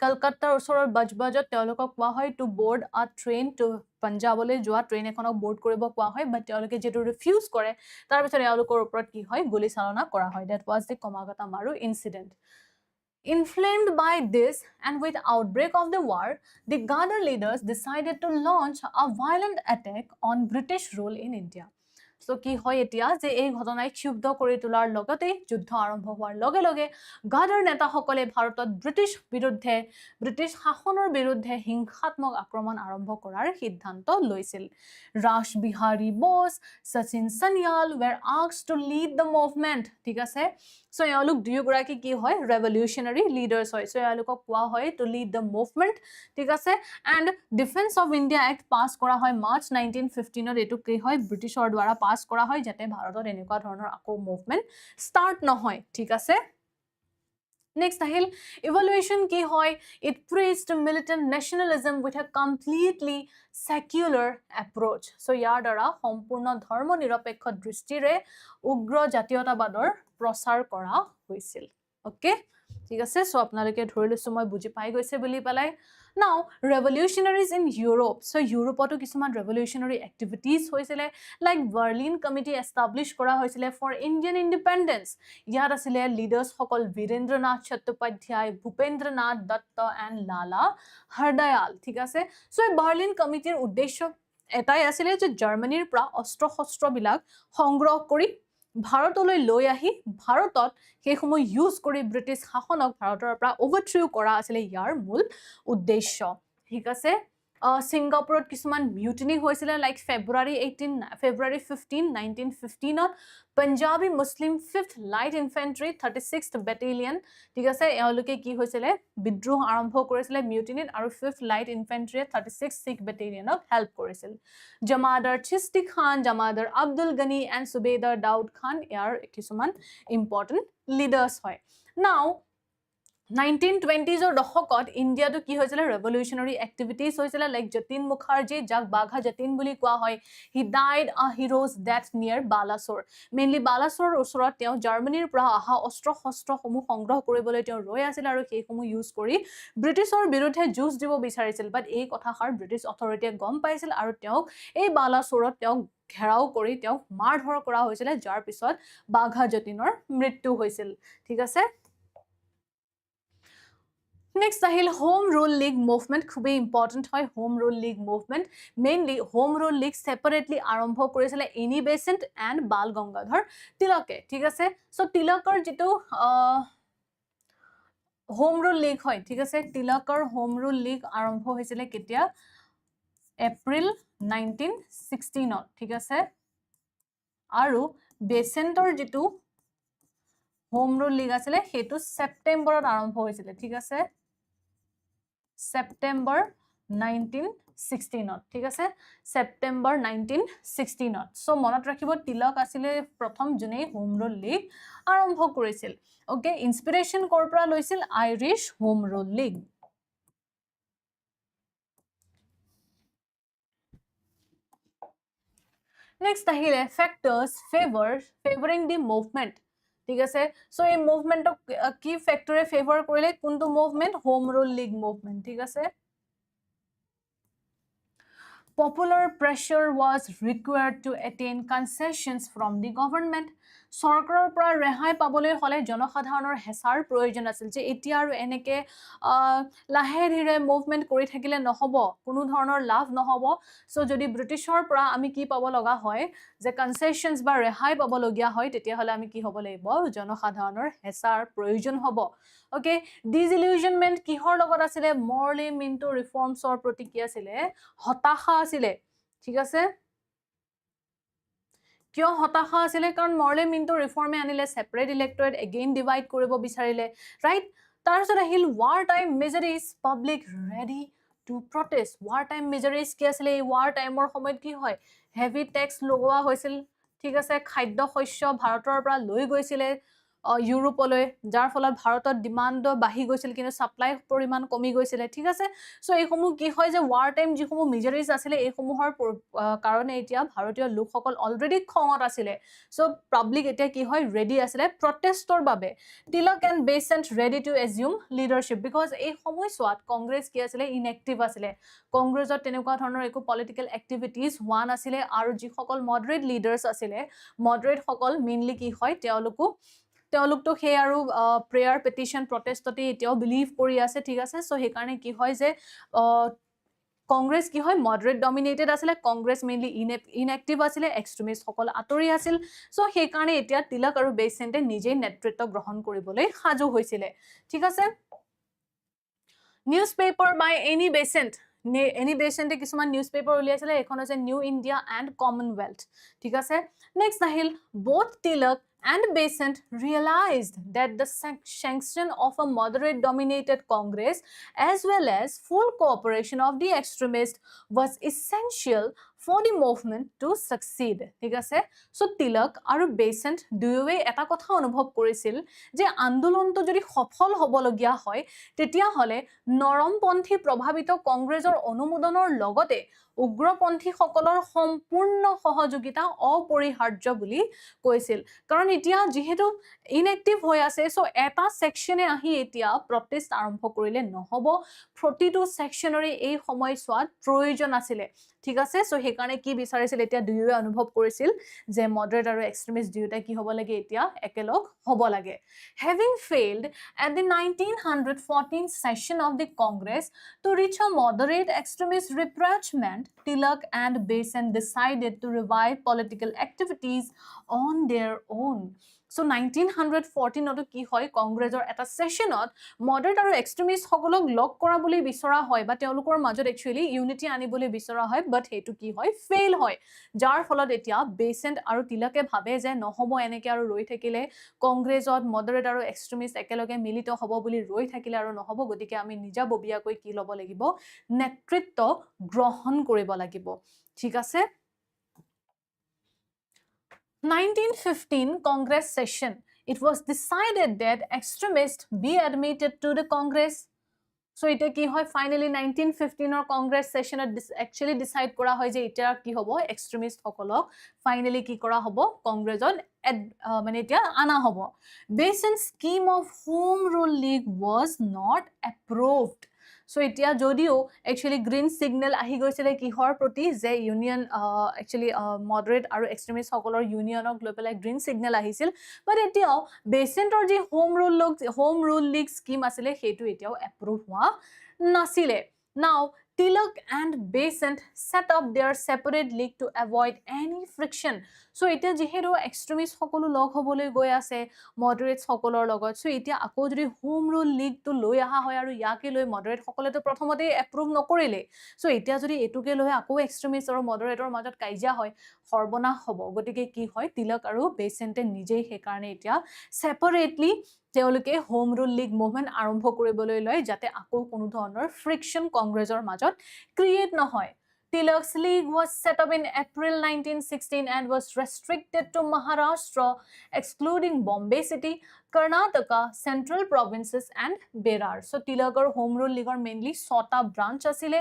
কলকাতাৰ ওচৰৰ বজবজত তেওঁলোকক কোৱা হয় to board a train to পাঞ্জাবলৈ যোৱা ট্ৰেইন এখনক board কৰিব কোৱা হয় বাট তেওঁলোকে যেটো ৰিফিউজ কৰে তাৰ পিছত এওলকৰ ওপৰত কি হয় গুলি চালনা কৰা হয় that was the Komagata Maru incident. Inflamed by this and with outbreak of the war, the Gather leaders decided to launch a violent attack on British rule in India. So ki hoy etia je ei ghotonai ক্ষুব্ধ কৰি তোলাৰ লগতে যুদ্ধ আৰম্ভ হোৱাৰ লগে লগে গাদাৰ নেতা সকলে ভাৰতত ব্ৰিটিছ শাসনৰ বিৰুদ্ধে হিংসাত্মক আক্ৰমণ আৰম্ভ কৰাৰ সিদ্ধান্ত লৈছিল ৰাজ Bihari Bose Sachin Sanyal were asked to lead the movement ঠিক আছে so এওঁলোক দুয়োগৰাকী কি হয় revolutionary leaders হয় so এওঁলোকক কোৱা হয় to lead the movement ঠিক আছে and Defense of India Act pass কৰা হয় March 1915 ত এটো কি হয় ব্ৰিটিছৰ দ্বাৰা পাস কৰা হয় যাতে ভাৰতত এনেকুৱা ধৰণৰ আকো মুভমেন্ট স্টার্ট নহয় ঠিক আছে Next আহিল evaluation কি হয় it preached militant nationalism with a completely secular approach so ইয়াৰ দ্বাৰা সম্পূৰ্ণ ধৰ্ম নিৰপেক্ষ দৃষ্টিৰে উগ্ৰ জাতীয়তাবাদৰ প্ৰচাৰ কৰা হৈছিল ওকে ঠিক আছে সো আপোনালোকে ধৰি লৈছো মই বুজি পাই গৈছে বুলি পালাই Now revolutionaries in Europe, so Europe to kisuman revolutionary activities hoisile, like Berlin Committee established kora hoisile for Indian independence. Yar asile leaders সকল Virendranath Chattopadhyay, Bhupendranath Datta and Lala Hardayal, ঠিক আছে। so Berlin Committee উদ্দেশ্য এটাই আছিল যে জাৰ্মানীৰ পৰা অস্ত্ৰ শস্ত্ৰ বিলাক সংগ্ৰহ কৰি ভাৰতলৈ লৈ আহি ভাৰতত সেই সময় ইউজ কৰি ব্ৰিটিছ শাসনক ভাৰতৰ পৰা ওভাৰথ্ৰো কৰা আছিল ইয়াৰ মূল উদ্দেশ্য, ঠিক আছে। সিংগাপুৰত কিছুমান মিউটিনি হৈছিল, লাইক ফেব্ৰুৱাৰী 15 1915 পাঞ্জাবী মুছলিম 5th light infantry 36th battalion, ঠিক আছে, এওঁলোকে কি হৈছিল বিদ্ৰোহ আৰম্ভ কৰিছিল মিউটিনিত আৰু 5th লাইট ইনফেন্ট্ৰিয়ে 36th শিখ বেটেলিয়নক হেল্প কৰিছিল। জামাদাৰ চিস্তি খান, জামাদাৰ আব্দুল গনি এণ্ড সুবেদাৰ দাউদ খান ইয়াৰ কিছুমান ইম্পৰ্টেণ্ট লিডাৰ্ছ হয়। নাও 1920s দশকত ইণ্ডিয়াটো কি হৈছিল ৰেভলিউচনাৰী এক্টিভিটিজ হৈছিল, লাইক যতীন মুখাৰ্জী, যাক বাঘা যতীন বুলি কোৱা হয়, হি ডাইড আ হিৰোজ ডেথ নিয়াৰ বালাসোৰ। মেইনলি বালাসোৰৰ ওচৰত তেওঁ জাৰ্মানীৰ পৰা অহা অস্ত্ৰ শস্ত্ৰসমূহ সংগ্ৰহ কৰিবলৈ তেওঁ ৰৈ আছিল আৰু সেইসমূহ ইউজ কৰি ব্ৰিটিছৰ বিৰুদ্ধে যুঁজ দিব বিচাৰিছিল। বাট এই কথাষাৰ ব্ৰিটিছ অথৰিটিয়ে গম পাইছিল আৰু তেওঁক এই বালাসোৰত তেওঁক ঘেৰাও কৰি তেওঁক মাৰ ধৰ কৰা হৈছিল, যাৰ পিছত বাঘা যতীনৰ মৃত্যু হৈছিল, ঠিক আছে। নেক্সট আহিল হোম ৰুল লীগ মুভমেণ্ট, খুবেই ইম্পৰ্টেণ্ট হয় home rule league movement. Mainly home rule league separately আৰম্ভ কৰিছিলে Annie Besant and Bal Gangadhar তিলকে, ঠিক আছে। চ' তিলকৰ যিটো হোম ৰুল লীগ হয়, ঠিক আছে, তিলকৰ হোম ৰুল লীগ আৰম্ভ হৈছিলে কেতিয়া, এপ্ৰিল 1916, ঠিক আছে। আৰু বেচেণ্টৰ যিটো হোম ৰুল লীগ আছিলে সেইটো ছেপ্টেম্বৰত আৰম্ভ হৈছিলে, ঠিক আছে, ছেপ্টেম্বৰ 1916, ঠিক আছে, ছেপ্টেম্বৰ 1916। চ' মনত ৰাখিব তিলক আছিলে প্ৰথম যোনে হোম ৰুল লীগ আৰম্ভ কৰিছিল। অ'কে, ইনস্পিৰেশ্যন ক'ৰ পৰা লৈছিল, Irish home rule league. Next আহিলে ফেক্টৰ্ছ ফেভৰিং দি মুভমেণ্ট, ঠিক আছে। চ' এই মুভমেণ্টক কি ফেক্টৰে ফেভৰ কৰিলে, কোনটো movement, home rule league movement, ঠিক আছে। Popular pressure was required to attain concessions from the government. চৰকাৰৰ পৰা ৰেহাই পাবলৈ হলে জনসাধাৰণৰ হেঁচাৰ প্ৰয়োজন আছিল, যে এতিয়া আৰু এনেকে লাহে ধীৰে মুভমেণ্ট কৰি থাকিলে নহব, কোনো ধৰণৰ লাভ নহব। চ' যদি ব্ৰিটিছৰ পৰা আমি কি পাব লগা হয়, যে কনচেশ্যনছ বা ৰেহাই পাবলগীয়া হয়, তেতিয়াহ'লে আমি কি হ'ব লাগিব, জনসাধাৰণৰ হেঁচাৰ প্ৰয়োজন হ'ব। অ'কে, ডিসইলিউশনমেন্ট কিহৰ লগত আছিলে, মৰলি মিণ্টু ৰিফৰ্মছৰ প্ৰতি কি আছিলে, হতাশা আছিলে, ঠিক আছে। কিয় হতাশা আছিলে, কাৰণ মৰলি মিণ্টু ৰিফৰ্মে আনিলে ছেপাৰেট ইলেক্টৰেট এগেইন ডিভাইড কৰিব বিচাৰিলে, ৰাইট। তাৰপিছত আহিল war time measures, public ready to protest. War time measures কি আছিলে, এই ৱাৰ টাইমৰ সময়ত কি হয়, হেভি টেক্স লগোৱা হৈছিল, ঠিক আছে, খাদ্য শস্য ভাৰতৰ পৰা লৈ গৈছিলে ইউৰোপলৈ, যাৰ ফলত ভাৰতত ডিমাণ্ড বাঢ়ি গৈছিল কিন্তু ছাপ্লাই পৰিমাণ কমি গৈছিলে, ঠিক আছে। চ' এইসমূহ কি হয় যে ৱাৰ টাইম যিসমূহ মেজাৰিজ আছিলে এইসমূহৰ কাৰণে এতিয়া ভাৰতীয় লোকসকল অলৰেডি খঙত আছিলে। চ' পাব্লিক এতিয়া কি হয়, ৰেডি আছিলে প্ৰটেষ্টৰ বাবে। Tilak and বেচেণ্ট ready to assume leadership, because এই সময়ছোৱাত কংগ্ৰেছ কি আছিলে, ইনএক্টিভ আছিলে। কংগ্ৰেছত তেনেকুৱা ধৰণৰ একো পলিটিকেল এক্টিভিটিজ হোৱা নাছিলে আৰু যিসকল মডাৰেট লিডাৰ্ছ আছিলে, মডাৰেটসকল মেইনলি কি হয়, তেওঁলোকতো সেই আৰু প্ৰেয়াৰ পেটিশ্যন প্ৰটেষ্টতে এতিয়াও বিলিভ কৰি আছে, ঠিক আছে। চ' সেইকাৰণে কি হয় যে কংগ্ৰেছ কি হয়, মডাৰেট ডমিনেটেড আছিলে, কংগ্ৰেছ মেইনলি ইনএক্টিভ আছিলে, এক্সট্ৰিমিষ্টসকল আঁতৰি আছিল। চ' সেইকাৰণে এতিয়া তিলক আৰু বেচেণ্টে নিজেই নেতৃত্ব গ্ৰহণ কৰিবলৈ সাজু হৈছিলে, ঠিক আছে। নিউজ পেপাৰ বাই এনি বেচেণ্টে কিছুমান নিউজ পেপাৰ উলিয়াইছিলে, এখন হৈছে নিউ ইণ্ডিয়া এণ্ড কমনৱেল্থ, ঠিক আছে। নেক্সট আহিল both Tilak and Besant realized that the sanction of a moderate dominated Congress as well as full cooperation of the extremists was essential for the movement to succeed ঠিক আছে so Tilak আৰু Bessent দুয়োৱে এটা কথা অনুভৱ কৰিছিল যে আন্দোলনটো যদি সফল হ'বলগীয়া হয় তেতিয়া হলে নৰমপন্থী প্ৰভাৱিত কংগ্ৰেছৰ অনুমোদনৰ লগতে উগ্ৰপন্থী সকলৰ সম্পূৰ্ণ সহযোগিতা অপৰিহাৰ্য বুলি কৈছিল কাৰণ এতিয়া যেহেতু ইনএক্টিভ হৈ আছে সো এটা সেকশনে আহি এতিয়া প্ৰটেষ্ট আৰম্ভ কৰিলে নহব প্ৰতিটো সেকশনৰে এই সময়ছোৱাত প্ৰয়োজন আছিল ঠিক আছে সো হেকাৰণে কি বিচাৰিছিল এতিয়া দুয়োৱে অনুভৱ কৰিছিল যে মডাৰেট আৰু এক্সট্ৰিমিষ্ট দুয়োটা কি হ'ব লাগে এতিয়া একেলগ হ'ব লাগে having failed at the 1914 session of the Congress to reach a moderate extremist rapprochement, Tilak and Besant decided to revive political activities on their own. So 1914 কি হয় কংগ্ৰেছৰ এটা সেশনত মডাৰেট আৰু এক্সট্ৰিমিষ্ট সকলক লক কৰা বুলি বিচৰা হয় বা তেওঁলোকৰ মাজত একচুয়ালি ইউনিটি আনিবলৈ বিচৰা হয় বাট হেতু কি হয় ফেইল হয় যাৰ ফলত এতিয়া বেসেন্ট আৰু তিলকে ভাবে যে নহব এনেকে আৰু ৰৈ থাকিলে কংগ্ৰেছত মডাৰেট আৰু এক্সট্ৰিমিষ্ট একেলগে মিলিত হ'ব বুলি ৰৈ থাকিলে আৰু নহব গতিকে আমি নিজাববীয়াকৈ কি ল'ব লাগিব নেতৃত্ব গ্ৰহণ কৰিব লাগিব ঠিক আছে 1915 Congress session, it was decided that extremists be admitted to the Congress. So ite ki hoy finally 1915 or Congress session actually decide kora hoy je eta ki hobo extremist hokolok finally ki kora hobo Congress on mane eta ana hobo. Besant's scheme of Home Rule League was not approved. So এতিয়া যদিও actually green signal আহি গৈছিলে কিহৰ প্ৰতি যে union actually moderate আৰু extremist সকলৰ ইউনিয়নক লৈ পেলাই green signal আহিছিল but এতিয়াও বেসেন্টৰ যি হোম ৰুল লীগ স্কিম আছিলে হেতু এতিয়াও এপ্ৰুভ হোৱা নাছিলে now Tilak and Besant set up their separate league to avoid any friction. So এতিয়া যেহেতু এক্সট্ৰিমিষ্ট সকলো লগ হ'বলৈ গৈ আছে মডাৰেট সকলৰ লগত সো এতিয়া আকৌ যদি হোম ৰুল লীগ তো লৈ আহা হয় আৰু ইয়াকে লৈ মডাৰেট সকলে তো প্ৰথমতে এপ্ৰুভ নকৰিলে সো এতিয়া যদি এটুকে লৈ আকৌ এক্সট্ৰিমিষ্ট আৰু মডাৰেটৰ মাজত কাইজা হয় সৰ্বনাশ হ'ব গতিকে কি হয় তিলক আৰু বেসেন্টে নিজেই হে কাৰণে এতিয়া সেপাৰেটলি তেওঁলোকে হোম ৰুল লীগ মুভমেন্ট আৰম্ভ কৰিবলৈ লয় যাতে আকৌ কোনো ধৰণৰ ফ্ৰিকশন কংগ্ৰেছৰ মাজত ক্ৰিয়েট নহয় Tilak's league was set up in April 1916 and was restricted to Maharashtra, excluding Bombay City, Karnataka, Central Provinces and Berar. So Tilakar Home Rule League mainly 6টা branch asile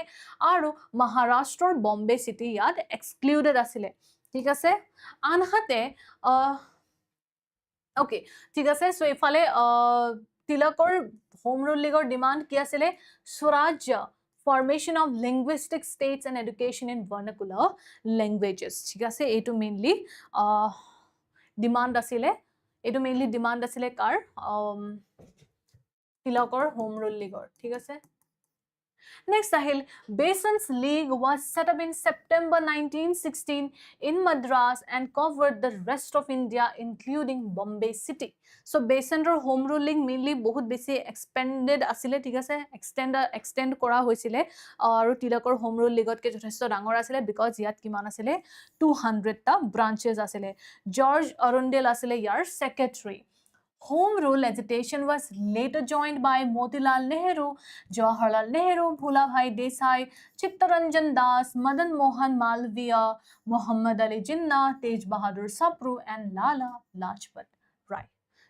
aru Maharashtra Bombay City yad excluded asile. ঠিক আছে আনহাতে Okay, ঠিক আছে so ইফালে তিলকৰ home rule লীগৰ demand কি আছিল স্বৰাজ্য formation of linguistic states and education in vernacular languages ঠিক আছে এইটো মেইনলি ডিমান্ড আছিল কাৰ তিলকৰ হোম ৰুল লীগৰ ঠিক আছে Next ahil Besant's league was set up in September 1916 in Madras and covered the rest of India including Bombay City. So Besant's home rule league mainly bahut beshi expanded asile thik ase extend kora hoisile aru Tilakor home rule league ke jotheshto dangor asile because yat kiman asile 200 ta branches asile George Arundel asile yar secretary Home rule agitation was later joined by Motilal Nehru, Jawaharlal Nehru, Bhulabhai Desai, Chittaranjan Das, Madan Mohan Malviya, Muhammad Ali Jinnah, Tej Bahadur Sapru and Lala Lajpat Rai.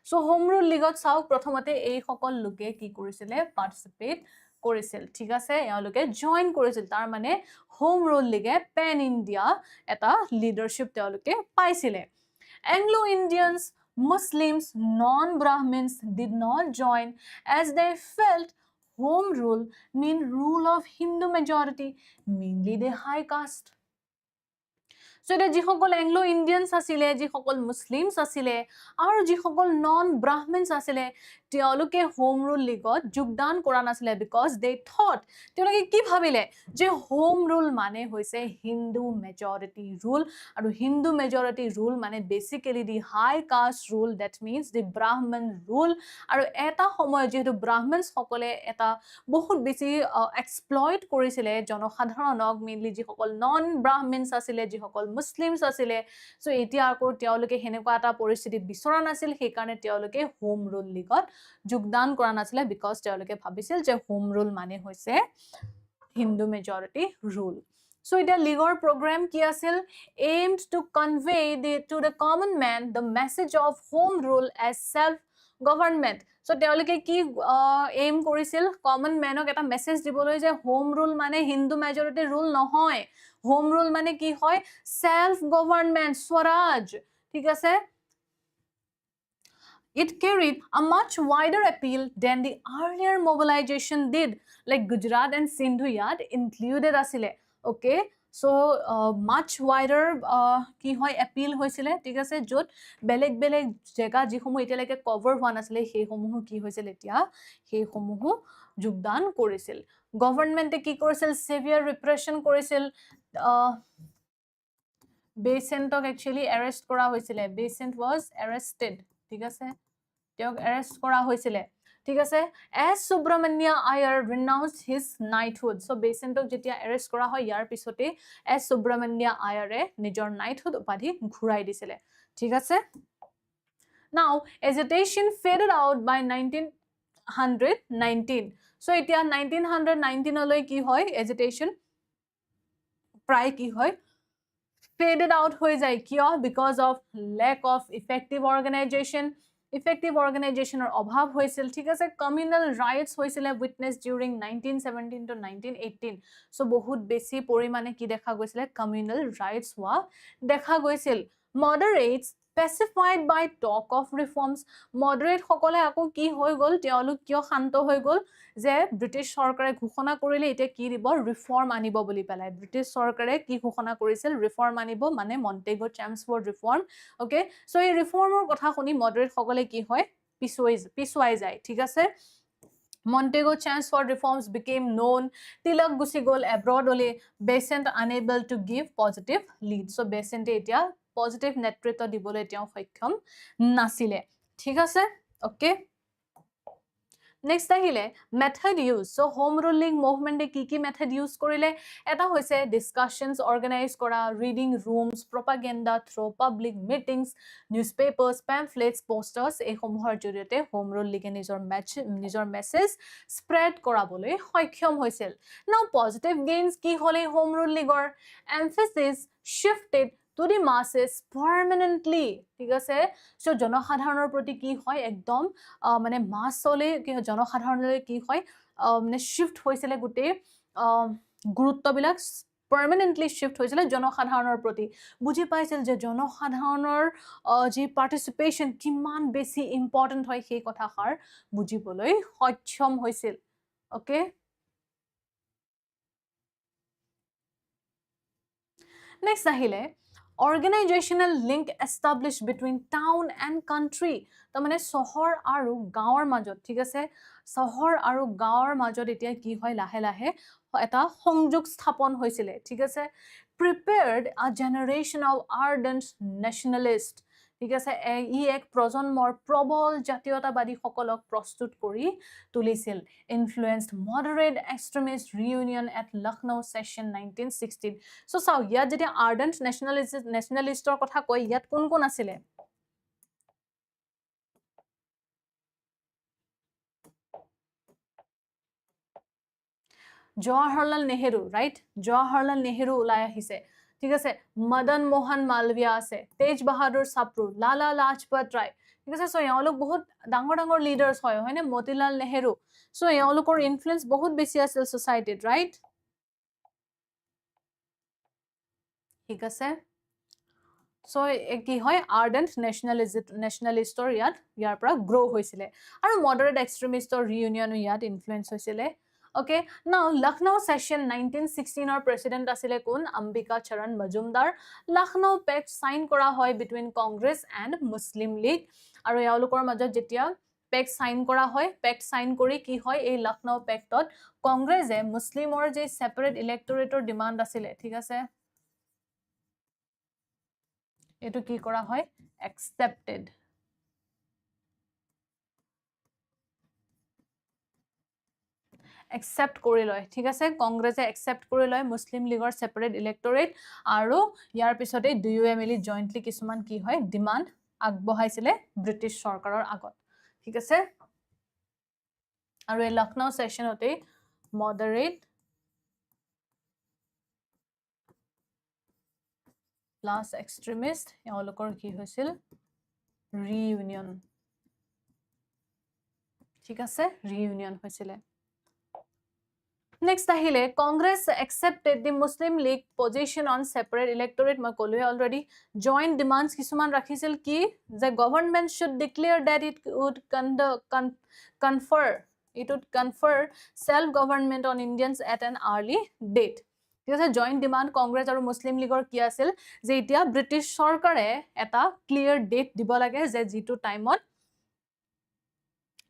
So home rule league sauk prothomate ei hokol loke ki korisile participate কৰিছিল ঠিক আছে এওঁলোকে join কৰিছিল তাৰ মানে home rule লিগে PAN India এটা leadership তেওঁলোকে পাইছিলে Anglo Indians Muslims, non-Brahmins did not join as they felt home rule mean rule of Hindu majority, mainly the high caste. So এটা যিসকল এংলো ইণ্ডিয়ানছ আছিল যিসকল মুছলিমছ আছিল আৰু যিসকল নন ব্ৰাহ্মণছ আছিল তেওঁলোকে হোম ৰুল লিগত যোগদান কৰা নাছিল বিকজ দে থট তেওঁলোকে কি ভাবিলে যে হোম ৰুল মানে হৈছে হিন্দু মেজৰিটি ৰুল আৰু হিন্দু মেজৰিটি ৰুল মানে basically the high caste rule that means the Brahmin rule আৰু এটা সময় যেহেতু ব্ৰাহ্মণছ সকলে এটা বহুত বেছি এক্সপ্লইট কৰিছিল জনসাধাৰণক মেইনলি যিসকল নন ব্ৰাহ্মণছ আছিল যিসকল মুছলিমছ আছিল সো এতিয়া আকৌ তেওঁলোকে হেনেকুৱা এটা পৰিস্থিতি বিচৰা নাছিল সেই কাৰণে তেওঁলোকে হোম ৰুল লিগত যোগদান কৰা নাছিল বিকজ তেওঁলোকে ভাবিছিল যে হোম ৰুল মানে হৈছে Hindu majority rule So it a legal program ki asil aimed to convey to the common man the message of home rule as self government. So তেওঁলোকে কি aim কৰিছিল common manok এটা message দিবলৈ যে home rule মানে Hindu majority rule নহয়, home rule মানে কি হয় self government swaraj, ঠিক আছে। It carried a much wider appeal than the earlier mobilization did, like Gujarat and Sindhu yard included asile, okay। So much wider ki hoy appeal hoisile, ঠিক আছে, jot beleg beleg jega jihomu etialeke cover hwa nasile he homu ki hoisil etia he homu jugdan korisil। Government e ki korisil severe repression korisil। Besant actually arrest kora hoisile, Besant was arrested, ঠিক আছে, তেওঁক arrest kora hoisile, ঠিক আছে। As Subramania Iyer renounced his knighthood, so Besantok jetia arrest kora hoy yar pisote as Subramania Iyer e nijor knighthood upadhi ghurai disile, ঠিক আছে। Now agitation faded out by 1919, so etia 1919 loi ki hoy agitation pray ki hoy faded out হৈ যায়, কিয়? Because of lack of effective organization or অভাৱ হৈছিল, ঠিক আছে। communal riots হৈছিলে witnessed during 1917 to 1918, so বহুত বেছি পৰিমাণে কি দেখা গৈছিলে communal riots হোৱা দেখা গৈছিল। Moderates pacified by talk of reforms, moderate সকলে আকৌ কি হৈ গল, তেওঁলোক কিয় শান্ত হৈ গল যে ব্ৰিটিছ চৰকাৰে ঘোষণা কৰিলে এতিয়া কি দিব ৰিফৰ্ম আনিব বুলি পেলাই, ব্ৰিটিছ চৰকাৰে কি ঘোষণা কৰিছিল ৰিফৰ্ম আনিব, মানে মন্টেগো চেমছফৰ্ড ৰিফৰ্ম, ওকে। সো এই ৰিফৰ্মৰ কথা শুনি মডাৰেট সকলে কি হয় পিছুৱাই যায়, ঠিক আছে। Montego Chelmsford reforms became known. Tilak gusi gol abroad ole, Besant unable to give positive lead. So Besant etia positive netritwa dibole etiao hoikhom nasile, ঠিক আছে, okay। Next ahile method use, so home ruling movement e ki method use korile, eta hoise discussions organize kora, reading rooms, propaganda through public meetings, newspapers, pamphlets, posters e homohor joriote home rule lige nijor message spread korabole hoikhom hoisil। Now positive gains ki hole home rule ligor, emphasis shifted to the masses permanently, ঠিক আছে। So জনসাধাৰণৰ প্ৰতি কি হয় একদম মানে মাছলে কি জনসাধাৰণলৈ কি হয় মানে শিফট হৈছিলে গোটেই গুৰুত্ববিলাক permanently shift হৈছিলে জনসাধাৰণৰ প্ৰতি, বুজি পাইছিল যে জনসাধাৰণৰ যি পাৰ্টিসিপেশন কিমান বেছি ইম্পৰ্টেন্ট হয় সেই কথাষাৰ বুজিবলৈ সক্ষম হৈছিল, okay. Next ahile organizational link established between town and country, ta mane sohor aru gaor majot, ঠিক আছে, sohor aru gaor majot etia ki hoy lahe lahe eta songjog sthapon hoisile, ঠিক আছে। Prepared a generation of ardent nationalists, ঠিক আছে, ই এক প্ৰজন্মৰ প্ৰবল জাতীয়তাবাদী সকলক প্ৰস্তুত কৰি তুলিছিল। Influenced moderate extremist reunion at Lucknow session 1916, so চাও ইয়াত যেতিয়া ardent nationalistor কথা কয় ইয়াত কোন কোন আছিলে, Jawaharlal Nehru, right? Jawaharlal Nehru ulai ahise, ঠিক আছে। Madan Mohan Malviya ase, Tej Bahadur Sapru, Lala Lajpat Rai, ঠিক আছে। সো এওঁলোক বহুত ডাঙৰ ডাঙৰ লিডাৰ্স হয় হয়নে, মতিলাল নেহেৰু, সো এওঁলোকৰ ইনফ্লুয়েন্স বহুত বেছি আছিল সোসাইটিত, ৰাইট, ঠিক আছে। সো কি হয় ardent nationalistor ইয়াৰ পৰা গ্ৰো হৈছিলে আৰু moderate extremistৰ reunion ইয়াত ইনফ্লুয়েন্স হৈছিলে, okay। Now Lucknow session 1916 or president asile kun Ambika Charan Majumdar, Lucknow pact sign kora hoy between Congress and Muslim League, aru eulokor majot jetia pact sign kora hoy, pact sign kori ki hoy ei Lucknow pactot Congress e Muslimor je separate electorate demand asile, ঠিক আছে, এটো কি করা হয় accepted, accept কৰি লয়, ঠিক আছে। কংগ্ৰেছে accept কৰি লয় মুসলিম লীগৰ সেপাৰেট ইলেক্টৰেট আৰু ইয়াৰ পিছতে দুয়োৱে মিলি জয়েন্টলি কিছুমান কি হয় ডিমান্ড আগবঢ়াইছিলে ব্ৰিটিছ চৰকাৰৰ আগত, ঠিক আছে। আৰু এই লখনৌ সেশনতে মডাৰেট প্লাস এক্সট্ৰিমিষ্ট এওঁলোকৰ কি হৈছিল ৰিইউনিয়ন ঠিক আছে ৰিইউনিয়ন হৈছিল Next ahile Congress accepted the Muslim League position on separate electorate ma kolu already joint demands kisuman rakhisil ki the government should declare that it would confer self government on Indians at an early date ঠিক আছে joint demand Congress আৰু মুছলিম লীগৰ কি আছিল যে এতিয়া British চৰকাৰে এটা ক্লিয়াৰ ডেট দিব লাগে যে যিটো টাইমত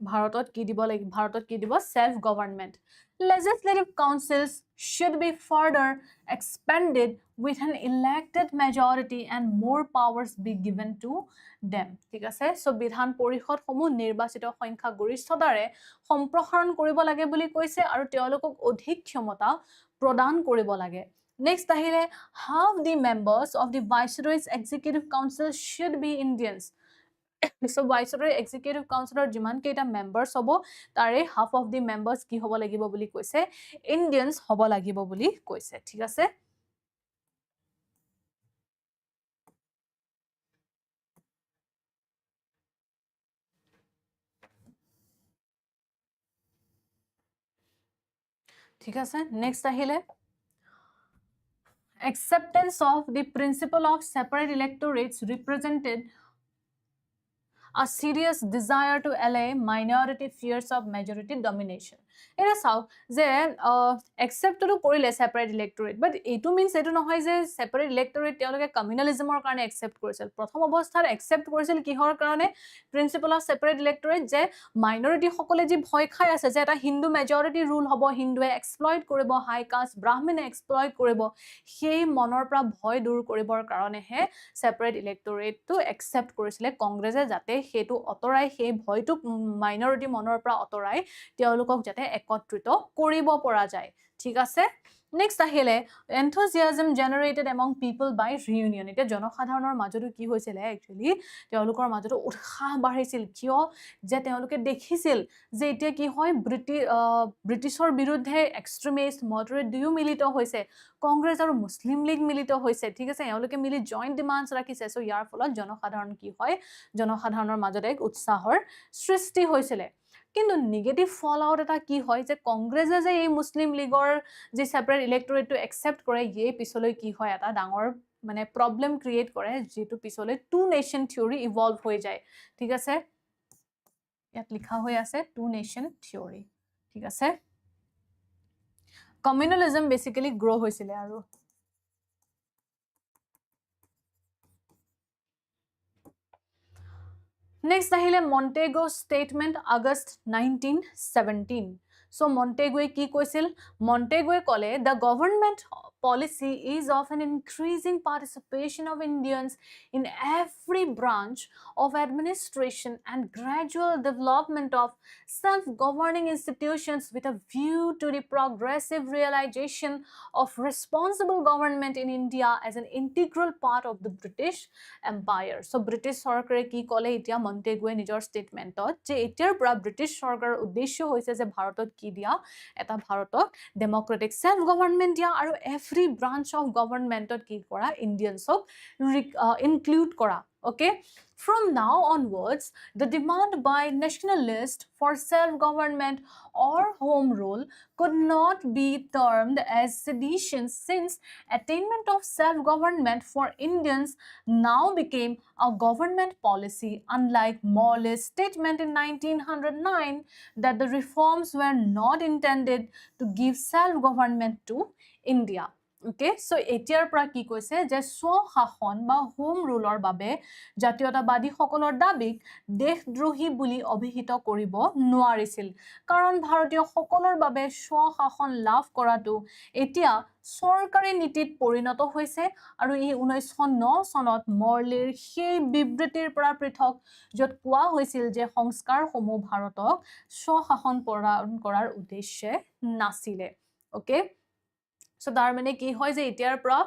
ভাৰতত কি দিব লাগে ভাৰতত কি দিব self government legislative councils should be further expanded with an elected majority and more powers be given to them ঠিক আছে সো বিধান পৰিষদ সমূহ নিৰ্বাচিত সংখ্যা গৰিষ্ঠতাৰে সম্প্ৰসাৰণ কৰিব লাগে বুলি কৈছে আৰু তেওঁলোকক অধিক ক্ষমতা প্ৰদান কৰিব লাগে next আহিলে half the members of the viceroy's executive council should be Indians so viceroy executive councilor jiman keita members hobo tare half of the members ki hobo lagibo boli koise Indians hobo lagibo boli koise thik ase thik ase next ahile acceptance of the principle of separate electorates represented a serious desire to allay minority fears of majority domination. Era sao je accept to korile separate electorate but etu means etu nohoy je separate electorate teoloke communalism or karone accept korisil prothom obosthar accept korisil kihor karone principle of separate electorate je minority hokole ji bhoy khai ase je eta hindu majority rule hobo hindu exploit koribo high caste brahmin exploit koribo sei monor pra bhoy dur koribor karone he separate electorate to accept korisile congress jate হেতু অতৰাই সেই ভয়টো minority মনৰ পৰা অতৰাই তেওঁলোকক যাতে একত্ৰিত কৰিব পৰা যায় ঠিক আছে নেক্সট আহিলে enthusiasm generated among people by reunion এটা জনসাধাৰণৰ মাজতো কি হৈছিল একচুয়ালি তেওঁলোকৰ মাজতো উৎসাহ বাঢ়িছিল কিয় যে তেওঁলোকে দেখিছিল যে এতিয়া কি হয় ব্ৰিটিছৰ বিৰুদ্ধে এক্সট্ৰিমিষ্ট মডাৰেট দুয়ো মিলিত হৈছে কংগ্ৰেছ আৰু মুছলিম লীগ মিলিত হৈছে ঠিক আছে এওঁলোকে মিলি জয়েন্ট ডিমান্ডছ ৰাখিছে সো ইয়াৰ ফলত জনসাধাৰণ কি হয় জনসাধাৰণৰ মাজত এক উৎসাহৰ সৃষ্টি হৈছিল কিন্তু নেগেটিভ ফল আউট এটা কি হয় যে কংগ্ৰেছে যে এই মুছলিম লীগৰ যে সেপাৰেট ইলেক্টৰেটটো একসেপ্ট কৰে এই পিছলৈ কি হয় এটা ডাঙৰ মানে প্ৰবলেম ক্ৰিয়েট কৰে যেটো পিছলৈ টু নেশন থিওৰি ইভলভ হৈ যায় ঠিক আছে ইয়াত লিখা হৈ আছে টু নেশন থিওৰি ঠিক আছে কমিউনালিজম বেসিক্যালি গ্ৰো হৈছিল আৰু Next ahile Montego statement August 1917 so Montego ki koisil Montego kole the government policy is of an increasing participation of Indians in every branch of administration and gradual development of self-governing institutions with a view to the progressive realization of responsible government in India as an integral part of the British Empire so British sarkare ki kole itia Montego nijor statement je etiar pura British sarkar uddeshyo hoise je bharatot ki dia eta bharatok democratic self government dia aru every branch of government ki kora Indians include kora okay from now onwards the demand by nationalists for self government or home rule could not be termed as sedition since attainment of self government for Indians now became a government policy unlike Morley's statement in 1909 that the reforms were not intended to give self government to India okay so etiar pra ki koise je swa শাসন বা home ৰুলৰ বাবে জাতীয়তাবাদী সকলৰ দাবীক দেশদ্ৰোহী বুলি অভিহিত কৰিব নোৱাৰিছিল কাৰণ ভাৰতীয় সকলৰ বাবে স্ব শাসন লাভ কৰাটো এতিয়া সৰকাৰী নীতিত পৰিণত হৈছে আৰু এই 1909 চনত মৰলিৰ সেই বিবৃতিৰ পৰা পৃথক যত কোৱা হৈছিল যে সংস্কাৰসমূহ ভাৰতক স্ব শাসন প্ৰদান কৰাৰ উদ্দেশ্যে নাছিলে okay সো তাৰ মানে কি হয় যে এতিয়াৰ পৰা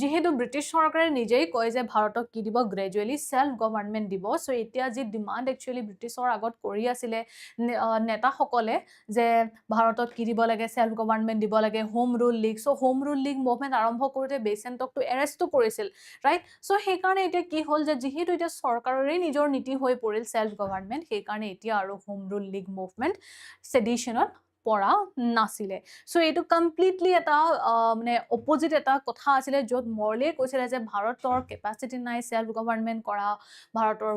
যেহেতু ব্ৰিটিছ চৰকাৰে নিজেই কয় যে ভাৰতক কি দিব গ্ৰেজুৱেলি সেলফ গভৰ্নমেন্ট দিব সো এতিয়া যি ডিমান্ড একচুয়ালি ব্ৰিটিছৰ আগত কৰি আছিলে নেতাসকলে যে ভাৰতত কি দিব লাগে সেলফ গভৰ্নমেন্ট দিব লাগে home rule league so home rule league movement আৰম্ভ কৰোতে বেচেণ্টকটো এৰেষ্টটো কৰিছিল ৰাইট সো সেইকাৰণে এতিয়া কি হ'ল যে যেহেতু এতিয়া চৰকাৰৰে নিজৰ নীতি হৈ পৰিল সেলফ গভৰ্নমেন্ট সেইকাৰণে এতিয়া আৰু হোম ৰুল লীগ মুভমেন্ট সেডিশনত পৰা নাছিলে সো এইটো কমপ্লিটলি এটা মানে অপোজিট এটা কথা আছিলে য'ত মৰলে কৈছিলে যে ভাৰতৰ কেপাচিটি নাই সেলফ গভৰ্নমেন্ট কৰা ভাৰতৰ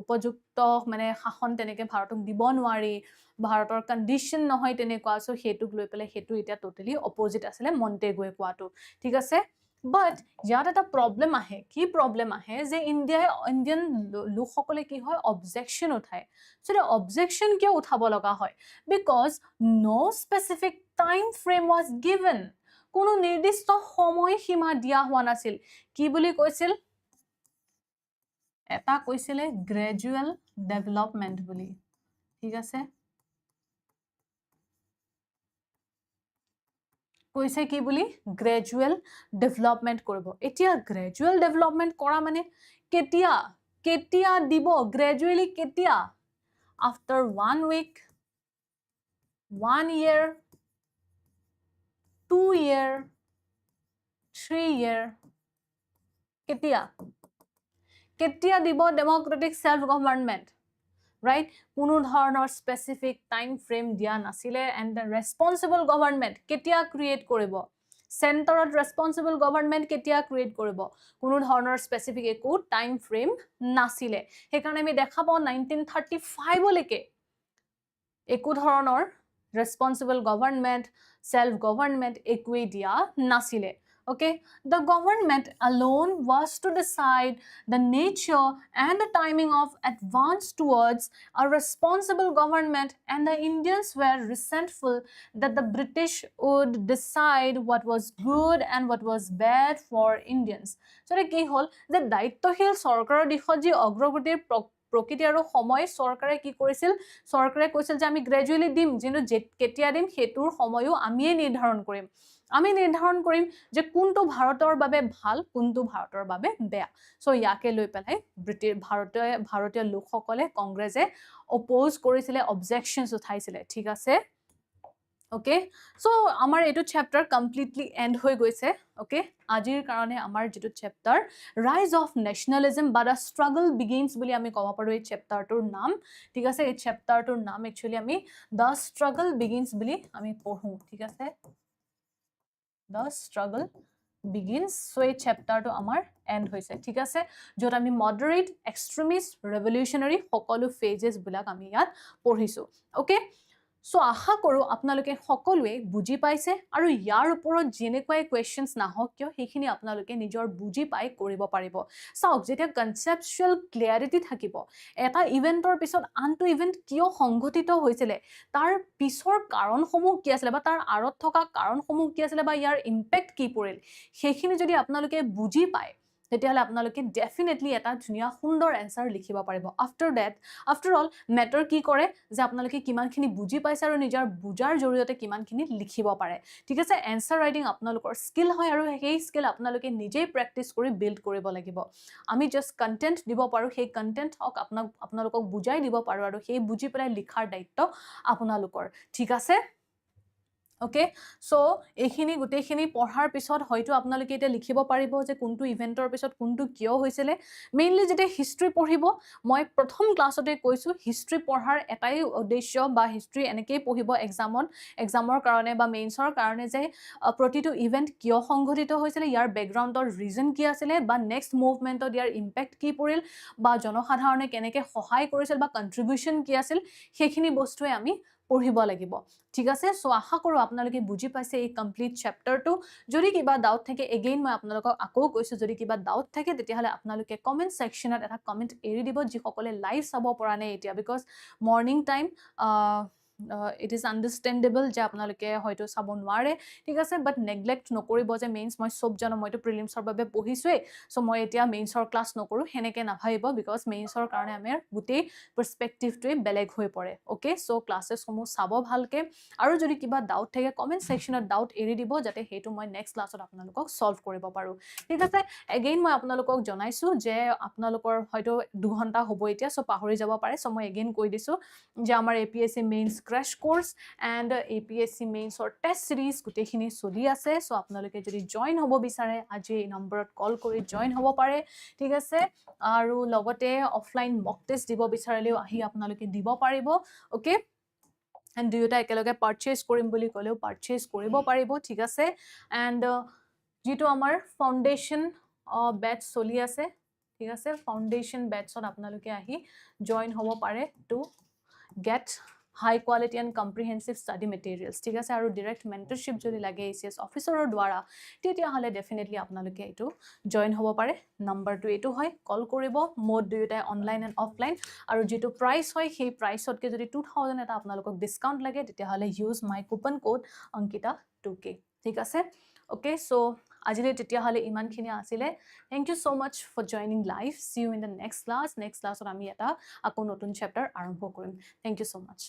উপযুক্ত মানে শাসন তেনেকে ভাৰতক দিব নোৱাৰি ভাৰতৰ কন্ডিশন নহয় তেনেকুৱা সো হেতুক লৈ পেলাই হেতু এটা টোটালি অপোজিট আছিলে মন্টেগুৱে কোৱাটো ঠিক আছে বাট ইয়াত এটা প্ৰবলেম আহে কি প্ৰবলেম আহে যে ইণ্ডিয়ান লোকসকলে কি হয় অবজেকশন উঠায় সো এটা অবজেকশন কিয় উঠাব লগা হয় because no specific time frame was given কোনো নিৰ্দিষ্ট সময়সীমা দিয়া হোৱা নাছিল কি বুলি কৈছিল এটা কৈছিলে গ্ৰেজুৱেল ডেভেলপমেন্ট বুলি ঠিক আছে কৈছে কি বুলি গ্ৰেজুৱেল ডেভেলপমেন্ট কৰিব এতিয়া গ্ৰেজুৱেল ডেভেলপমেন্ট কৰা মানে কেতিয়া কেতিয়া দিব গ্ৰেজুৱেলি কেতিয়া after 1 week 1 year 2 year 3 year কেতিয়া কেতিয়া দিব ডেমোক্ৰেটিক সেলফ গভৰ্নমেন্ট right কোনো ধৰণৰ স্পেসিফিক টাইম ফ্ৰেম দিয়া নাছিলে এন্ড দ্য ৰেসপন্সিবল গভৰ্নমেন্ট কেতিয়া ক্ৰিয়েট কৰিব সেন্টাৰত ৰেসপন্সিবল গভৰ্নমেন্ট কেতিয়া ক্ৰিয়েট কৰিব কোনো ধৰণৰ স্পেসিফিক একো টাইম ফ্ৰেম নাছিলে সেইকাৰণে আমি দেখা পাওঁ 1935 লৈকে একো ধৰণৰ ৰেসপন্সিবল গভৰ্নমেন্ট সেলফ গভৰ্নমেন্ট একোৱে দিয়া নাছিলে okay the government alone was to decide the nature and the timing of advance towards a responsible government and the Indians were resentful that the British would decide what was good and what was bad for Indians so কি হল যে দায়িত্বশীল চৰকাৰৰ দিশত যি অগ্ৰগতিৰ প্ৰকৃতি আৰু সময় চৰকাৰে কি কৰিছিল চৰকাৰে কৈছিল যে আমি গ্ৰেজুৱেলি দিম যেনো কেতিয়া দিম হেতুৰ সময়ও আমিয়ে নিৰ্ধাৰণ কৰিম আমি নিৰ্ধাৰণ কৰিম যে কোনটো ভাৰতৰ বাবে ভাল কোনটো ভাৰতৰ বাবে বেয়া সো ইয়াকে লৈ পেলাই ভাৰতীয় লোকসকলে কংগ্ৰেছে অপোজ কৰিছিলে অবজেকশনস উঠাইছিলে ঠিক আছে okay so আমাৰ এটো চ্যাপ্টাৰ কমপ্লিটলি এন্ড হৈ গৈছে okay আজিৰ কাৰণে আমাৰ যেটো চ্যাপ্টাৰ ৰাইজ অফ নেশনালিজম বা দা স্ট্ৰাগল বিগিনস বুলি আমি কব পাৰো এই চ্যাপ্টাৰটোৰ নাম ঠিক আছে এই চ্যাপ্টাৰটোৰ নাম একচুয়ালি আমি দা স্ট্ৰাগল বিগিনস বুলি আমি পঢ়ো ঠিক আছে the struggle begins so এই চ্যাপ্টাৰটো আমাৰ এন্ড হৈছে ঠিক আছে যত আমি মডাৰেট এক্সট্ৰিমিষ্ট ৰেভলিউশনাৰী সকলো ফেজেস বিলাক আমি ইয়াত পঢ়িছো ওকে সো আশা কৰো আপোনালোকে সকলোৱে বুজি পাইছে আৰু ইয়াৰ ওপৰত যেনেকৈ কোৱেশ্চনস নাহক কিয় হেখিনি আপোনালোকে নিজৰ বুজি পাই কৰিব পাৰিব চাওক যেতিয়া কনসেপচুৱেল ক্লিয়াৰিটি থাকিব এটা ইভেন্টৰ পিছত আনটো ইভেন্ট কিয় সংঘটিত হৈছিল তাৰ পিছৰ কাৰণসমূহ কি আছিল বা তাৰ আৰত থকা কাৰণসমূহ কি আছিল বা ইয়াৰ ইম্পেক্ট কি পৰিল হেখিনি যদি আপোনালোকে বুজি পায় তেতিয়াহলে আপোনালোকে ডেফিনেটলি এটা ধুনিয়া সুন্দৰ এনসাৰ লিখিব পাৰিব আফটাৰ অল মেটাৰ কি কৰে যে আপোনালোকে কিমানখিনি বুজি পাইছে আৰু নিজৰ বুজাৰ জৰিয়তে কিমানখিনি লিখিব পাৰে ঠিক আছে এনসাৰ ৰাইটিং আপোনালোকৰ স্কিল হয় আৰু সেই স্কিল আপোনালোকে নিজেই প্ৰেক্টিস কৰি বিল্ড কৰিব লাগিব আমি জাস্ট কন্টেন্ট দিব পাৰো সেই কন্টেন্ট আপোনালোকক বুজাই দিব পাৰো আৰু সেই বুজি পেলাই লিখাৰ দায়িত্ব আপোনালোকৰ ঠিক আছে okay so এইখিনি গুটেখিনি পঢ়াৰ পিছত হয়তো আপোনালোকে এটা লিখিব পাৰিব যে কোনটো ইভেন্টৰ পিছত কোনটো কিয় হৈছিল মেইনলি যেতে হিষ্ট্ৰি পঢ়িব মই প্ৰথম ক্লাছতে কৈছো হিষ্ট্ৰি পঢ়াৰ এটাই উদ্দেশ্য বা হিষ্ট্ৰি এনেকৈ পঢ়িব এক্সামৰ কাৰণে বা মেইনছৰ কাৰণে যে প্ৰতিটো ইভেন্ট কিয় সংঘটিত হৈছিল ইয়াৰ ব্যাকগ্ৰাউণ্ডৰ ৰিজন কি আছিল বা নেক্সট মুভমেন্টত ইয়াৰ ইম্পেক্ট কি পৰিল বা জনসাধাৰণে কেনেকৈ সহায় কৰিছিল বা কন্ট্ৰিবিউশন কি আছিল সেইখিনি বস্তুৱে আমি পঢ়িব লাগিব ঠিক আছে সো আশা কৰো আপোনালোকে বুজি পাইছে এই কমপ্লিট চ্যাপ্টাৰটো যদি কিবা ডাউট থাকে এগেইন মই আপোনালোকক আকৌ কৈছো যদি কিবা ডাউট থাকে তেতিয়াহলে আপোনালোকে কমেন্ট সেকশনত এটা কমেন্ট এৰি দিব যি সকলে লাইভ চাব পৰা নাই এতিয়া because morning time it is understandable যে আপোনালোকে হয়তো চাব নোৱাৰে ঠিক আছে বাট নেগলেক্ট নকৰিব যে মেইনছ মই চব জানো মইতো প্ৰিলিমছৰ বাবে পঢ়িছোৱেই চ' মই এতিয়া মেইনছৰ ক্লাছ নকৰোঁ সেনেকৈ নাভাবিব বিকজ মেইনছৰ কাৰণে আমাৰ গোটেই পাৰ্চপেক্টিভটোৱে বেলেগ হৈ পৰে অ'কে চ' ক্লাছেছসমূহ চাব ভালকৈ আৰু যদি কিবা ডাউট থাকে কমেণ্ট ছেকশ্যনত ডাউট এৰি দিব যাতে সেইটো মই নেক্সট ক্লাছত আপোনালোকক ছল্ভ কৰিব পাৰোঁ ঠিক আছে এগেইন মই আপোনালোকক জনাইছোঁ যে আপোনালোকৰ হয়তো 2 ঘণ্টা হ'ব এতিয়া চ' পাহৰি যাব পাৰে চ' মই এগেইন কৈ দিছোঁ যে আমাৰ APSC mains crash course and APSC মেইনছৰ টেষ্ট চিৰিজ গোটেইখিনি চলি আছে চ' আপোনালোকে যদি জইন হ'ব বিচাৰে আজি এই নম্বৰত কল কৰি জইন হ'ব পাৰে ঠিক আছে আৰু লগতে অফলাইন মক টেষ্ট দিব বিচাৰিলেও আহি আপোনালোকে দিব পাৰিব অ'কে এণ্ড দুয়োটা একেলগে পাৰ্চেজ কৰিম বুলি ক'লেও পাৰ্চেজ কৰিব পাৰিব ঠিক আছে এণ্ড যিটো আমাৰ ফাউণ্ডেশ্যন বেটছ চলি আছে ঠিক আছে ফাউণ্ডেশ্যন বেটছত আপোনালোকে আহি জইন হ'ব পাৰে to get high quality and comprehensive study materials ঠিক আছে আৰু ডিৰেক্ট মেণ্টৰশ্বিপ যদি লাগে ACS অফিচাৰৰ দ্বাৰা তেতিয়াহ'লে ডেফিনেটলি আপোনালোকে এইটো জইন হ'ব পাৰে নম্বৰটো এইটো হয় কল কৰিব মোড দুয়োটাই অনলাইন এণ্ড অফলাইন আৰু যিটো প্ৰাইচ হয় সেই প্ৰাইচতকৈ যদি 2000 এটা আপোনালোকক ডিছকাউণ্ট লাগে তেতিয়াহ'লে use my coupon code Ankita 2K ঠিক আছে অ'কে চ' আজিলৈ তেতিয়াহ'লে ইমানখিনি আছিলে thank you so' much for joining live see you in the next ক্লাছত আমি এটা আকৌ নতুন চেপ্টাৰ আৰম্ভ কৰিম থেংক ইউ ছ' মাছ